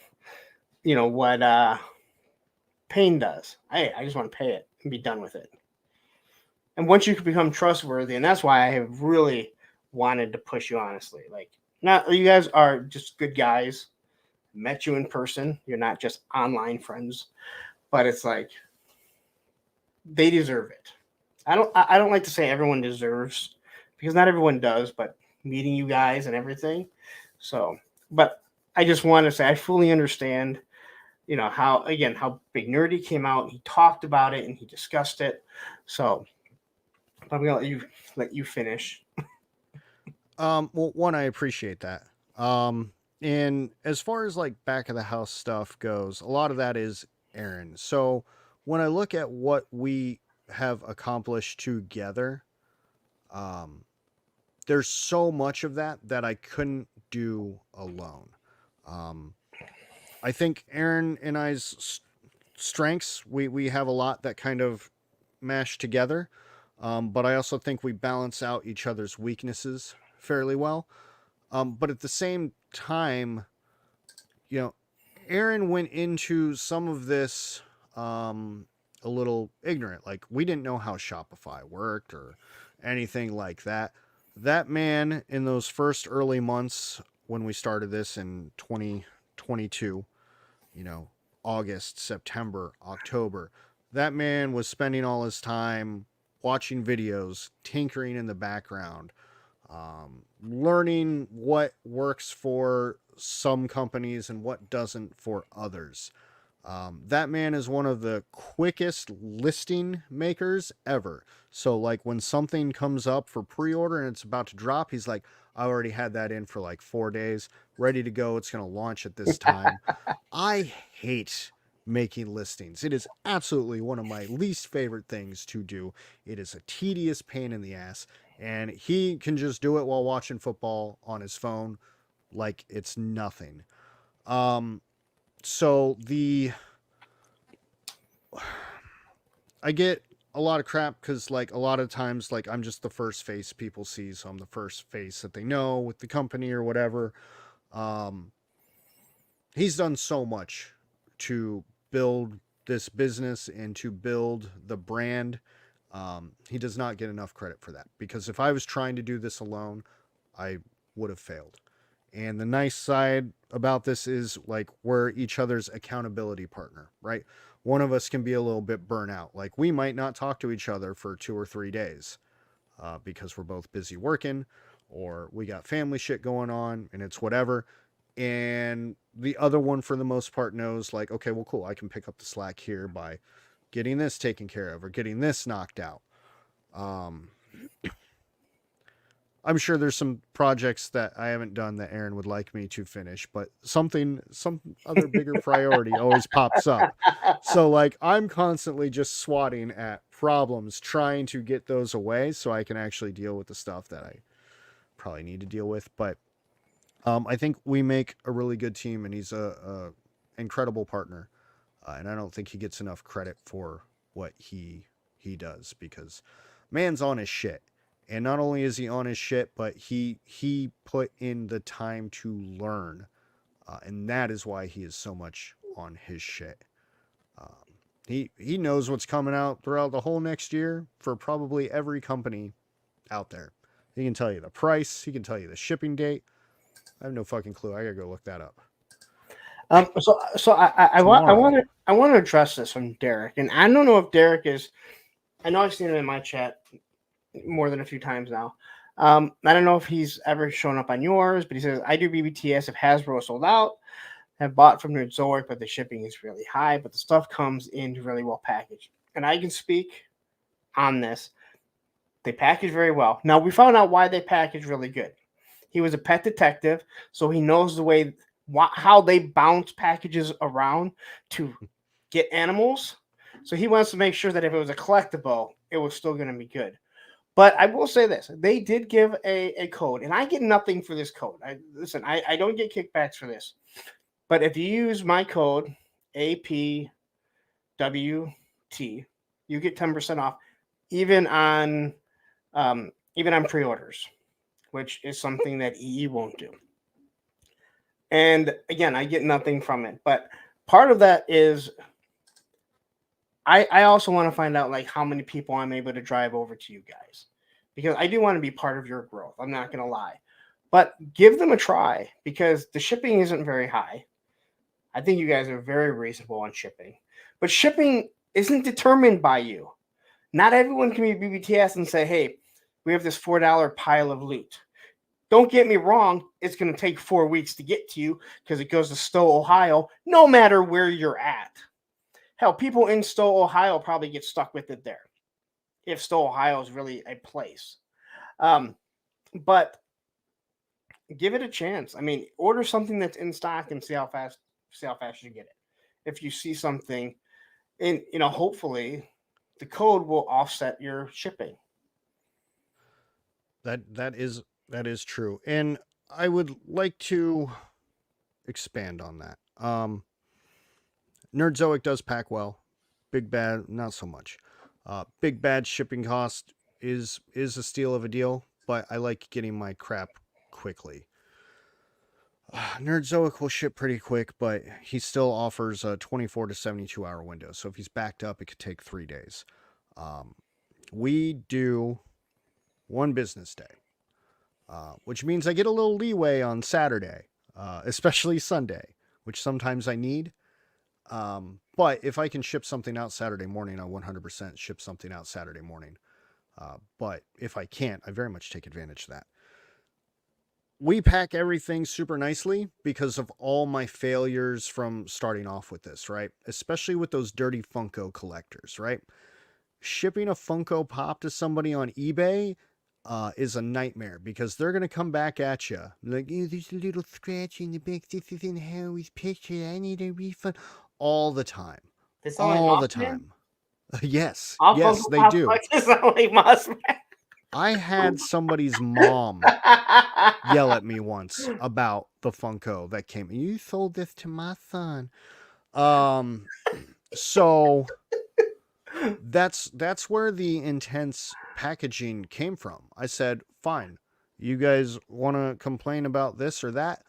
Pain does. I just want to pay it and be done with it. And once you can become trustworthy, and that's why I have really wanted to push you, honestly. Like, not you guys are just good guys. Met you in person. You're not just online friends. But it's like they deserve it. I don't like to say everyone deserves, because not everyone does, but meeting you guys and everything. So, but I just want to say I fully understand, how Big Nerdy came out and he talked about it and he discussed it. So I'm gonna let you finish. Well, one, I appreciate that. And as far as like back of the house stuff goes, a lot of that is Aaron. So when I look at what we have accomplished together, there's so much of that I couldn't do alone. I think Aaron and I's strengths, we have a lot that kind of mash together. But I also think we balance out each other's weaknesses fairly well. But at the same time, you know, Aaron went into some of this a little ignorant. Like, we didn't know how Shopify worked or anything like that. That man, in those first early months when we started this in 2022, you know, August, September, October, that man was spending all his time watching videos, tinkering in the background, learning what works for some companies and what doesn't for others. That man is one of the quickest listing makers ever. So, like, when something comes up for pre-order and it's about to drop, he's like, I already had that in for like 4 days, ready to go. It's going to launch at this time. I hate making listings. It is absolutely one of my least favorite things to do. It is a tedious pain in the ass. And he can just do it while watching football on his phone like it's nothing. So I get a lot of crap because, like, a lot of times, like, I'm just the first face people see, so I'm the first face that they know with the company or whatever. He's done so much to build this business and to build the brand. He does not get enough credit for that, because if I was trying to do this alone, I would have failed. And the nice side about this is, like, we're each other's accountability partner, right? One of us can be a little bit burnt out. Like, we might not talk to each other for 2 or 3 days because we're both busy working, or we got family shit going on and it's whatever. And the other one, for the most part, knows, like, okay, well, cool, I can pick up the slack here by getting this taken care of or getting this knocked out. I'm sure there's some projects that I haven't done that Aaron would like me to finish, but some other bigger priority always pops up. So, like, I'm constantly just swatting at problems, trying to get those away so I can actually deal with the stuff that I probably need to deal with. But I think we make a really good team, and he's a incredible partner. And I don't think he gets enough credit for what he does, because man's on his shit. And not only is he on his shit, but he put in the time to learn. And that is why he is so much on his shit. He knows what's coming out throughout the whole next year for probably every company out there. He can tell you the price. He can tell you the shipping date. I have no fucking clue. I gotta go look that up. So I want to address this from Derek, and I don't know if Derek is. I know I've seen him in my chat more than a few times now. I don't know if he's ever shown up on yours, but he says, I do BBTS if Hasbro sold out. Have bought from Nerdzoic, but the shipping is really high, but the stuff comes in really well packaged. And I can speak on this. They package very well. Now, we found out why they package really good. He was a pet detective, so he knows the way how they bounce packages around to get animals. So he wants to make sure that if it was a collectible, it was still going to be good. But I will say this. They did give a code, and I get nothing for this code. I don't get kickbacks for this. But if you use my code, APWT, you get 10% off, even on pre-orders, which is something that EE won't do. And again, I get nothing from it. But part of that is I also want to find out, like, how many people I'm able to drive over to you guys, because I do want to be part of your growth. I'm not going to lie. But give them a try, because the shipping isn't very high. I think you guys are very reasonable on shipping. But shipping isn't determined by you. Not everyone can be BBTS and say, hey, we have this $4 pile of loot. Don't get me wrong. It's going to take 4 weeks to get to you because it goes to Stowe, Ohio, no matter where you're at. Hell, people in Stowe, Ohio probably get stuck with it there, if Stowe, Ohio is really a place. But give it a chance. I mean, order something that's in stock and see how fast you get it. If you see something, and hopefully the code will offset your shipping. That is true, and I would like to expand on that. Nerdzoic does pack well. Big Bad, not so much. Big Bad shipping cost is a steal of a deal, but I like getting my crap quickly. Nerdzoic will ship pretty quick, but he still offers a 24 to 72 hour window. So if he's backed up, it could take 3 days. We do 1 business day, which means I get a little leeway on Saturday, especially Sunday, which sometimes I need. But if I can ship something out Saturday morning, I'll 100% ship something out Saturday morning. But if I can't, I very much take advantage of that. We pack everything super nicely because of all my failures from starting off with this, right? Especially with those dirty Funko collectors, right? Shipping a Funko Pop to somebody on eBay is a nightmare because they're going to come back at you. Like, oh, there's a little scratch in the back. This isn't Howie's picture. I need a refund. All the time. It's not like All the Moss Man? time. Yes. All Yes, Funko they Pop do. collectors sound like Moss Man. I had somebody's mom yell at me once about the Funko that came. You sold this to my son. So that's where the intense packaging came from. I said, fine, you guys want to complain about this or that?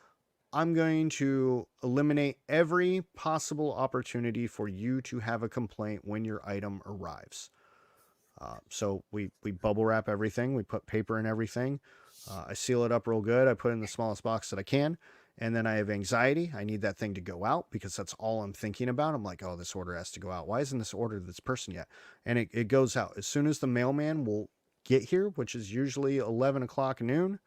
I'm going to eliminate every possible opportunity for you to have a complaint when your item arrives. So we bubble wrap everything. We put paper in everything. I seal it up real good. I put it in the smallest box that I can. And then I have anxiety. I need that thing to go out because that's all I'm thinking about. I'm like, oh, this order has to go out. Why isn't this order to this person yet? And it goes out. As soon as the mailman will get here, which is usually 11 o'clock noon,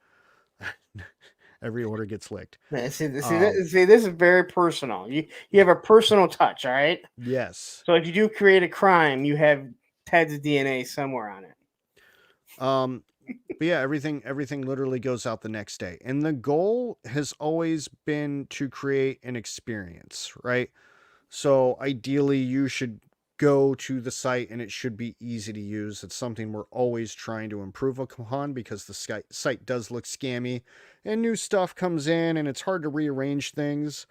every order gets licked. See, this is very personal. You have a personal touch, all right? Yes. So if you do create a crime, you have Ted's DNA somewhere on it. But yeah, everything literally goes out the next day. And the goal has always been to create an experience, right? So ideally you should go to the site and it should be easy to use. It's something we're always trying to improve upon because the site does look scammy and new stuff comes in and it's hard to rearrange things.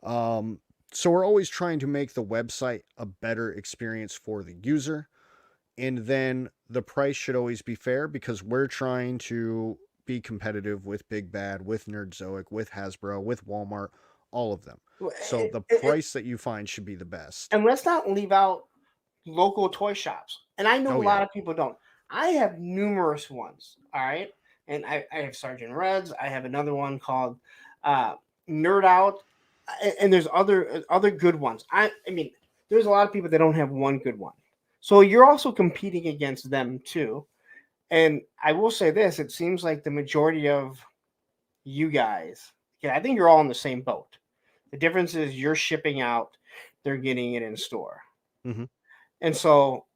So we're always trying to make the website a better experience for the user. And then the price should always be fair because we're trying to be competitive with Big Bad, with Nerdzoic, with Hasbro, with Walmart, all of them. So the price that you find should be the best. And let's not leave out local toy shops. And I know a lot of people don't. I have numerous ones, all right? And I have Sergeant Reds. I have another one called Nerd Out. And there's other good ones. I mean, there's a lot of people that don't have one good one. So you're also competing against them too. And I will say this, it seems like the majority of you guys, I think you're all in the same boat. The difference is you're shipping out, they're getting it in store. Mm-hmm. And so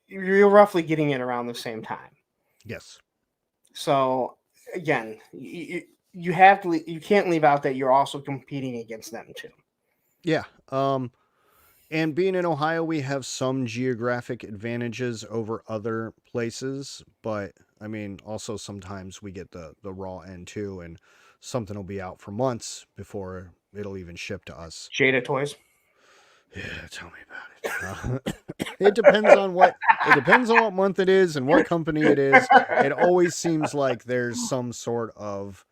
you're roughly getting it around the same time. Yes. So again, you can't leave out that you're also competing against them too. Yeah. And being in Ohio, we have some geographic advantages over other places, but I mean, also sometimes we get the raw end too, and something will be out for months before it'll even ship to us. Jada Toys. Yeah, tell me about it. It depends on what month it is and what company it is. It always seems like there's some sort of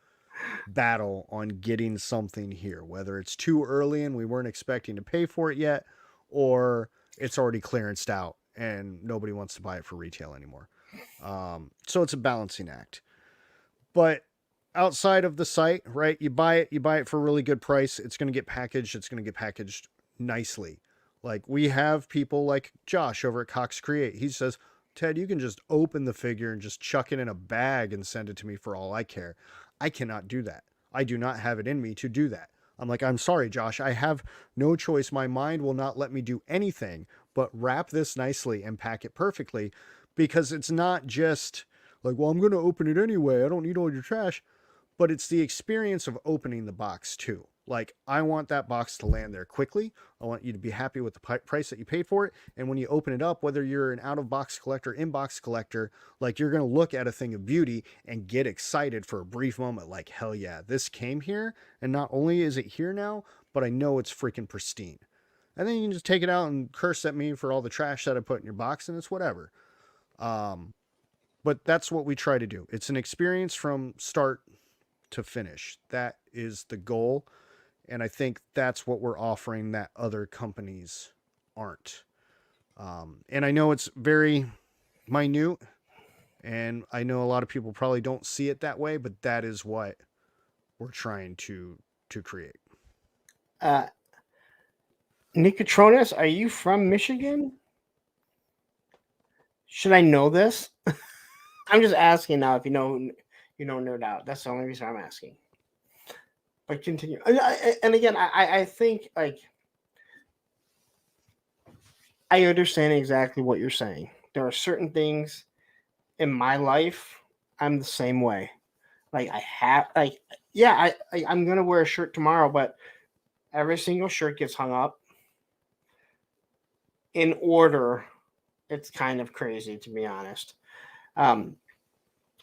battle on getting something here, whether it's too early and we weren't expecting to pay for it yet, or it's already clearanced out and nobody wants to buy it for retail anymore. So it's a balancing act. But outside of the site, right, you buy it for a really good price. It's going to get packaged nicely. Like we have people like Josh over at Cox Create. He says, Ted, you can just open the figure and just chuck it in a bag and send it to me for all I care. I cannot do that. I do not have it in me to do that. I'm like, I'm sorry, Josh. I have no choice. My mind will not let me do anything but wrap this nicely and pack it perfectly, because it's not just like, well, I'm going to open it anyway. I don't need all your trash. But it's the experience of opening the box too. Like, I want that box to land there quickly. I want you to be happy with the price that you paid for it. And when you open it up, whether you're an out-of-box collector, in-box collector, like, you're going to look at a thing of beauty and get excited for a brief moment. Like, hell yeah, this came here. And not only is it here now, but I know it's freaking pristine. And then you can just take it out and curse at me for all the trash that I put in your box, and it's whatever. But but that's what we try to do. It's an experience from start to finish. That is the goal. And I think that's what we're offering that other companies aren't. And I know it's very minute, and I know a lot of people probably don't see it that way, but that is what we're trying to create. Uh, Nicotronis, are you from Michigan? Should I know this? I'm just asking now if you know, no doubt. That's the only reason I'm asking. But continue. And again, I think like I understand exactly what you're saying. There are certain things in my life I'm the same way. Like I have like yeah, I'm gonna wear a shirt tomorrow, but every single shirt gets hung up in order. It's kind of crazy to be honest.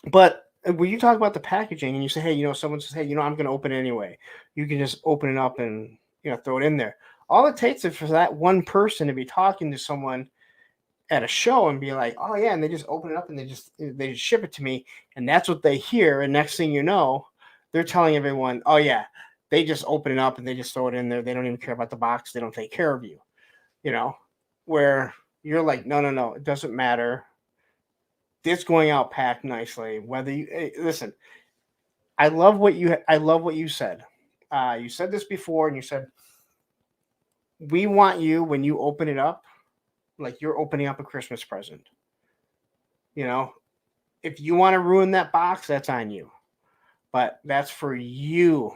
But when you talk about the packaging and you say, hey, someone says, hey, I'm going to open it anyway. You can just open it up and, throw it in there. All it takes is for that one person to be talking to someone at a show and be like, oh yeah. And they just open it up and they just ship it to me. And that's what they hear. And next thing you know, they're telling everyone, oh yeah, they just open it up and they just throw it in there. They don't even care about the box. They don't take care of you, where you're like, no, it doesn't matter. It's going out packed nicely. Whether you listen, I love what you said. You said this before, and you said we want you when you open it up, like you're opening up a Christmas present. If you want to ruin that box, that's on you. But that's for you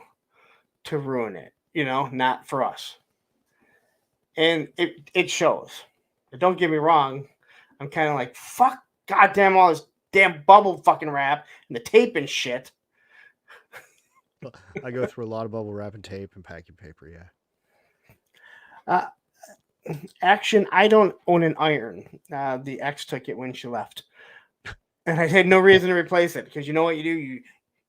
to ruin it. Not for us. And it shows. But don't get me wrong. I'm kind of like fuck. Goddamn all this damn bubble fucking wrap and the tape and shit. I go through a lot of bubble wrap and tape and packing paper, yeah. Action, I don't own an iron. The ex took it when she left. And I had no reason to replace it because you know what you do?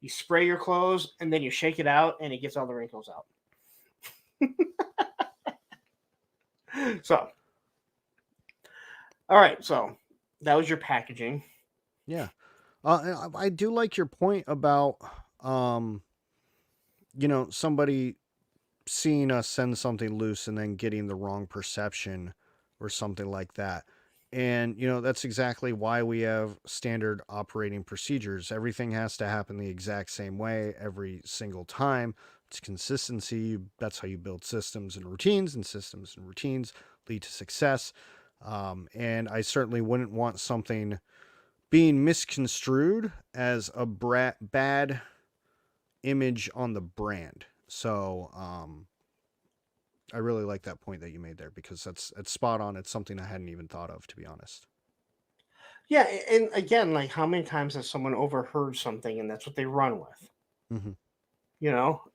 You spray your clothes and then you shake it out and it gets all the wrinkles out. So, all right, so that was your packaging. Yeah. I do like your point about, somebody seeing us send something loose and then getting the wrong perception or something like that. And, that's exactly why we have standard operating procedures. Everything has to happen the exact same way every single time. It's consistency. That's how you build systems and routines, and systems and routines lead to success. And I certainly wouldn't want something being misconstrued as a bad image on the brand. So I really like that point that you made there because that's spot on. It's something I hadn't even thought of, to be honest. Yeah, and again, like how many times has someone overheard something and that's what they run with? Mm-hmm.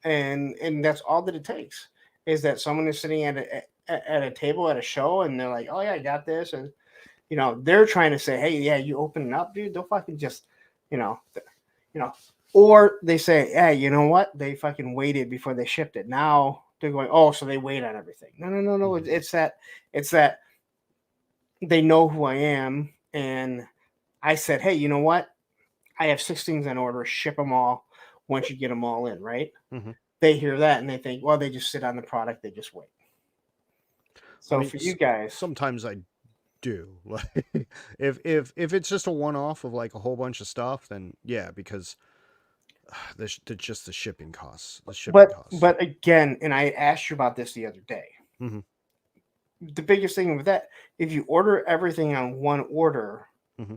And that's all that it takes is that someone is sitting at a table at a show and they're like, oh yeah, I got this, and they're trying to say, hey, yeah, you open it up, dude. They'll fucking just, or they say, hey, you know what? They fucking waited before they shipped it. Now they're going, oh, so they wait on everything. No. Mm-hmm. It's that they know who I am. And I said, hey, you know what? I have 6 things on order. Ship them all once you get them all in, right? Mm-hmm. They hear that and they think, well, they just sit on the product. They just wait. So for you guys, sometimes I do. Like if it's just a one-off of like a whole bunch of stuff, then yeah, because just the shipping costs. But again, and I asked you about this the other day. Mm-hmm. The biggest thing with that, if you order everything on one order, mm-hmm.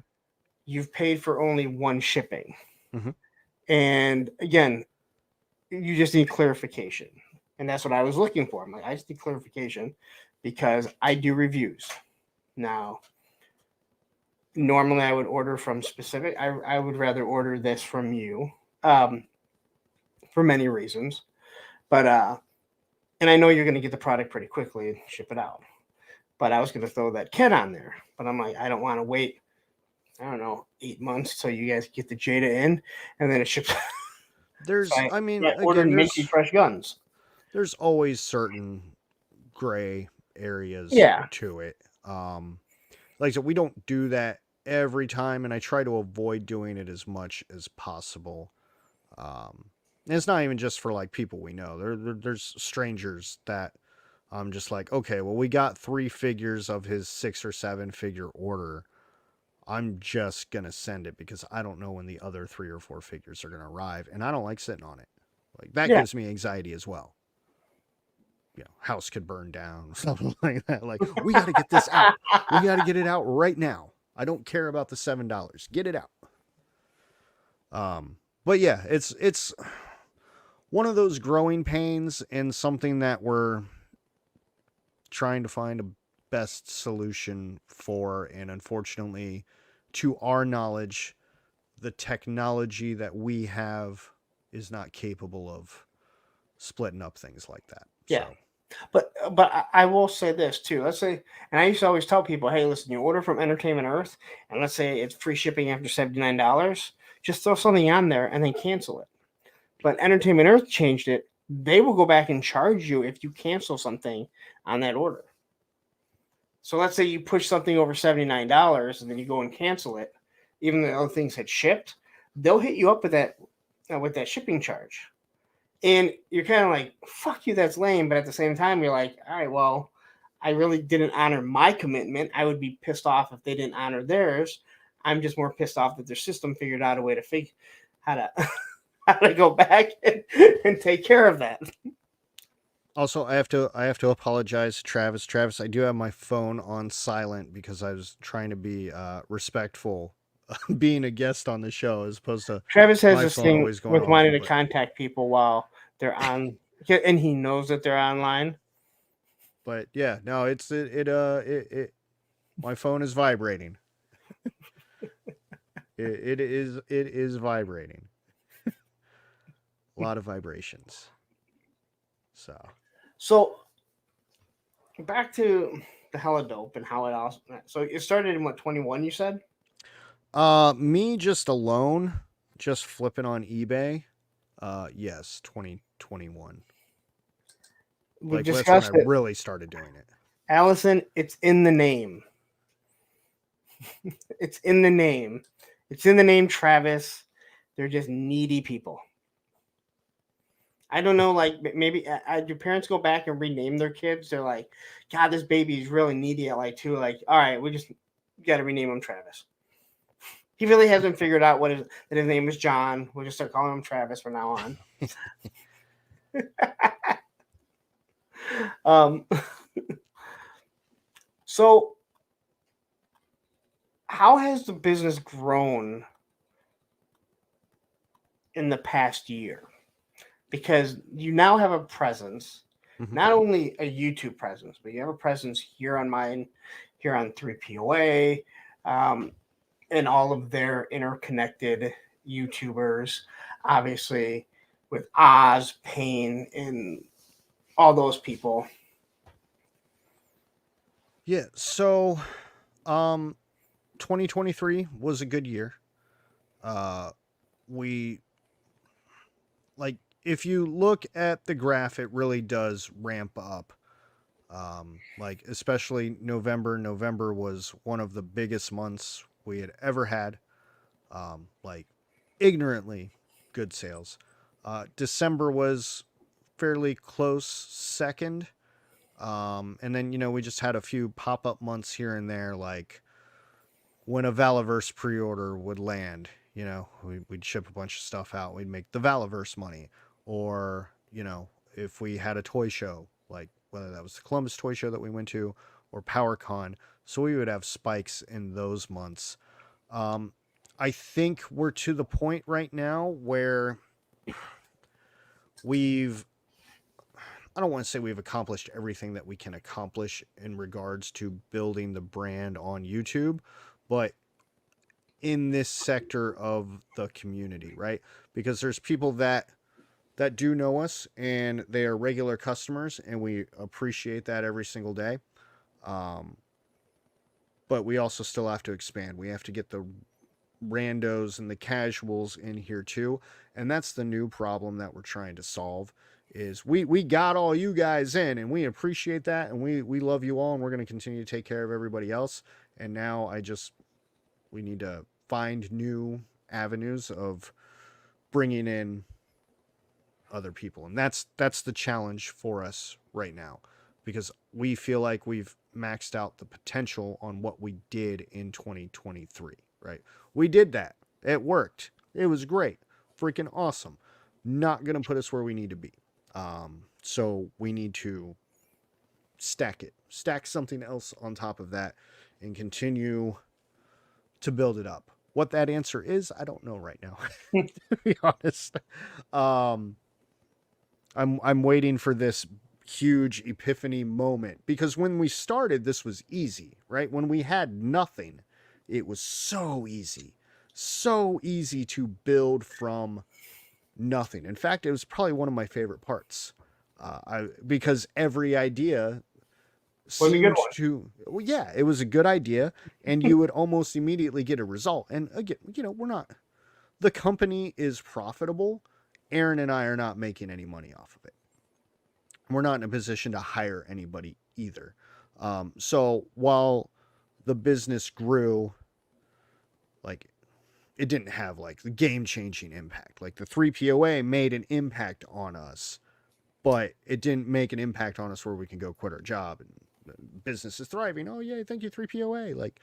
you've paid for only one shipping. Mm-hmm. And again, you just need clarification. And that's what I was looking for. I'm like, I just need clarification because I do reviews. Now, normally I would order from specific. I would rather order this from you for many reasons. But, and I know you're going to get the product pretty quickly and ship it out. But I was going to throw that kit on there. But I'm like, I don't want to wait, 8 months till you guys get the Jada in and then it ships. There's, so again, minty fresh guns. There's always certain gray areas to it. Like I said, we don't do that every time, and I try to avoid doing it as much as possible. And it's not even just for like people we know. There's strangers that I'm just like, okay, well, we got 3 figures of his 6 or 7 figure order. I'm just gonna send it because I don't know when the other 3 or 4 figures are gonna arrive, and I don't like sitting on it. Like that Yeah. gives me anxiety as well. You know, house could burn down, something like that. Like, we got to get this out. We got to get it out right now. I don't care about the $7. Get it out. But yeah, it's one of those growing pains and something that we're trying to find a best solution for. And unfortunately, to our knowledge, the technology that we have is not capable of splitting up things like that. Yeah. So. But I will say this too. Let's say, and I used to always tell people, hey, listen, you order from Entertainment Earth, and let's say it's free shipping after $79. Just throw something on there and then cancel it. But Entertainment Earth changed it. They will go back and charge you if you cancel something on that order. So let's say you push something over $79 and then you go and cancel it, even though other things had shipped, they'll hit you up with that shipping charge. And you're kind of like, fuck you, that's lame. But at the same time, you're like, all right, well, I really didn't honor my commitment. I would be pissed off if they didn't honor theirs. I'm just more pissed off that their system figured out a way to figure how to how to go back and take care of that. Also, I have to apologize to Travis. Travis, I do have my phone on silent because I was trying to be respectful, being a guest on the show as opposed to Travis has my this phone thing always going with off, wanting to but- contact people while they're on, and he knows that they're online. But yeah, no, it my phone is vibrating. it is vibrating. A lot of vibrations. So back to the hella dope and how it also. So it started in what, 21? You said. Me just alone, just flipping on eBay. Yes, 2021. We Like that's when discussed I it. really started doing it. Allison, it's in the name. It's in the name. It's in the name, Travis. They're just needy people. I don't know, like maybe your parents go back and rename their kids. They're like, God, this baby is really needy at like 2. Like, all right, we just got to rename him Travis. He really hasn't figured out that his name is John. We'll just start calling him Travis from now on. So how has the business grown in the past year? Because you now have a presence, not only a YouTube presence, but you have a presence here on mine, here on 3POA, and all of their interconnected YouTubers, obviously with Oz, Payne, and all those people. Yeah, so 2023 was a good year. We like if you look at the graph, it really does ramp up. Like especially November. November was one of the biggest months we had ever had. Like ignorantly good sales. December was fairly close second. And then, we just had a few pop-up months here and there, like when a Valaverse pre-order would land, we'd ship a bunch of stuff out. We'd make the Valaverse money. Or, if we had a toy show, like whether that was the Columbus Toy Show that we went to or PowerCon. So we would have spikes in those months. I think we're to the point right now where I don't want to say we've accomplished everything that we can accomplish in regards to building the brand on YouTube, but in this sector of the community, right? Because there's people that do know us and they are regular customers and we appreciate that every single day. But we also still have to expand. We have to get the randos and the casuals in here too. And that's the new problem that we're trying to solve is we got all you guys in and we appreciate that. And we love you all and we're going to continue to take care of everybody else. And now We need to find new avenues of bringing in other people. And that's the challenge for us right now, because we feel like we've maxed out the potential on what we did in 2023, right? We did that. It worked. It was great. Freaking awesome. Not going to put us where we need to be. So we need to stack something else on top of that and continue to build it up. What that answer is, I don't know right now, to be honest. I'm waiting for this huge epiphany moment, because when we started, this was easy, right? When we had nothing, it was so easy to build from nothing. In fact, it was probably one of my favorite parts, because every idea Was a good seemed one. to, well, yeah, it was a good idea, and you would almost immediately get a result. And again, the company is profitable. Aaron and I are not making any money off of it. We're not in a position to hire anybody either. So while the business grew, like, it didn't have like the game-changing impact. Like, the 3POA made an impact on us, but it didn't make an impact on us where we can go quit our job and business is thriving. Oh, yay, thank you, 3POA. Like,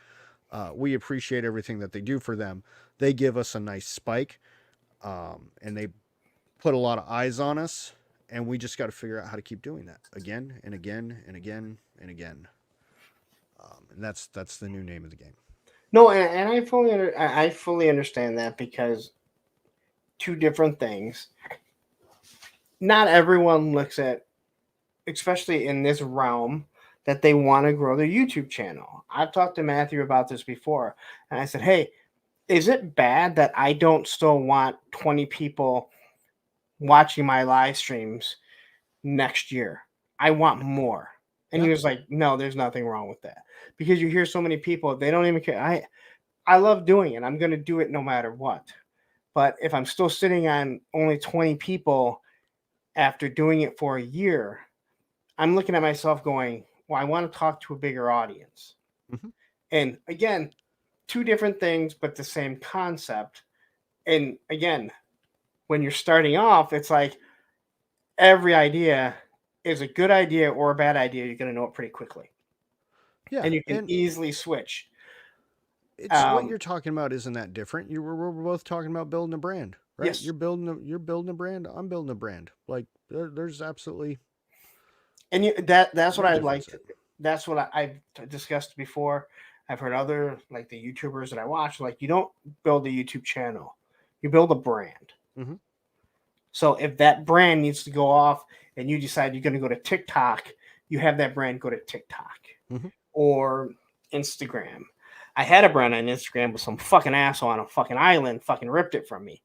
we appreciate everything that they do for them. They give us a nice spike, and they put a lot of eyes on us, and we just got to figure out how to keep doing that again and again and again and again. And that's the new name of the game. No, and I fully understand that, because two different things. Not everyone looks at, especially in this realm, that they want to grow their YouTube channel. I've talked to Matthew about this before, and I said, hey, is it bad that I don't still want 20 people watching my live streams next year? I want more. And he was like, no, there's nothing wrong with that, because you hear so many people, they don't even care. I love doing it. I'm going to do it no matter what. But if I'm still sitting on only 20 people after doing it for a year, I'm looking at myself going, well, I want to talk to a bigger audience. Mm-hmm. And again, two different things, but the same concept. And again, when you're starting off, it's like every idea is a good idea or a bad idea. You're going to know it pretty quickly. Yeah. And you can easily switch. It's what you're talking about isn't that different. We're both talking about building a brand, right? Yes. You're building a brand. I'm building a brand. Like, there's absolutely. And that's what I like. That's what I've discussed before. I've heard other, like the YouTubers that I watch, like, you don't build a YouTube channel, you build a brand. Mm-hmm. So if that brand needs to go off and you decide you're going to go to TikTok, you have that brand go to TikTok or Instagram. I had a brand on Instagram with some fucking asshole on a fucking island fucking ripped it from me.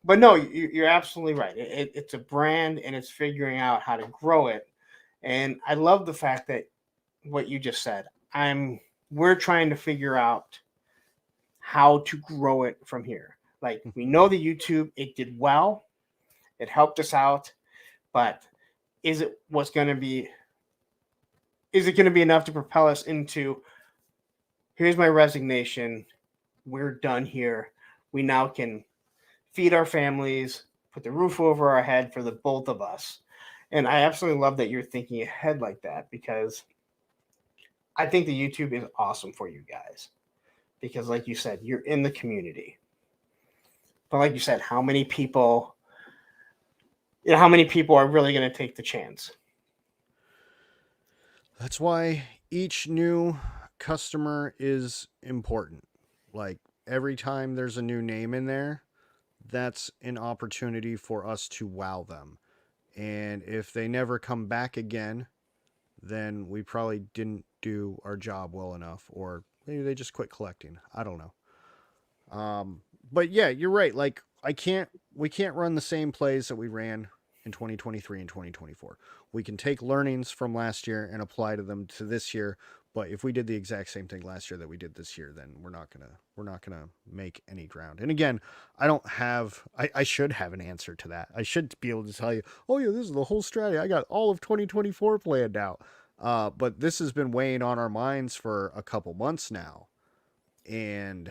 But no, you're absolutely right. It's a brand, and it's figuring out how to grow it. And I love the fact that what you just said. We're trying to figure out how to grow it from here. Like, we know the YouTube, it did well, it helped us out, but is it going to be enough to propel us into, here's my resignation, we're done here, we now can feed our families, put the roof over our head for the both of us. And I absolutely love that you're thinking ahead like that, because I think the YouTube is awesome for you guys. Because like you said, you're in the community. But like you said, how many people are really going to take the chance? That's why each new customer is important. Like, every time there's a new name in there, that's an opportunity for us to wow them. And if they never come back again, then we probably didn't do our job well enough, or maybe they just quit collecting. I don't know. But yeah, you're right. Like, we can't run the same plays that we ran in 2023 and 2024. We can take learnings from last year and apply to them to this year. But if we did the exact same thing last year that we did this year, then we're not gonna make any ground. And again, I should have an answer to that. I should be able to tell you, oh yeah, this is the whole strategy. I got all of 2024 planned out. But this has been weighing on our minds for a couple months now, and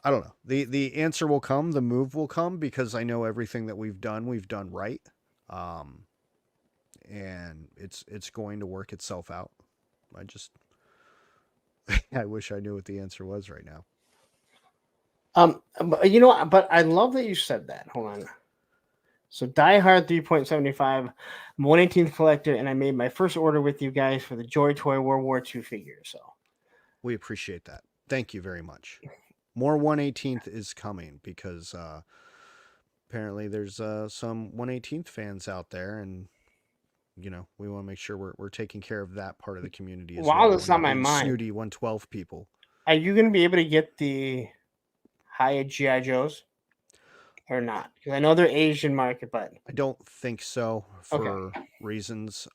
I don't know. The answer will come, the move will come, because I know everything that we've done right. Um, and it's going to work itself out. I just I wish I knew what the answer was right now. But I love that you said that. Hold on. So Die Hard 3.75, I'm 118th collector, and I made my first order with you guys for the Joy Toy World War II figure. So We appreciate that. Thank you very much. More 118th is coming because apparently there's some 118th fans out there, and we want to make sure we're taking care of that part of the community as while well. it's on my The mind, snooty 112 people. are you going to be able to get the high GI Joes or not? Because I know they're Asian market, but I don't think so for okay. reasons.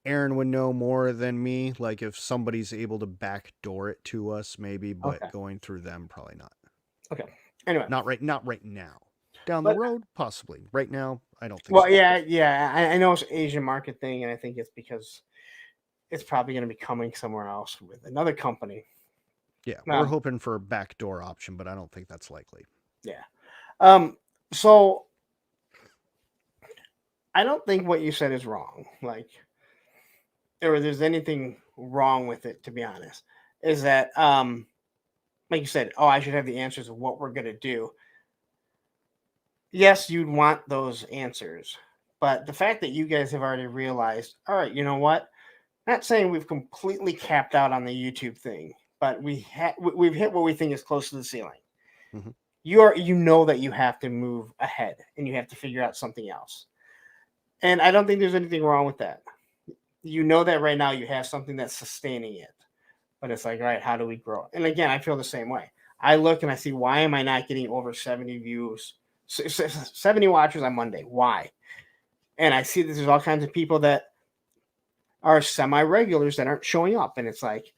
Aaron would know more than me. Like if somebody's able to backdoor it to us, maybe, but Okay. going through them, probably not. Okay. Anyway, Not right now. Down the but road, possibly. Right now, I don't think well, so. yeah. I know it's an Asian market thing, and I think it's because it's probably going to be coming somewhere else with another company. Yeah, we're hoping for a backdoor option, but I don't think that's likely. Yeah. So I don't think what you said is wrong. Like, or there's anything wrong with it, to be honest. Is that like you said, oh, I should have the answers of what we're gonna do. Yes, you'd want those answers, but the fact that you guys have already realized, all right, you know what? Not saying we've completely capped out on the YouTube thing, but we've hit what we think is close to the ceiling. Mm-hmm. You know that you have to move ahead and you have to figure out something else. And I don't think there's anything wrong with that. You know that right now you have something that's sustaining it. But it's like, all right, how do we grow? And again, I feel the same way. I look and I see, why am I not getting over 70 views, 70 watchers on Monday? Why? And I see that there's all kinds of people that are semi-regulars that aren't showing up. And it's like,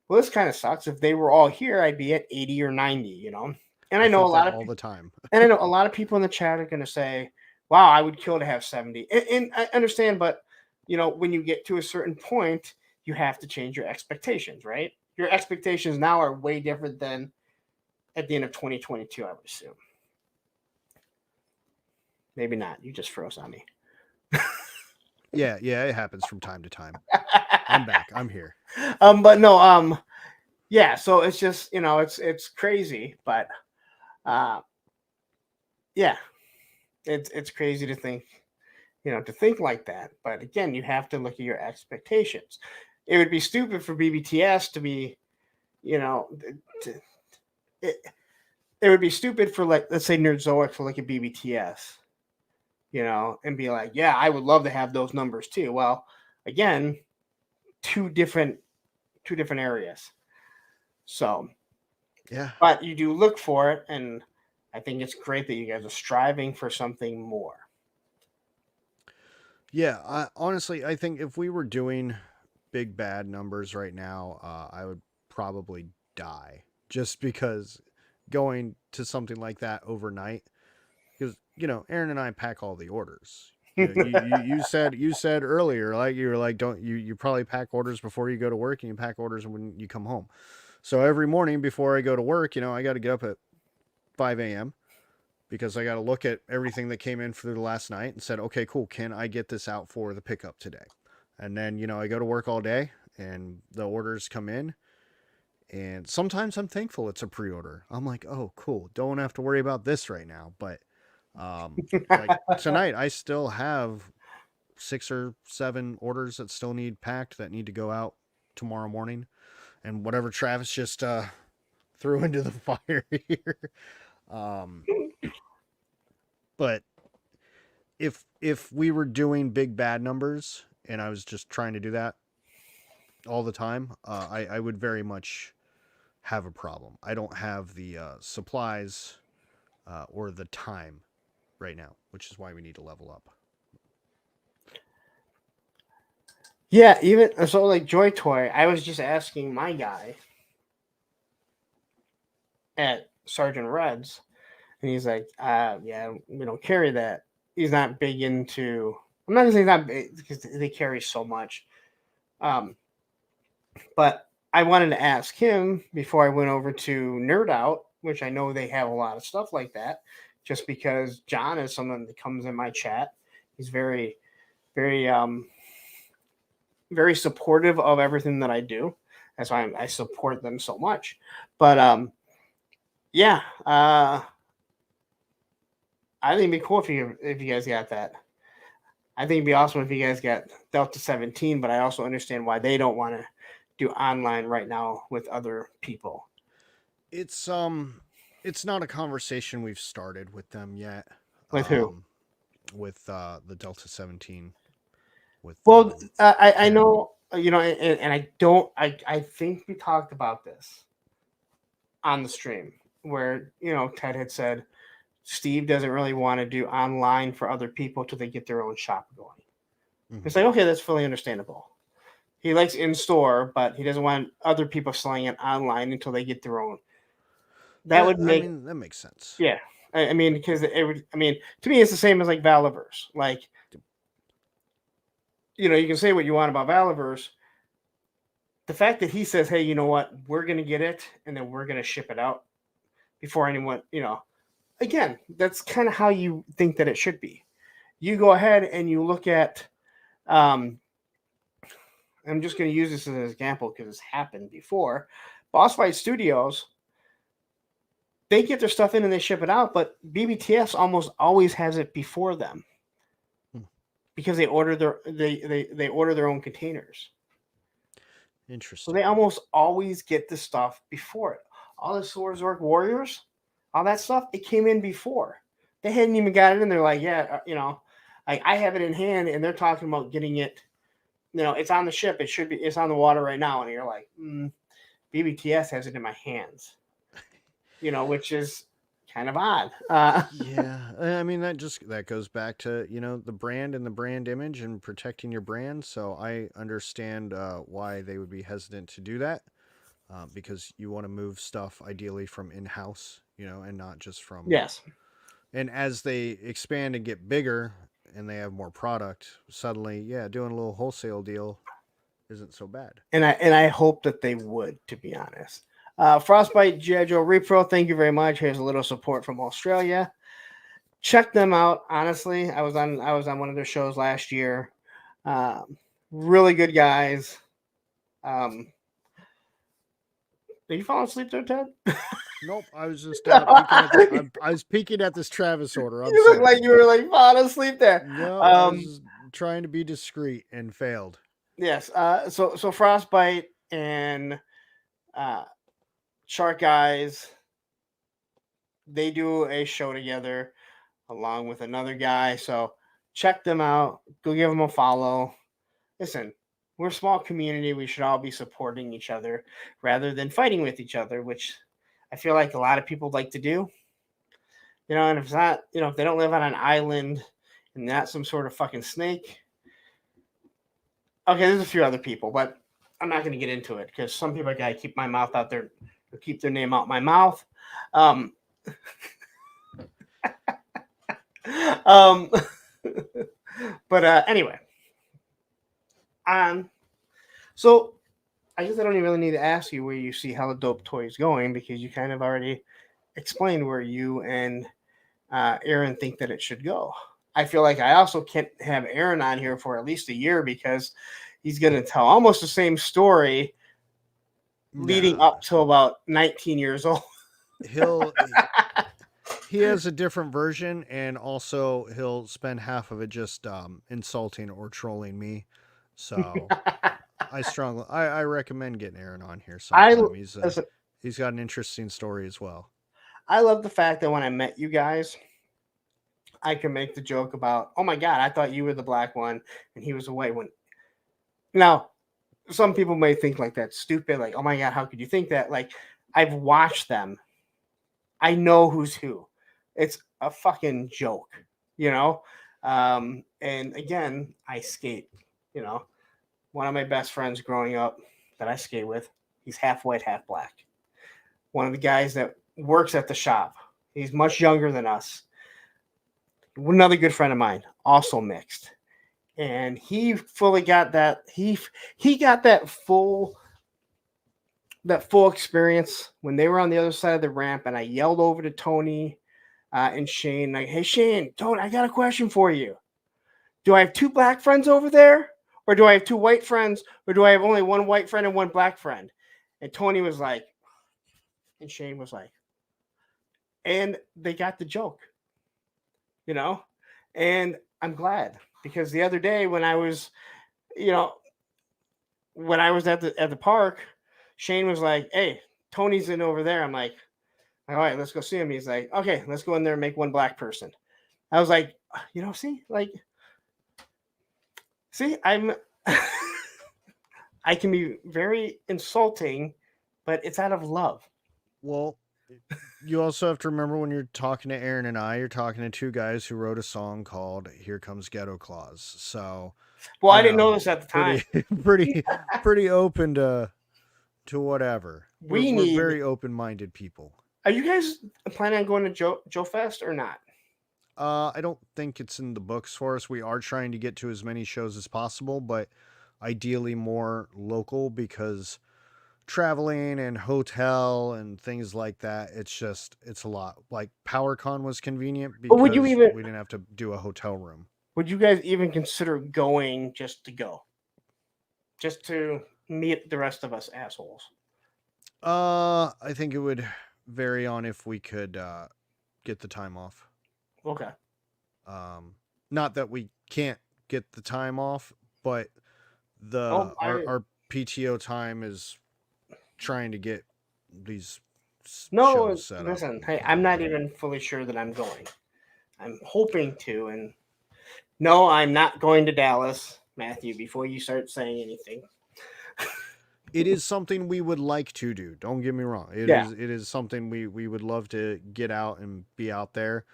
well, this kind of sucks. If they were all here, I'd be at 80 or 90. And I know a lot of all the time. and I know a lot of people in the chat are going to say, wow, I would kill to have 70. And I understand, but when you get to a certain point, you have to change your expectations, right? Your expectations now are way different than at the end of 2022, I would assume. Maybe not. You just froze on me. Yeah, it happens from time to time. I'm back. I'm here. But no, yeah, so it's just, it's crazy, but yeah, it's crazy to think, to think like that. But again, you have to look at your expectations. It would be stupid for BBTS to be, it would be stupid for, like, let's say Nerdzoic to look at BBTS, and be like, yeah, I would love to have those numbers too. Well, again, two different areas. So, yeah, but you do look for it, and I think it's great that you guys are striving for something more. Yeah, honestly, I think if we were doing big bad numbers right now, I would probably die just because going to something like that overnight, because Aaron and I pack all the orders. You said earlier, like you were like, don't you probably pack orders before you go to work, and you pack orders when you come home. So every morning before I go to work, I got to get up at 5 a.m. because I got to look at everything that came in through the last night and said, okay, cool, can I get this out for the pickup today? And then I go to work all day and the orders come in. And sometimes I'm thankful it's a pre-order. I'm like, oh, cool, don't have to worry about this right now. But like tonight, I still have 6 or 7 orders that still need packed that need to go out tomorrow morning. And whatever Travis just threw into the fire here. But if we were doing big bad numbers and I was just trying to do that all the time, I would very much have a problem. I don't have the supplies or the time right now, which is why we need to level up. Yeah, even so, like Joy Toy, I was just asking my guy at Sergeant Red's, and he's like, yeah, we don't carry that. He's not big into I'm not gonna say not big because they carry so much. Um, but I wanted to ask him before I went over to Nerd Out, which I know they have a lot of stuff like that. Just because John is someone that comes in my chat, he's very, very, very supportive of everything that I do. That's why I support them so much. But yeah, I think it'd be cool if you guys got that. I think it'd be awesome if you guys got Delta 17, but I also understand why they don't want to do online right now with other people. It's not a conversation we've started with them yet. With who? With the Delta 17. With Well, I Ted. know, and I think we talked about this on the stream where, Ted had said Steve doesn't really want to do online for other people till they get their own shop going. Mhm. It's like, okay, that's fully understandable. He likes in store, but he doesn't want other people selling it online until they get their own. That would make, that makes sense. yeah. I mean, because it would, I mean, to me, it's the same as like Valaverse. Like, you can say what you want about Valaverse. The fact that he says, hey, you know what, we're going to get it and then we're going to ship it out before anyone, again, that's kind of how you think that it should be. You go ahead and you look at, I'm just going to use this as an example because it's happened before. Boss Fight Studios, they get their stuff in and they ship it out, but BBTS almost always has it before them because they order they order their own containers. Interesting. So they almost always get the stuff before it. All the Swordswork Warriors, all that stuff, it came in before. They hadn't even got it in. They're like, yeah, like I have it in hand, and they're talking about getting it. It's on the ship. It's on the water right now, and you're like, BBTS has it in my hands. Which is kind of odd. Yeah, I mean that goes back to the brand and the brand image and protecting your brand. So I understand why they would be hesitant to do that, because you want to move stuff ideally from in-house, and not just from Yes. And as they expand and get bigger and they have more product, suddenly, doing a little wholesale deal isn't so bad. And I hope that they would, to be honest. Frostbite G.I. Joe Repro, thank you very much. Here's a little support from Australia. Check them out. Honestly, I was on one of their shows last year. Really good guys. Are you falling asleep there, Ted? Nope, I was just I was peeking at this Travis order. You look like you were like falling asleep there. No, I was trying to be discreet and failed. Yes. So Frostbite and Shark Eyes, they do a show together along with another guy. So check them out. Go give them a follow. Listen, we're a small community. We should all be supporting each other rather than fighting with each other, which I feel like a lot of people like to do. And if it's not, if they don't live on an island and not some sort of fucking snake. Okay, there's a few other people, but I'm not going to get into it because some people got to keep my mouth out there, keep their name out my mouth. But anyway, so I guess I don't even really need to ask you where you see Hella Dope Toys going because you kind of already explained where you and Aaron think that it should go. I feel like I also can't have Aaron on here for at least a year because he's going to tell almost the same story leading up to about 19 years old. He has a different version, and also he'll spend half of it just insulting or trolling me. So I recommend getting Aaron on here sometime. He's got an interesting story as well. I love the fact that when I met you guys, I can make the joke about, oh my God, I thought you were the black one and he was the white one. Now, some people may think like that's stupid. Like, oh my God, how could you think that? Like, I've watched them. I know who's who. It's a fucking joke, And again, I skate, One of my best friends growing up that I skate with, he's half white, half black. One of the guys that works at the shop, he's much younger than us. Another good friend of mine, also mixed. and he fully got that. He got that full experience when they were on the other side of the ramp, and I yelled over to Tony and Shane, like, "Hey Shane, Tony, I got a question for you. Do I have two black friends over there, or do I have two white friends, or do I have only one white friend and one black friend?" And Tony was like, and Shane was like, and they got the joke, you know. And I'm glad, because the other day when I was, you know, when I was at the park, Shane was like, "Hey, Tony's in over there." I'm like, "All right, let's go see him." He's like, "Okay, let's go in there and make one black person." I was like, see, I'm I can be very insulting, but it's out of love. Well, you also have to remember when you're talking to Aaron and I, you're talking to two guys who wrote a song called "Here Comes Ghetto Claus." So, Well, I you didn't know know, this at the time. pretty open to whatever. We We're need. very open-minded people. Are you guys planning on going to Joe Fest or not? I don't think it's in the books for us. We are trying to get to as many shows as possible, but ideally more local, because traveling and hotel and things like that, it's a lot. Like PowerCon was convenient But would you because even? we didn't have to do a hotel room. Would you guys even consider going just to go, just to meet the rest of us assholes? I think it would vary on if we could get the time off. Okay. Not that we can't get the time off, but Oh, our PTO time is trying to get these no. shows set up. Listen, hey, I'm not even fully sure that I'm going. I'm hoping to, and no, I'm not going to Dallas, Matthew. Before you start saying anything, It is something we would like to do. Don't get me wrong. It is something we would love to get out and be out there.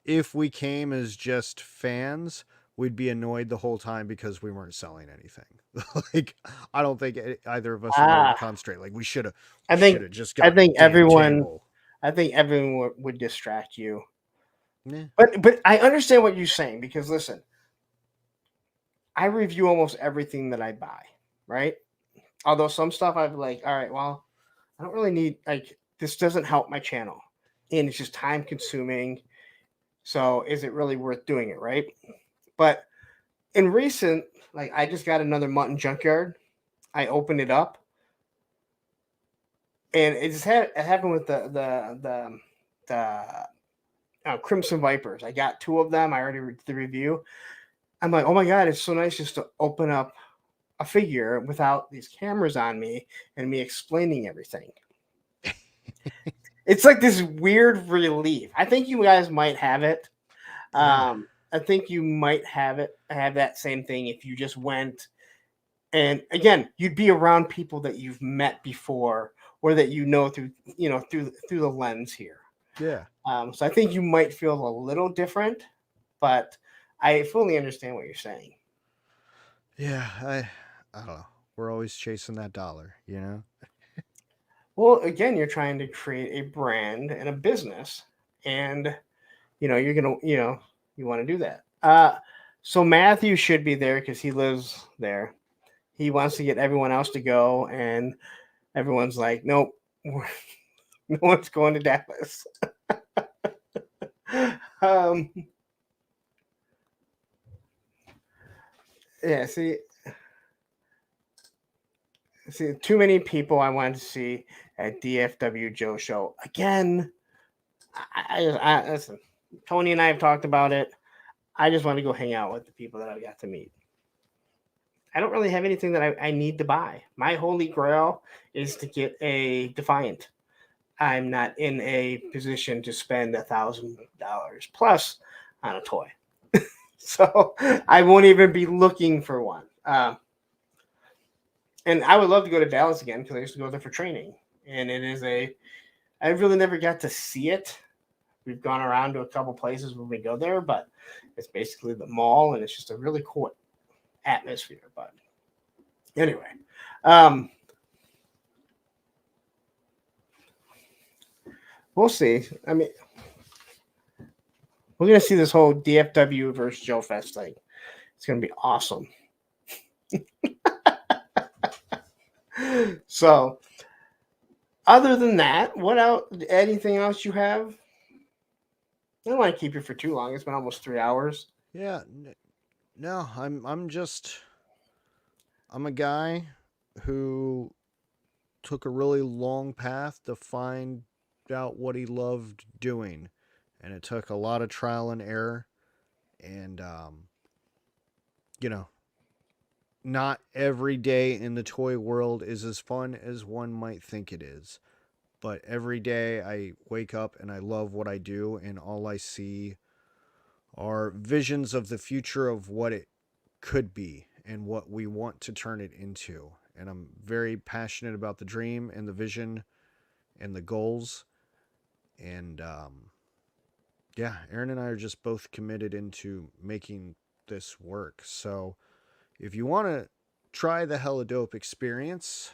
If we came as just fans, we'd be annoyed the whole time because we weren't selling anything. Like, I don't think either of us would be able to concentrate. Like, we should have just got. I think a damn everyone. table. I think everyone would distract you. Yeah. But I understand what you're saying, because listen, I review almost everything that I buy, right? Although some stuff I've like, all right, well, I don't really need, like, this doesn't help my channel, and it's just time consuming. So is it really worth doing it, right? But in recent, like, I just got another mutton junkyard. I opened it up, and it happened with the Crimson Vipers. I got two of them. I already read the review. I'm like, oh my god, it's so nice just to open up a figure without these cameras on me and me explaining everything. It's like this weird relief. I think you guys might have it. I think you might have that same thing if you just went, and again, you'd be around people that you've met before, or that through through the lens here. Yeah. So I think you might feel a little different, but I fully understand what you're saying. Yeah, I don't know. We're always chasing that dollar, you know? Well, again, you're trying to create a brand and a business, and you're gonna, you want to do that. So Matthew should be there because he lives there. He wants to get everyone else to go, and everyone's like, nope, no one's going to Dallas. Yeah, see, too many people I wanted to see at DFW Joe show again. I listen. Tony and I have talked about it. I just want to go hang out with the people that I got to meet. I don't really have anything that I need to buy. My holy grail is to get a Defiant. I'm not in a position to spend $1,000 plus on a toy. So I won't even be looking for one. And I would love to go to Dallas again because I used to go there for training. And I really never got to see it. We've gone around to a couple places when we go there, but it's basically the mall, and it's just a really cool atmosphere. But anyway, we'll see. I mean, we're gonna see this whole DFW versus Joe Fest thing. It's gonna be awesome. So, other than that, what else? Anything else you have? I don't want to keep you for too long. It's been almost 3 hours. Yeah, no, I'm a guy who took a really long path to find out what he loved doing, and it took a lot of trial and error, and you know, not every day in the toy world is as fun as one might think it is. But every day I wake up and I love what I do, and all I see are visions of the future of what it could be and what we want to turn it into. And I'm very passionate about the dream and the vision and the goals. And yeah, Aaron and I are just both committed into making this work. So if you want to try the Hella Dope experience,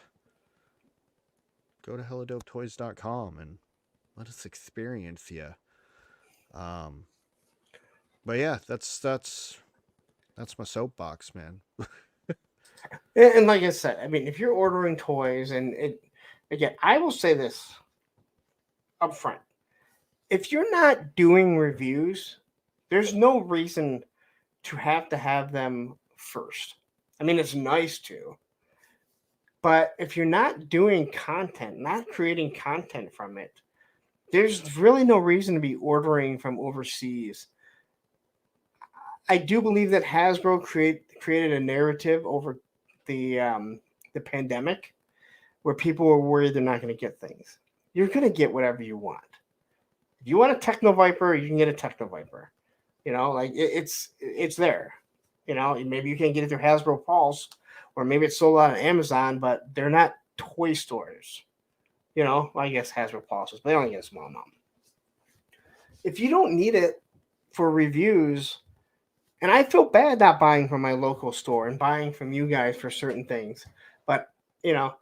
go to helladopetoys.com and let us experience you. But yeah, that's my soapbox, man. And like I said, I mean, if you're ordering toys, and it again, I will say this up front: if you're not doing reviews, there's no reason to have them first. I mean, it's nice to, but if you're not doing content, not creating content from it, there's really no reason to be ordering from overseas. I do believe that Hasbro created a narrative over the pandemic where people were worried they're not going to get things. You're going to get whatever you want. If you want a Techno Viper, you can get a Techno Viper. You know, like it's there. You know, maybe you can't get it through Hasbro Pulse, or maybe it's sold out on Amazon, but they're not toy stores. You know, well, I guess Hasbro Pulses, but they only get a small amount. If you don't need it for reviews, and I feel bad not buying from my local store and buying from you guys for certain things, but you know,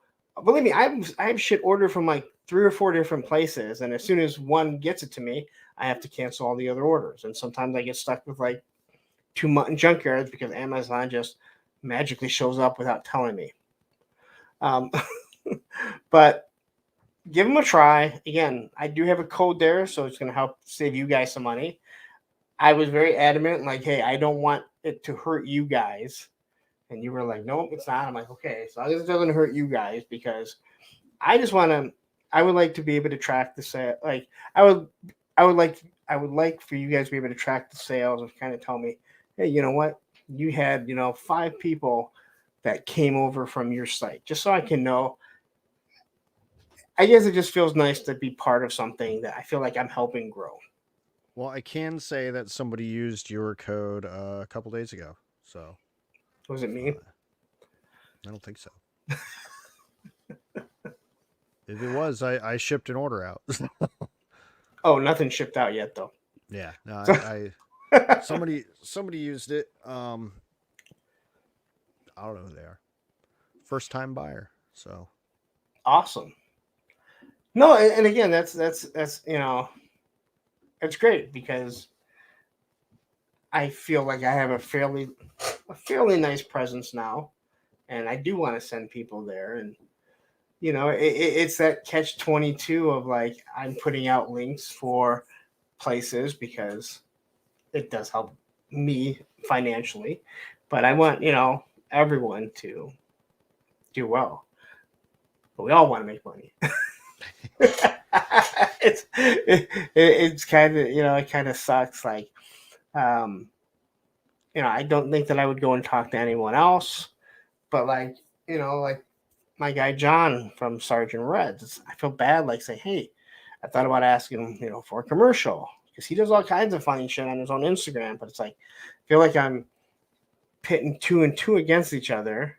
believe me, I have shit ordered from like 3 or 4 different places, and as soon as one gets it to me, I have to cancel all the other orders, and sometimes I get stuck with like 2 month junkyards because Amazon just magically shows up without telling me. But give them a try. Again, I do have a code there, so it's going to help save you guys some money. I was very adamant, like, hey, I don't want it to hurt you guys. And you were like, nope, it's not. I'm like, okay, so it doesn't hurt you guys, because I just want to. I would like to be able to track the sale. Like, I would like for you guys to be able to track the sales and kind of tell me, hey, you know what? You had 5 people that came over from your site, just so I can know. I guess it just feels nice to be part of something that I feel like I'm helping grow. Well, I can say that somebody used your code a couple days ago. So Was it me? I don't think so. If it was, I shipped an order out. Oh, nothing shipped out yet, though. Yeah, no, I somebody used it. I don't know who they are. First time buyer. So Awesome. No, and again, that's it's great, because I feel like I have a fairly nice presence now, and I do want to send people there, and it's that catch-22 of like, I'm putting out links for places because it does help me financially, but I want everyone to do well, but we all want to make money. It's kind of it kind of sucks, like I don't think that I would go and talk to anyone else, but like my guy John from Sergeant Reds, I feel bad, like, say, hey, I thought about asking him for a commercial, because he does all kinds of funny shit on his own Instagram, but it's like, I feel like I'm pitting 2 and 2 against each other.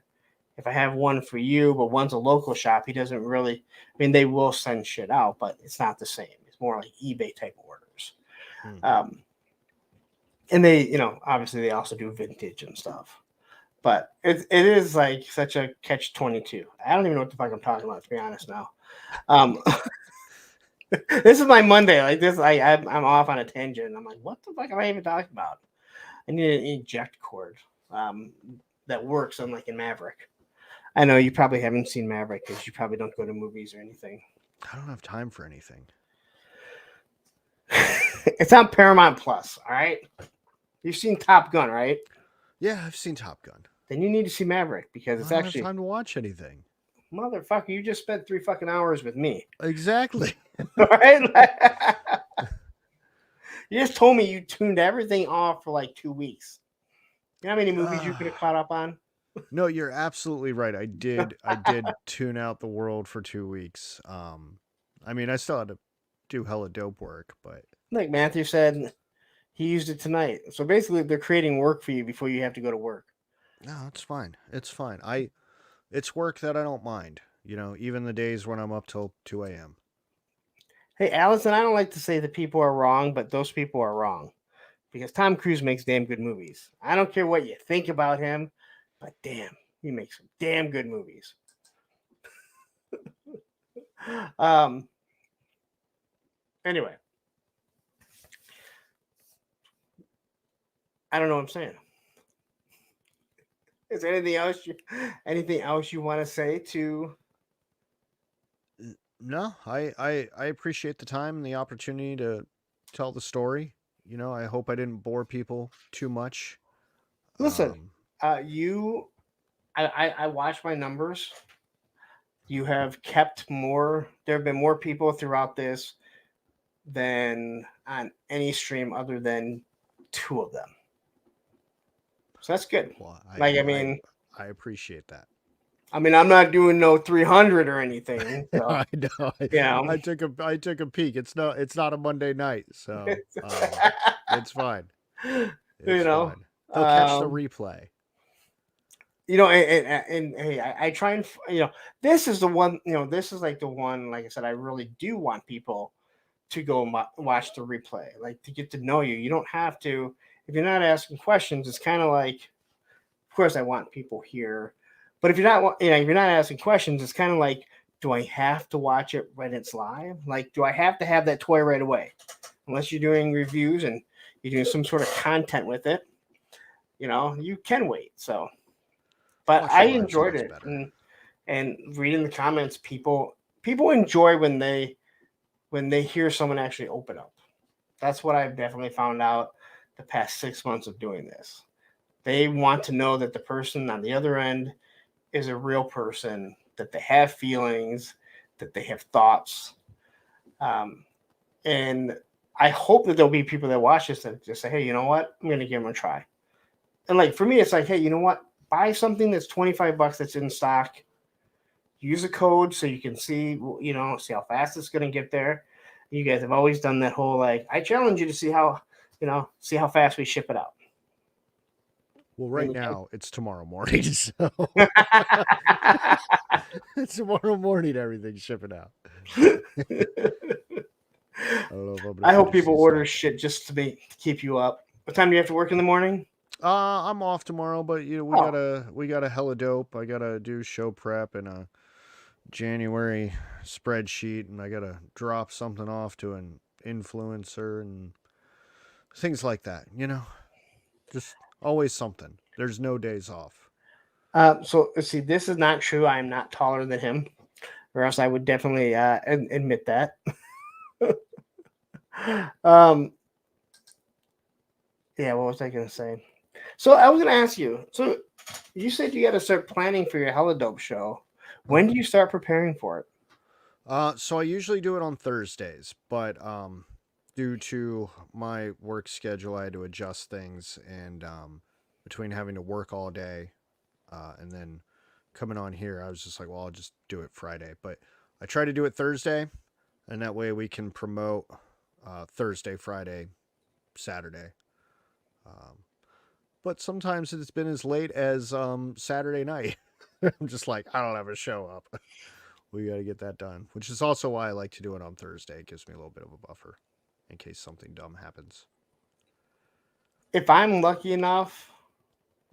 If I have one for you, but one's a local shop, he doesn't really. I mean, they will send shit out, but it's not the same. It's more like eBay type orders. And they, obviously they also do vintage and stuff. But it is like such a catch-22. I don't even know what the fuck I'm talking about, to be honest now. This is my Monday. Like this, I'm off on a tangent. I'm like, what the fuck am I even talking about? I need an eject cord. that works, unlike in Maverick. I know you probably haven't seen Maverick because you probably don't go to movies or anything. I don't have time for anything. It's on Paramount Plus. All right, you've seen Top Gun, right? Yeah, I've seen Top Gun. Then you need to see Maverick because it's I don't actually have time to watch anything. motherfucker. You just spent 3 fucking hours with me. Exactly. All right. You just told me you tuned everything off for like 2 weeks. You know how many movies you could have caught up on? No, you're absolutely right. I did tune out the world for 2 weeks. I mean, I still had to do hella dope work, but Like Matthew said, he used it tonight. So basically, they're creating work for you before you have to go to work. no, it's fine. It's fine. It's work that I don't mind. You know, even the days when I'm up till 2 a.m. Hey, Allison, I don't like to say that people are wrong, but those people are wrong. Because Tom Cruise makes damn good movies. I don't care what you think about him, but damn, he makes some damn good movies. Anyway, I don't know what I'm saying. Is there anything else you want to say to? No, I appreciate the time and the opportunity to tell the story. You know, I hope I didn't bore people too much. Listen, I watch my numbers. You have kept more. There have been more people throughout this than on any stream other than 2 of them. So that's good. Well, I appreciate that. I mean, I'm not doing no 300 or anything. So, I know. you know. I took a peek. It's not a Monday night, so it's fine. It's fine. They'll catch the replay. You know, and hey, I try and this is the one. This is like the one. Like I said, I really do want people to go watch the replay, like to get to know you. You don't have to if you're not asking questions. It's kind of like, of course, I want people here, but if you're not, if you're not asking questions, it's kind of like, do I have to watch it when it's live? Like, do I have to have that toy right away? Unless you're doing reviews and you're doing some sort of content with it, you can wait. So, but I enjoyed it, and reading the comments, people enjoy when they hear someone actually open up. That's what I've definitely found out the past 6 months of doing this. They want to know that the person on the other end is a real person, that they have feelings, that they have thoughts. And I hope that there'll be people that watch this that just say, hey, you know what? I'm going to give them a try. And like, for me, it's like, hey, you know what? Buy something that's $25 that's in stock. Use a code so you can see, see how fast it's going to get there. You guys have always done that whole, like, I challenge you to see how fast we ship it out. Well, right now it's tomorrow morning, so it's tomorrow morning. Everything's shipping out. I hope people order shit just to keep you up. What time do you have to work in the morning? I'm off tomorrow, but we got a hella dope. I gotta do show prep and a January spreadsheet, and I gotta drop something off to an influencer and things like that. Just always something. There's no days off. So let's see. This is not true. I am not taller than him, or else I would definitely admit that. Yeah. What was I going to say? So I was going to ask you. So you said you got to start planning for your Hella Dope show. When do you start preparing for it? So I usually do it on Thursdays, but due to my work schedule, I had to adjust things, and between having to work all day and then coming on here, I was just like, well, I'll just do it Friday. But I try to do it Thursday, and that way we can promote Thursday, Friday, Saturday. But sometimes it's been as late as Saturday night. I'm just like, I don't have a show up. We got to get that done, which is also why I like to do it on Thursday. It gives me a little bit of a buffer in case something dumb happens. If I'm lucky enough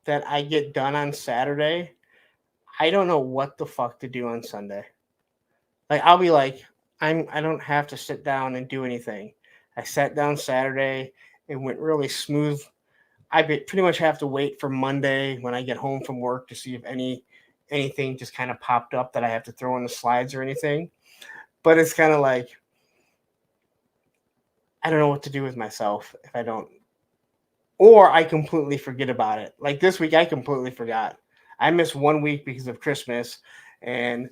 that I get done on Saturday, I don't know what the fuck to do on Sunday. Like, I'll be like, I don't have to sit down and do anything. I sat down Saturday. It went really smooth. pretty much have to wait for Monday when I get home from work to see if anything just kind of popped up that I have to throw in the slides or anything. But it's kind of like I don't know what to do with myself if I don't, or I completely forget about it. Like this week, I completely forgot. I missed 1 week because of Christmas, and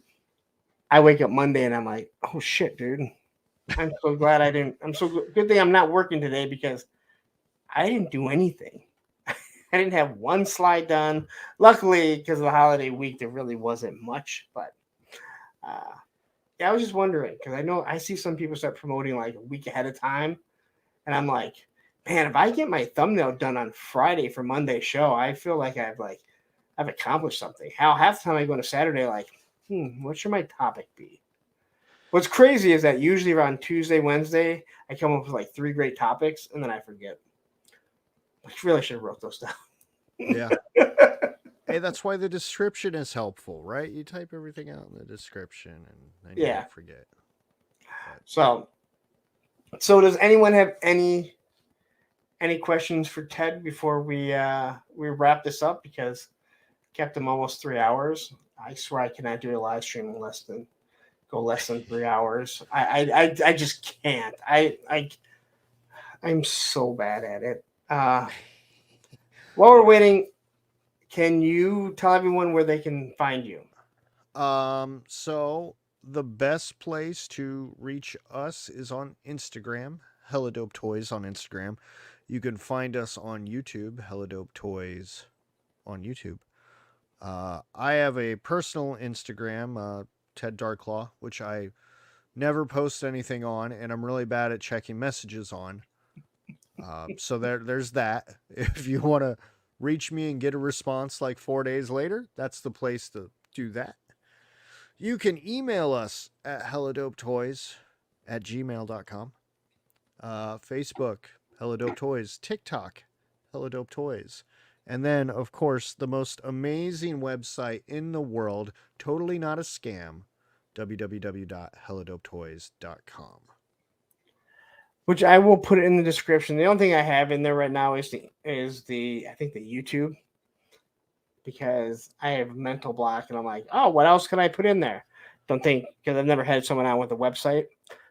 I wake up Monday and I'm like, oh shit, dude. I'm so glad I didn't. I'm so good thing I'm not working today because I didn't do anything. I didn't have one slide done. Luckily, because of the holiday week, there really wasn't much. But yeah, I was just wondering because I know I see some people start promoting like a week ahead of time, and I'm like, man, if I get my thumbnail done on Friday for Monday's show, I feel like I've accomplished something. How half the time I go to Saturday, like, what should my topic be? What's crazy is that usually around Tuesday, Wednesday, I come up with like 3 great topics, and then I forget. I really should have wrote those down. Yeah. Hey, that's why the description is helpful, right? You type everything out in the description, and then you Yeah. don't forget. So does anyone have any questions for Ted before we wrap this up? Because kept him almost 3 hours. I swear I cannot do a live stream in less than 3 hours. I just can't. I'm so bad at it. While we're waiting, can you tell everyone where they can find you? So the best place to reach us is on Instagram, Hella Dope Toys on Instagram. You can find us on YouTube, Hella Dope Toys on YouTube. I have a personal Instagram, Ted DarkClaw, which I never post anything on, and I'm really bad at checking messages on. So there's that. If you want to reach me and get a response like 4 days later, that's the place to do that. You can email us at helladopetoys@gmail.com. Facebook, Helladope Toys. TikTok, Helladope Toys. And then, of course, the most amazing website in the world, totally not a scam, www.helladopetoys.com. Which I will put it in the description. The only thing I have in there right now is the I think the YouTube, because I have mental block and I'm like, oh, what else can I put in there? Don't think, because I've never had someone out with a website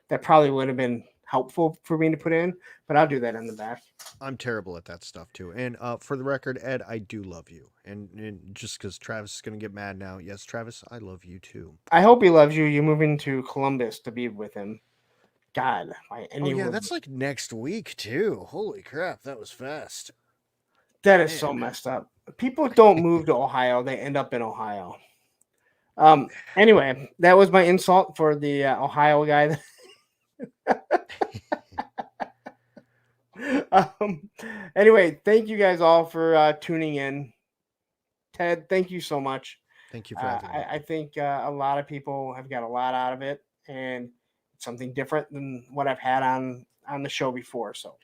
that probably would have been helpful for me to put in, but I'll do that in the back. I'm terrible at that stuff too. And for the record, Ed, I do love you. And just because Travis is going to get mad now, yes, Travis, I love you too. I hope he loves you. You're moving to Columbus to be with him. God. That's like next week too. Holy crap, that was fast. That is so messed up. People don't move to Ohio. They end up in Ohio. Anyway, that was my insult for the Ohio guy. Anyway, thank you guys all for tuning in. Ted, thank you so much. Thank you for having me. I think a lot of people have got a lot out of it, and it's something different than what I've had on the show before. So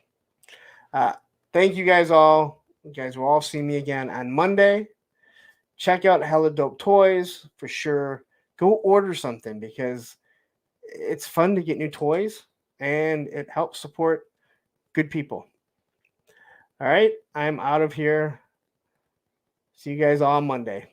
thank you guys all. You guys will all see me again on Monday. Check out Hella Dope Toys for sure. Go order something because it's fun to get new toys and it helps support good people. All right, I'm out of here. See you guys all on Monday.